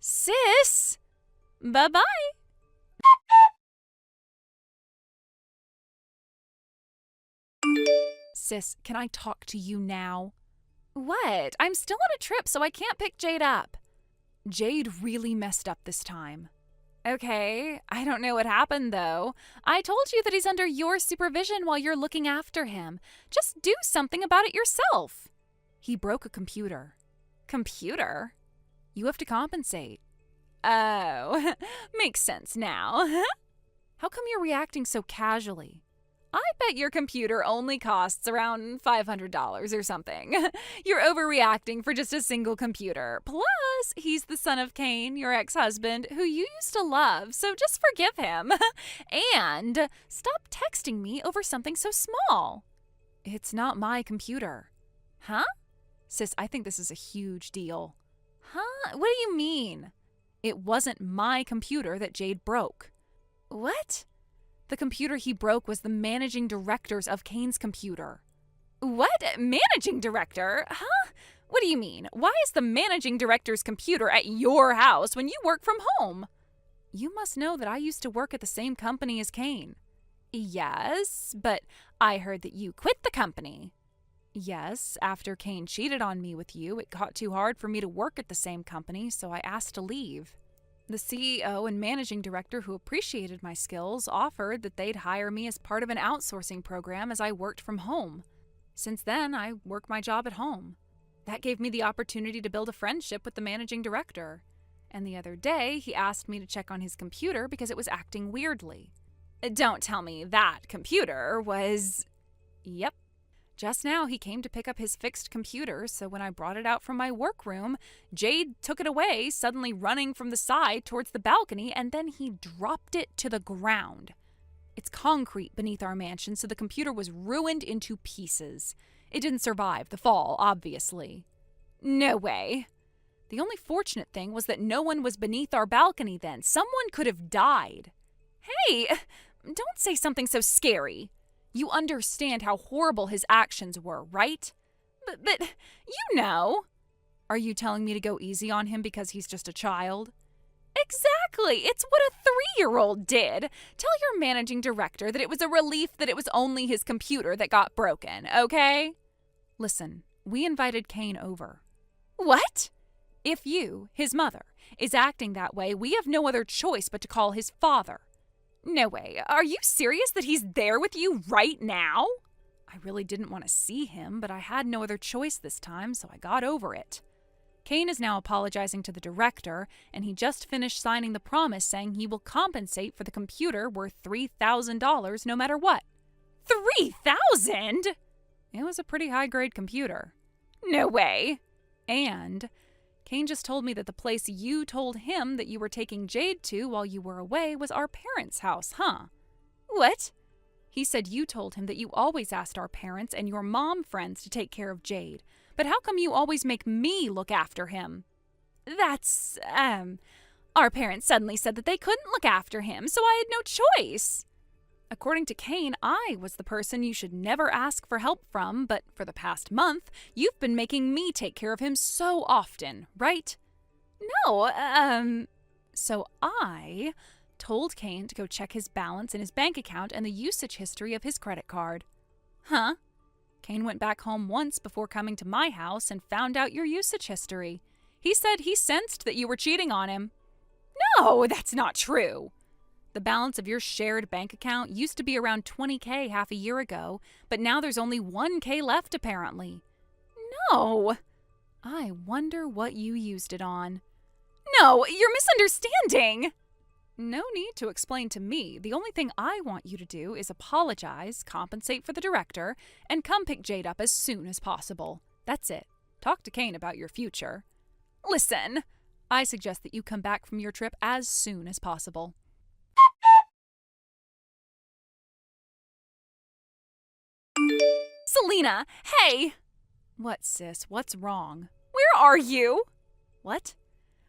Sis, bye-bye. Sis, can I talk to you now? What? I'm still on a trip, so I can't pick Jade up. Jade really messed up this time. Okay, I don't know what happened, though. I told you that he's under your supervision while you're looking after him. Just do something about it yourself. He broke a computer. Computer? You have to compensate. Oh, makes sense now. How come you're reacting so casually? I bet your computer only costs around $500 or something. You're overreacting for just a single computer. Plus, he's the son of Cain, your ex-husband, who you used to love, so just forgive him. And stop texting me over something so small. It's not my computer. Huh? Sis, I think this is a huge deal. Huh? What do you mean? It wasn't my computer that Jade broke. What? The computer he broke was the managing director's of Cain's computer. What? Managing director? Huh? What do you mean? Why is the managing director's computer at your house when you work from home? You must know that I used to work at the same company as Cain. Yes, but I heard that you quit the company. Yes, after Cain cheated on me with you, it got too hard for me to work at the same company, so I asked to leave. The CEO and managing director, who appreciated my skills, offered that they'd hire me as part of an outsourcing program as I worked from home. Since then, I work my job at home. That gave me the opportunity to build a friendship with the managing director. And the other day, he asked me to check on his computer because it was acting weirdly. Don't tell me that computer was... Yep. Just now, he came to pick up his fixed computer, so when I brought it out from my workroom, Jade took it away, suddenly running from the side towards the balcony, and then he dropped it to the ground. It's concrete beneath our mansion, so the computer was ruined into pieces. It didn't survive the fall, obviously. No way. The only fortunate thing was that no one was beneath our balcony then. Someone could have died. Hey, don't say something so scary. You understand how horrible his actions were, right? But you know. Are you telling me to go easy on him because he's just a child? Exactly. It's what a 3-year-old did. Tell your managing director that it was a relief that it was only his computer that got broken, okay? Listen, we invited Cain over. What? If you, his mother, is acting that way, we have no other choice but to call his father. No way. Are you serious that he's there with you right now? I really didn't want to see him, but I had no other choice this time, so I got over it. Cain is now apologizing to the director, and he just finished signing the promise saying he will compensate for the computer worth $3,000 no matter what. $3,000? It was a pretty high-grade computer. No way. And Cain just told me that the place you told him that you were taking Jade to while you were away was our parents' house, huh? What? He said you told him that you always asked our parents and your mom friends to take care of Jade. But how come you always make me look after him? That's, our parents suddenly said that they couldn't look after him, so I had no choice. According to Cain, I was the person you should never ask for help from, but for the past month, you've been making me take care of him so often, right? No, So I told Cain to go check his balance in his bank account and the usage history of his credit card. Huh? Cain went back home once before coming to my house and found out your usage history. He said he sensed that you were cheating on him. No, that's not true. The balance of your shared bank account used to be around $20,000 half a year ago, but now there's only $1,000 left apparently. No. I wonder what you used it on. No, you're misunderstanding. No need to explain to me. The only thing I want you to do is apologize, compensate for the director, and come pick Jade up as soon as possible. That's it. Talk to Kane about your future. Listen, I suggest that you come back from your trip as soon as possible. Selena, hey! What, sis? What's wrong? Where are you? What?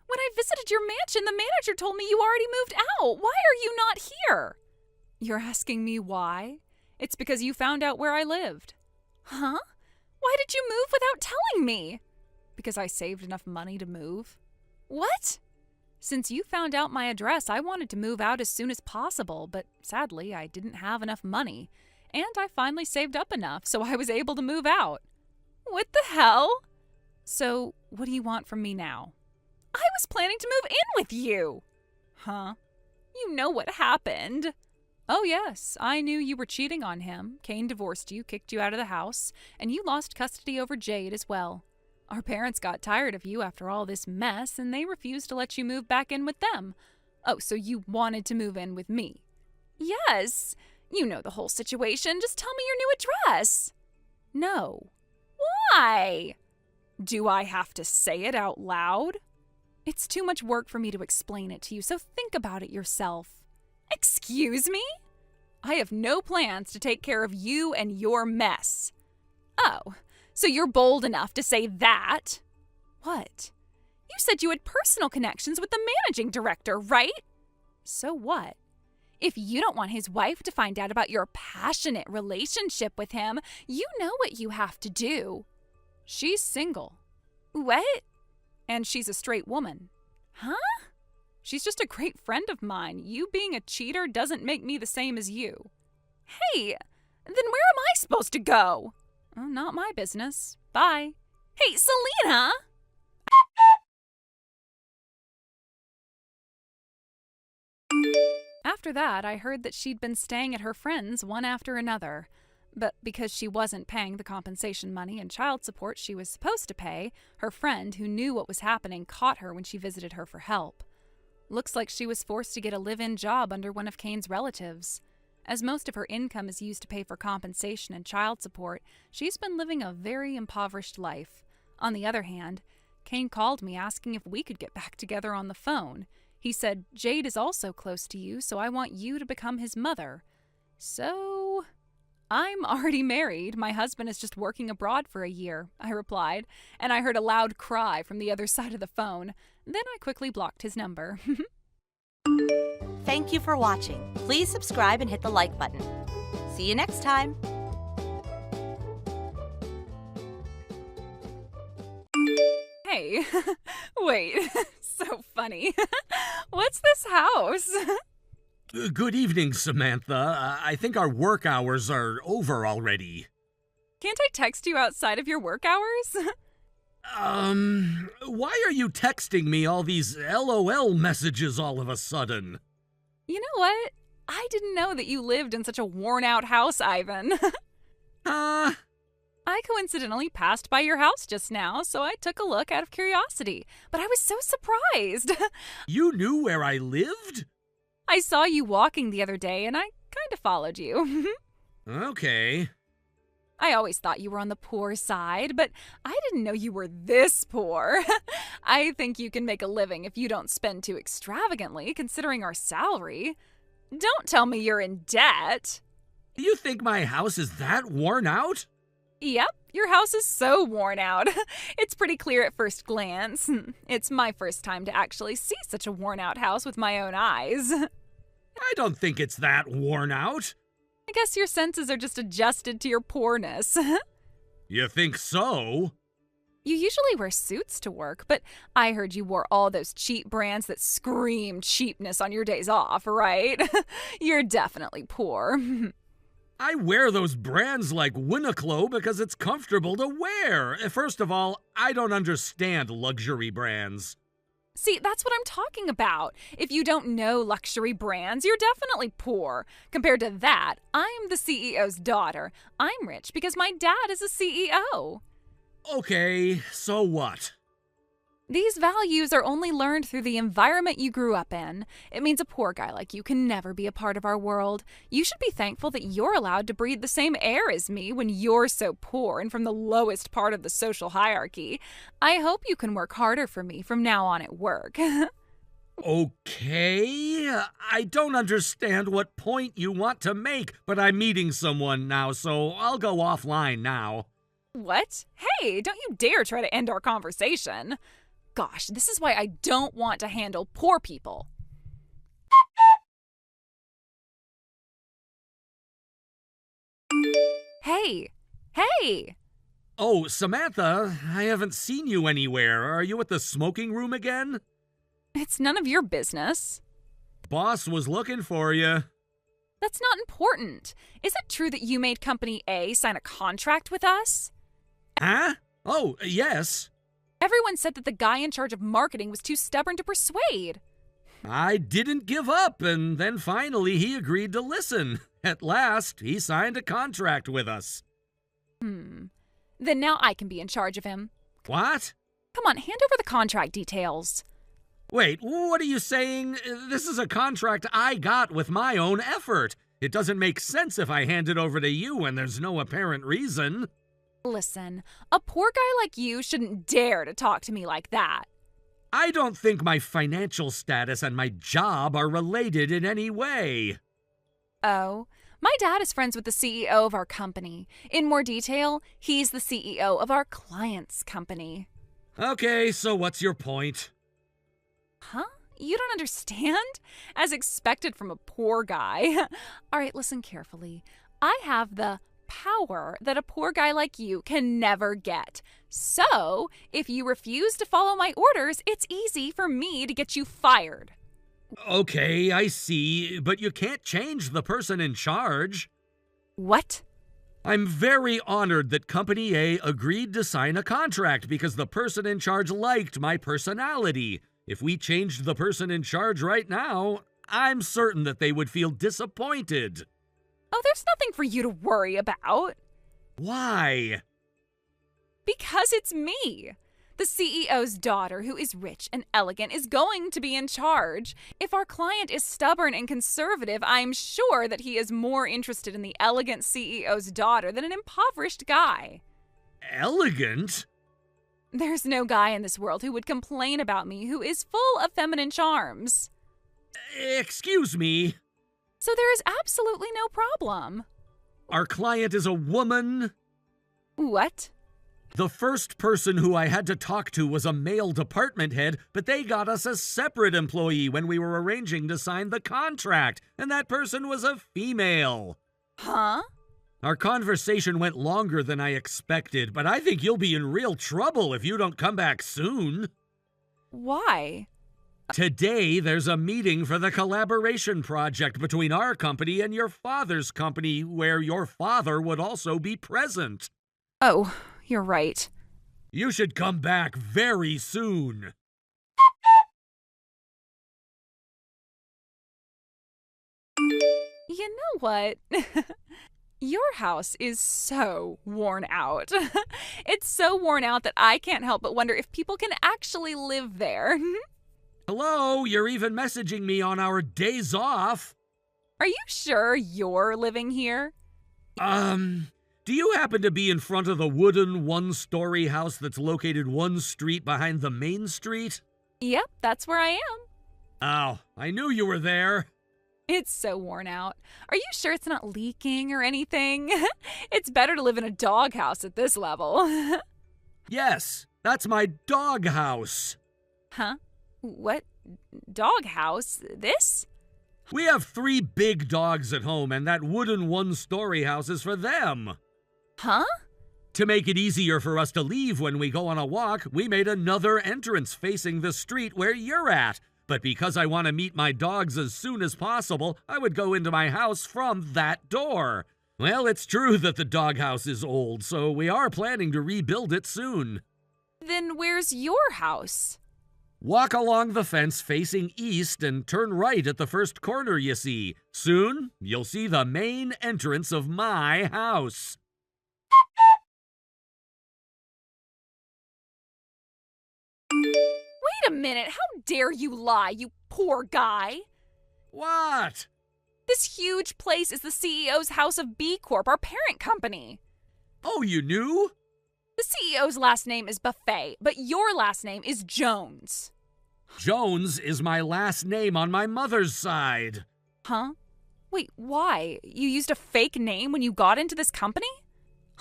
When I visited your mansion, the manager told me you already moved out. Why are you not here? You're asking me why? It's because you found out where I lived. Huh? Why did you move without telling me? Because I saved enough money to move. What? Since you found out my address, I wanted to move out as soon as possible, but sadly, I didn't have enough money. And I finally saved up enough, so I was able to move out. What the hell? So, what do you want from me now? I was planning to move in with you. Huh? You know what happened. Oh, yes. I knew you were cheating on him. Kane divorced you, kicked you out of the house, and you lost custody over Jade as well. Our parents got tired of you after all this mess, and they refused to let you move back in with them. Oh, so you wanted to move in with me? Yes. You know the whole situation. Just tell me your new address. No. Why? Do I have to say it out loud? It's too much work for me to explain it to you, so think about it yourself. Excuse me? I have no plans to take care of you and your mess. Oh, so you're bold enough to say that? What? You said you had personal connections with the managing director, right? So what? If you don't want his wife to find out about your passionate relationship with him, you know what you have to do. She's single. What? And she's a straight woman. Huh? She's just a great friend of mine. You being a cheater doesn't make me the same as you. Hey, then where am I supposed to go? Not my business. Bye. Hey, Selena! After that, I heard that she'd been staying at her friend's one after another. But because she wasn't paying the compensation money and child support she was supposed to pay, her friend, who knew what was happening, caught her when she visited her for help. Looks like she was forced to get a live-in job under one of Kane's relatives. As most of her income is used to pay for compensation and child support, she's been living a very impoverished life. On the other hand, Kane called me asking if we could get back together on the phone. He said, Jade is also close to you, so I want you to become his mother. So, I'm already married. My husband is just working abroad for a year, I replied, and I heard a loud cry from the other side of the phone. Then I quickly blocked his number. Thank you for watching. Please subscribe and hit the like button. See you next time. Hey, wait, so funny. What's this house? Good evening, Samantha. I think our work hours are over already. Can't I text you outside of your work hours? Why are you texting me all these LOL messages all of a sudden? You know what? I didn't know that you lived in such a worn-out house, Ivan. I coincidentally passed by your house just now, so I took a look out of curiosity. But I was so surprised. You knew where I lived? I saw you walking the other day, and I kind of followed you. Okay. I always thought you were on the poor side, but I didn't know you were this poor. I think you can make a living if you don't spend too extravagantly, considering our salary. Don't tell me you're in debt. You think my house is that worn out? Yep, your house is so worn out. It's pretty clear at first glance. It's my first time to actually see such a worn-out house with my own eyes. I don't think it's that worn out. I guess your senses are just adjusted to your poorness. You think so? You usually wear suits to work, but I heard you wore all those cheap brands that scream cheapness on your days off, right? You're definitely poor. I wear those brands like Uniqlo because it's comfortable to wear. First of all, I don't understand luxury brands. See, that's what I'm talking about. If you don't know luxury brands, you're definitely poor. Compared to that, I'm the CEO's daughter. I'm rich because my dad is a CEO. Okay, so what? These values are only learned through the environment you grew up in. It means a poor guy like you can never be a part of our world. You should be thankful that you're allowed to breathe the same air as me when you're so poor and from the lowest part of the social hierarchy. I hope you can work harder for me from now on at work. Okay, I don't understand what point you want to make, but I'm meeting someone now, so I'll go offline now. What? Hey, don't you dare try to end our conversation. Gosh, this is why I don't want to handle poor people. Hey! Hey! Oh, Samantha, I haven't seen you anywhere. Are you at the smoking room again? It's none of your business. Boss was looking for you. That's not important. Is it true that you made Company A sign a contract with us? Huh? Oh, yes. Everyone said that the guy in charge of marketing was too stubborn to persuade. I didn't give up, and then finally he agreed to listen. At last, he signed a contract with us. Then now I can be in charge of him. What? Come on, hand over the contract details. Wait, what are you saying? This is a contract I got with my own effort. It doesn't make sense if I hand it over to you when there's no apparent reason. Listen, a poor guy like you shouldn't dare to talk to me like that. I don't think my financial status and my job are related in any way. Oh, my dad is friends with the CEO of our company. In more detail, he's the CEO of our client's company. Okay, so what's your point? Huh? You don't understand? As expected from a poor guy. All right, listen carefully. I have the power that a poor guy like you can never get. So, if you refuse to follow my orders, it's easy for me to get you fired. Okay, I see, but you can't change the person in charge. What? I'm very honored that Company A agreed to sign a contract because the person in charge liked my personality. If we changed the person in charge right now, I'm certain that they would feel disappointed. Oh, there's nothing for you to worry about. Why? Because it's me. The CEO's daughter, who is rich and elegant, is going to be in charge. If our client is stubborn and conservative, I'm sure that he is more interested in the elegant CEO's daughter than an impoverished guy. Elegant? There's no guy in this world who would complain about me who is full of feminine charms. Excuse me. So there is absolutely no problem. Our client is a woman? What? The first person who I had to talk to was a male department head, but they got us a separate employee when we were arranging to sign the contract, and that person was a female. Huh? Our conversation went longer than I expected, but I think you'll be in real trouble if you don't come back soon. Why? Today, there's a meeting for the collaboration project between our company and your father's company, where your father would also be present. Oh, you're right. You should come back very soon. You know what? Your house is so worn out. It's so worn out that I can't help but wonder if people can actually live there. Hello, you're even messaging me on our days off. Are you sure you're living here? Do you happen to be in front of the wooden one-story house that's located one street behind the main street? Yep, that's where I am. Oh, I knew you were there. It's so worn out. Are you sure it's not leaking or anything? It's better to live in a doghouse at this level. Yes, that's my doghouse. Huh? What? Doghouse? This? We have 3 big dogs at home, and that wooden one-story house is for them. Huh? To make it easier for us to leave when we go on a walk, we made another entrance facing the street where you're at. But because I want to meet my dogs as soon as possible, I would go into my house from that door. Well, it's true that the doghouse is old, so we are planning to rebuild it soon. Then where's your house? Walk along the fence facing east and turn right at the first corner you see. Soon, you'll see the main entrance of my house. Wait a minute. How dare you lie, you poor guy? What? This huge place is the CEO's house of B Corp, our parent company. Oh, you knew? The CEO's last name is Buffet, but your last name is Jones. Jones is my last name on my mother's side. Huh? Wait, why? You used a fake name when you got into this company?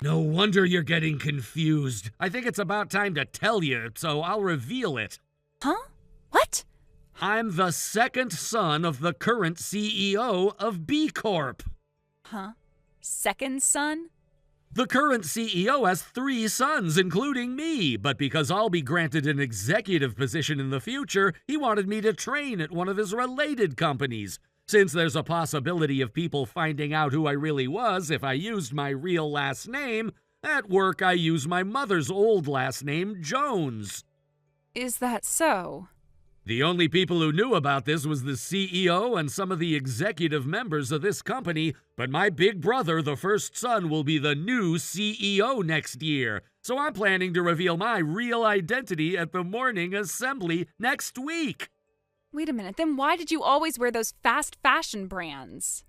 No wonder you're getting confused. I think it's about time to tell you, so I'll reveal it. Huh? What? I'm the second son of the current CEO of B Corp. Huh? Second son? The current CEO has 3 sons, including me, but because I'll be granted an executive position in the future, he wanted me to train at one of his related companies. Since there's a possibility of people finding out who I really was if I used my real last name, at work I use my mother's old last name, Jones. Is that so? The only people who knew about this was the CEO and some of the executive members of this company, but my big brother, the first son, will be the new CEO next year. So I'm planning to reveal my real identity at the morning assembly next week. Wait a minute, then why did you always wear those fast fashion brands?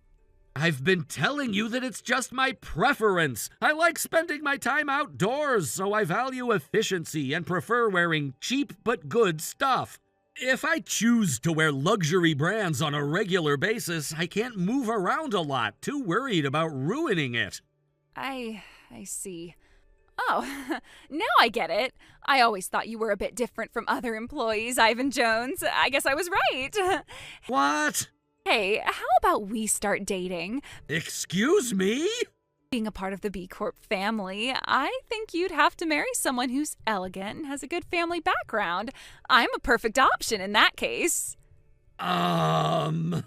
I've been telling you that it's just my preference. I like spending my time outdoors, so I value efficiency and prefer wearing cheap but good stuff. If I choose to wear luxury brands on a regular basis, I can't move around a lot, too worried about ruining it. I see. Oh, now I get it. I always thought you were a bit different from other employees, Ivan Jones. I guess I was right. What? Hey, how about we start dating? Excuse me? Being a part of the B Corp family, I think you'd have to marry someone who's elegant and has a good family background. I'm a perfect option in that case. What?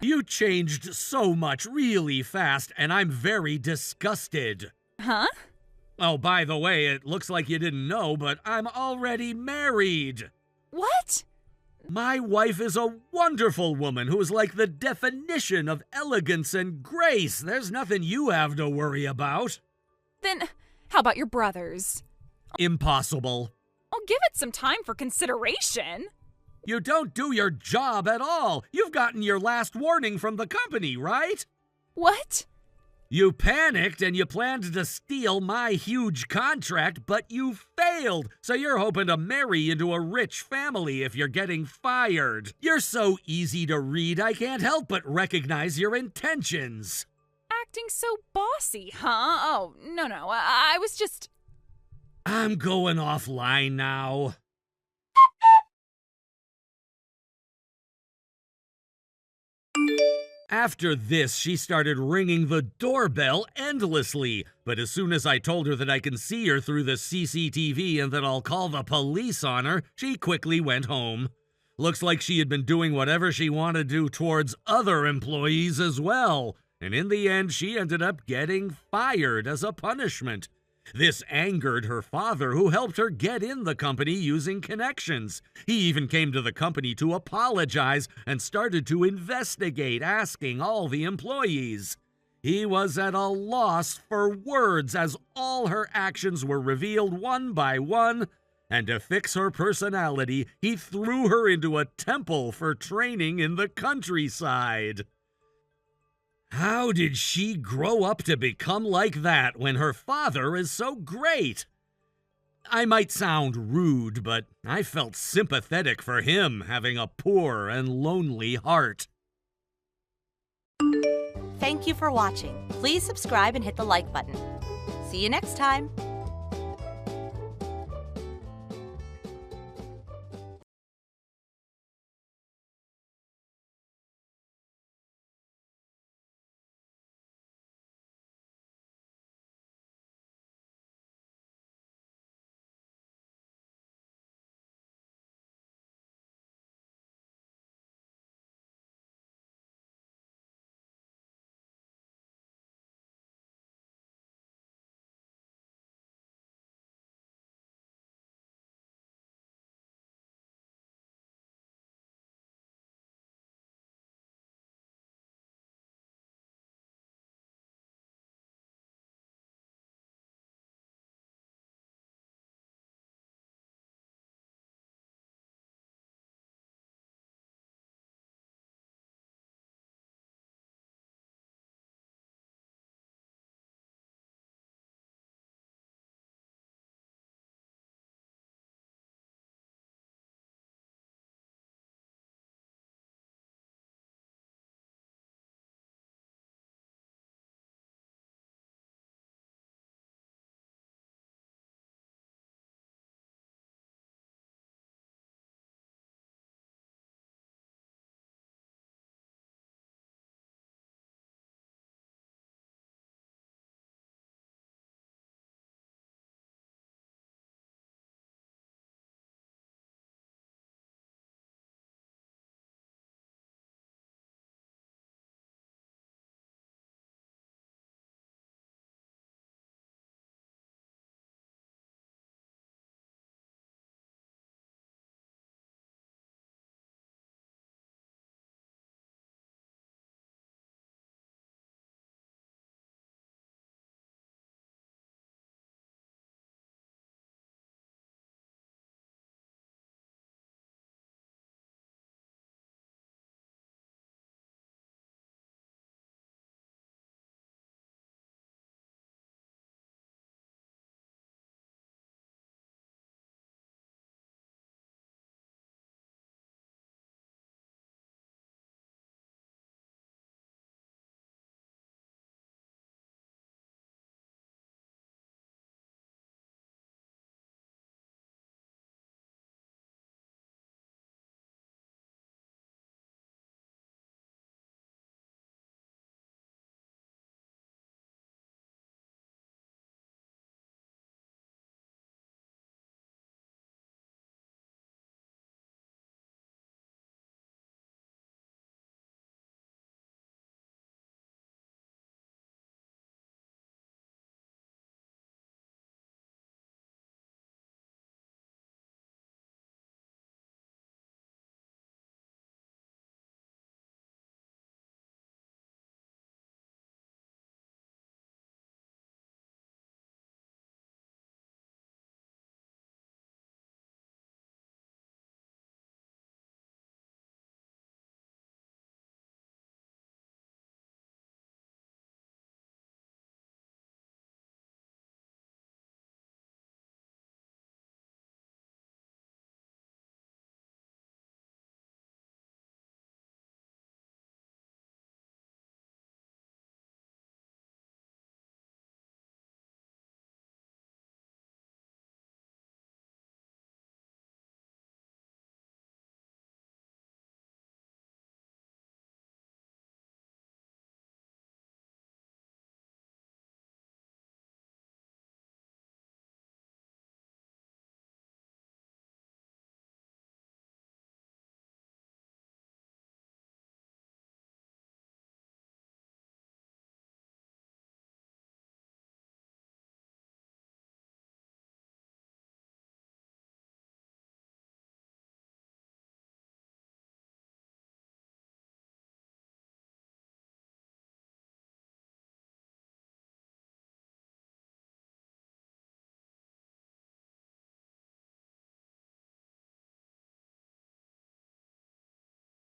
You changed so much really fast, and I'm very disgusted. Huh? Oh, by the way, it looks like you didn't know, but I'm already married. What? My wife is a wonderful woman who is like the definition of elegance and grace. There's nothing you have to worry about. Then, how about your brothers? Impossible. Oh, give it some time for consideration. You don't do your job at all. You've gotten your last warning from the company, right? What? You panicked and you planned to steal my huge contract, but you failed. So you're hoping to marry into a rich family if you're getting fired. You're so easy to read, I can't help but recognize your intentions. Acting so bossy, huh? Oh, no, I was just... I'm going offline now. After this, she started ringing the doorbell endlessly, but as soon as I told her that I can see her through the CCTV and that I'll call the police on her, she quickly went home. Looks like she had been doing whatever she wanted to do towards other employees as well, and in the end, she ended up getting fired as a punishment. This angered her father, who helped her get in the company using connections. He even came to the company to apologize and started to investigate, asking all the employees. He was at a loss for words as all her actions were revealed one by one, and to fix her personality, he threw her into a temple for training in the countryside. How did she grow up to become like that when her father is so great? I might sound rude, but I felt sympathetic for him having a poor and lonely heart. Thank you for watching. Please subscribe and hit the like button. See you next time.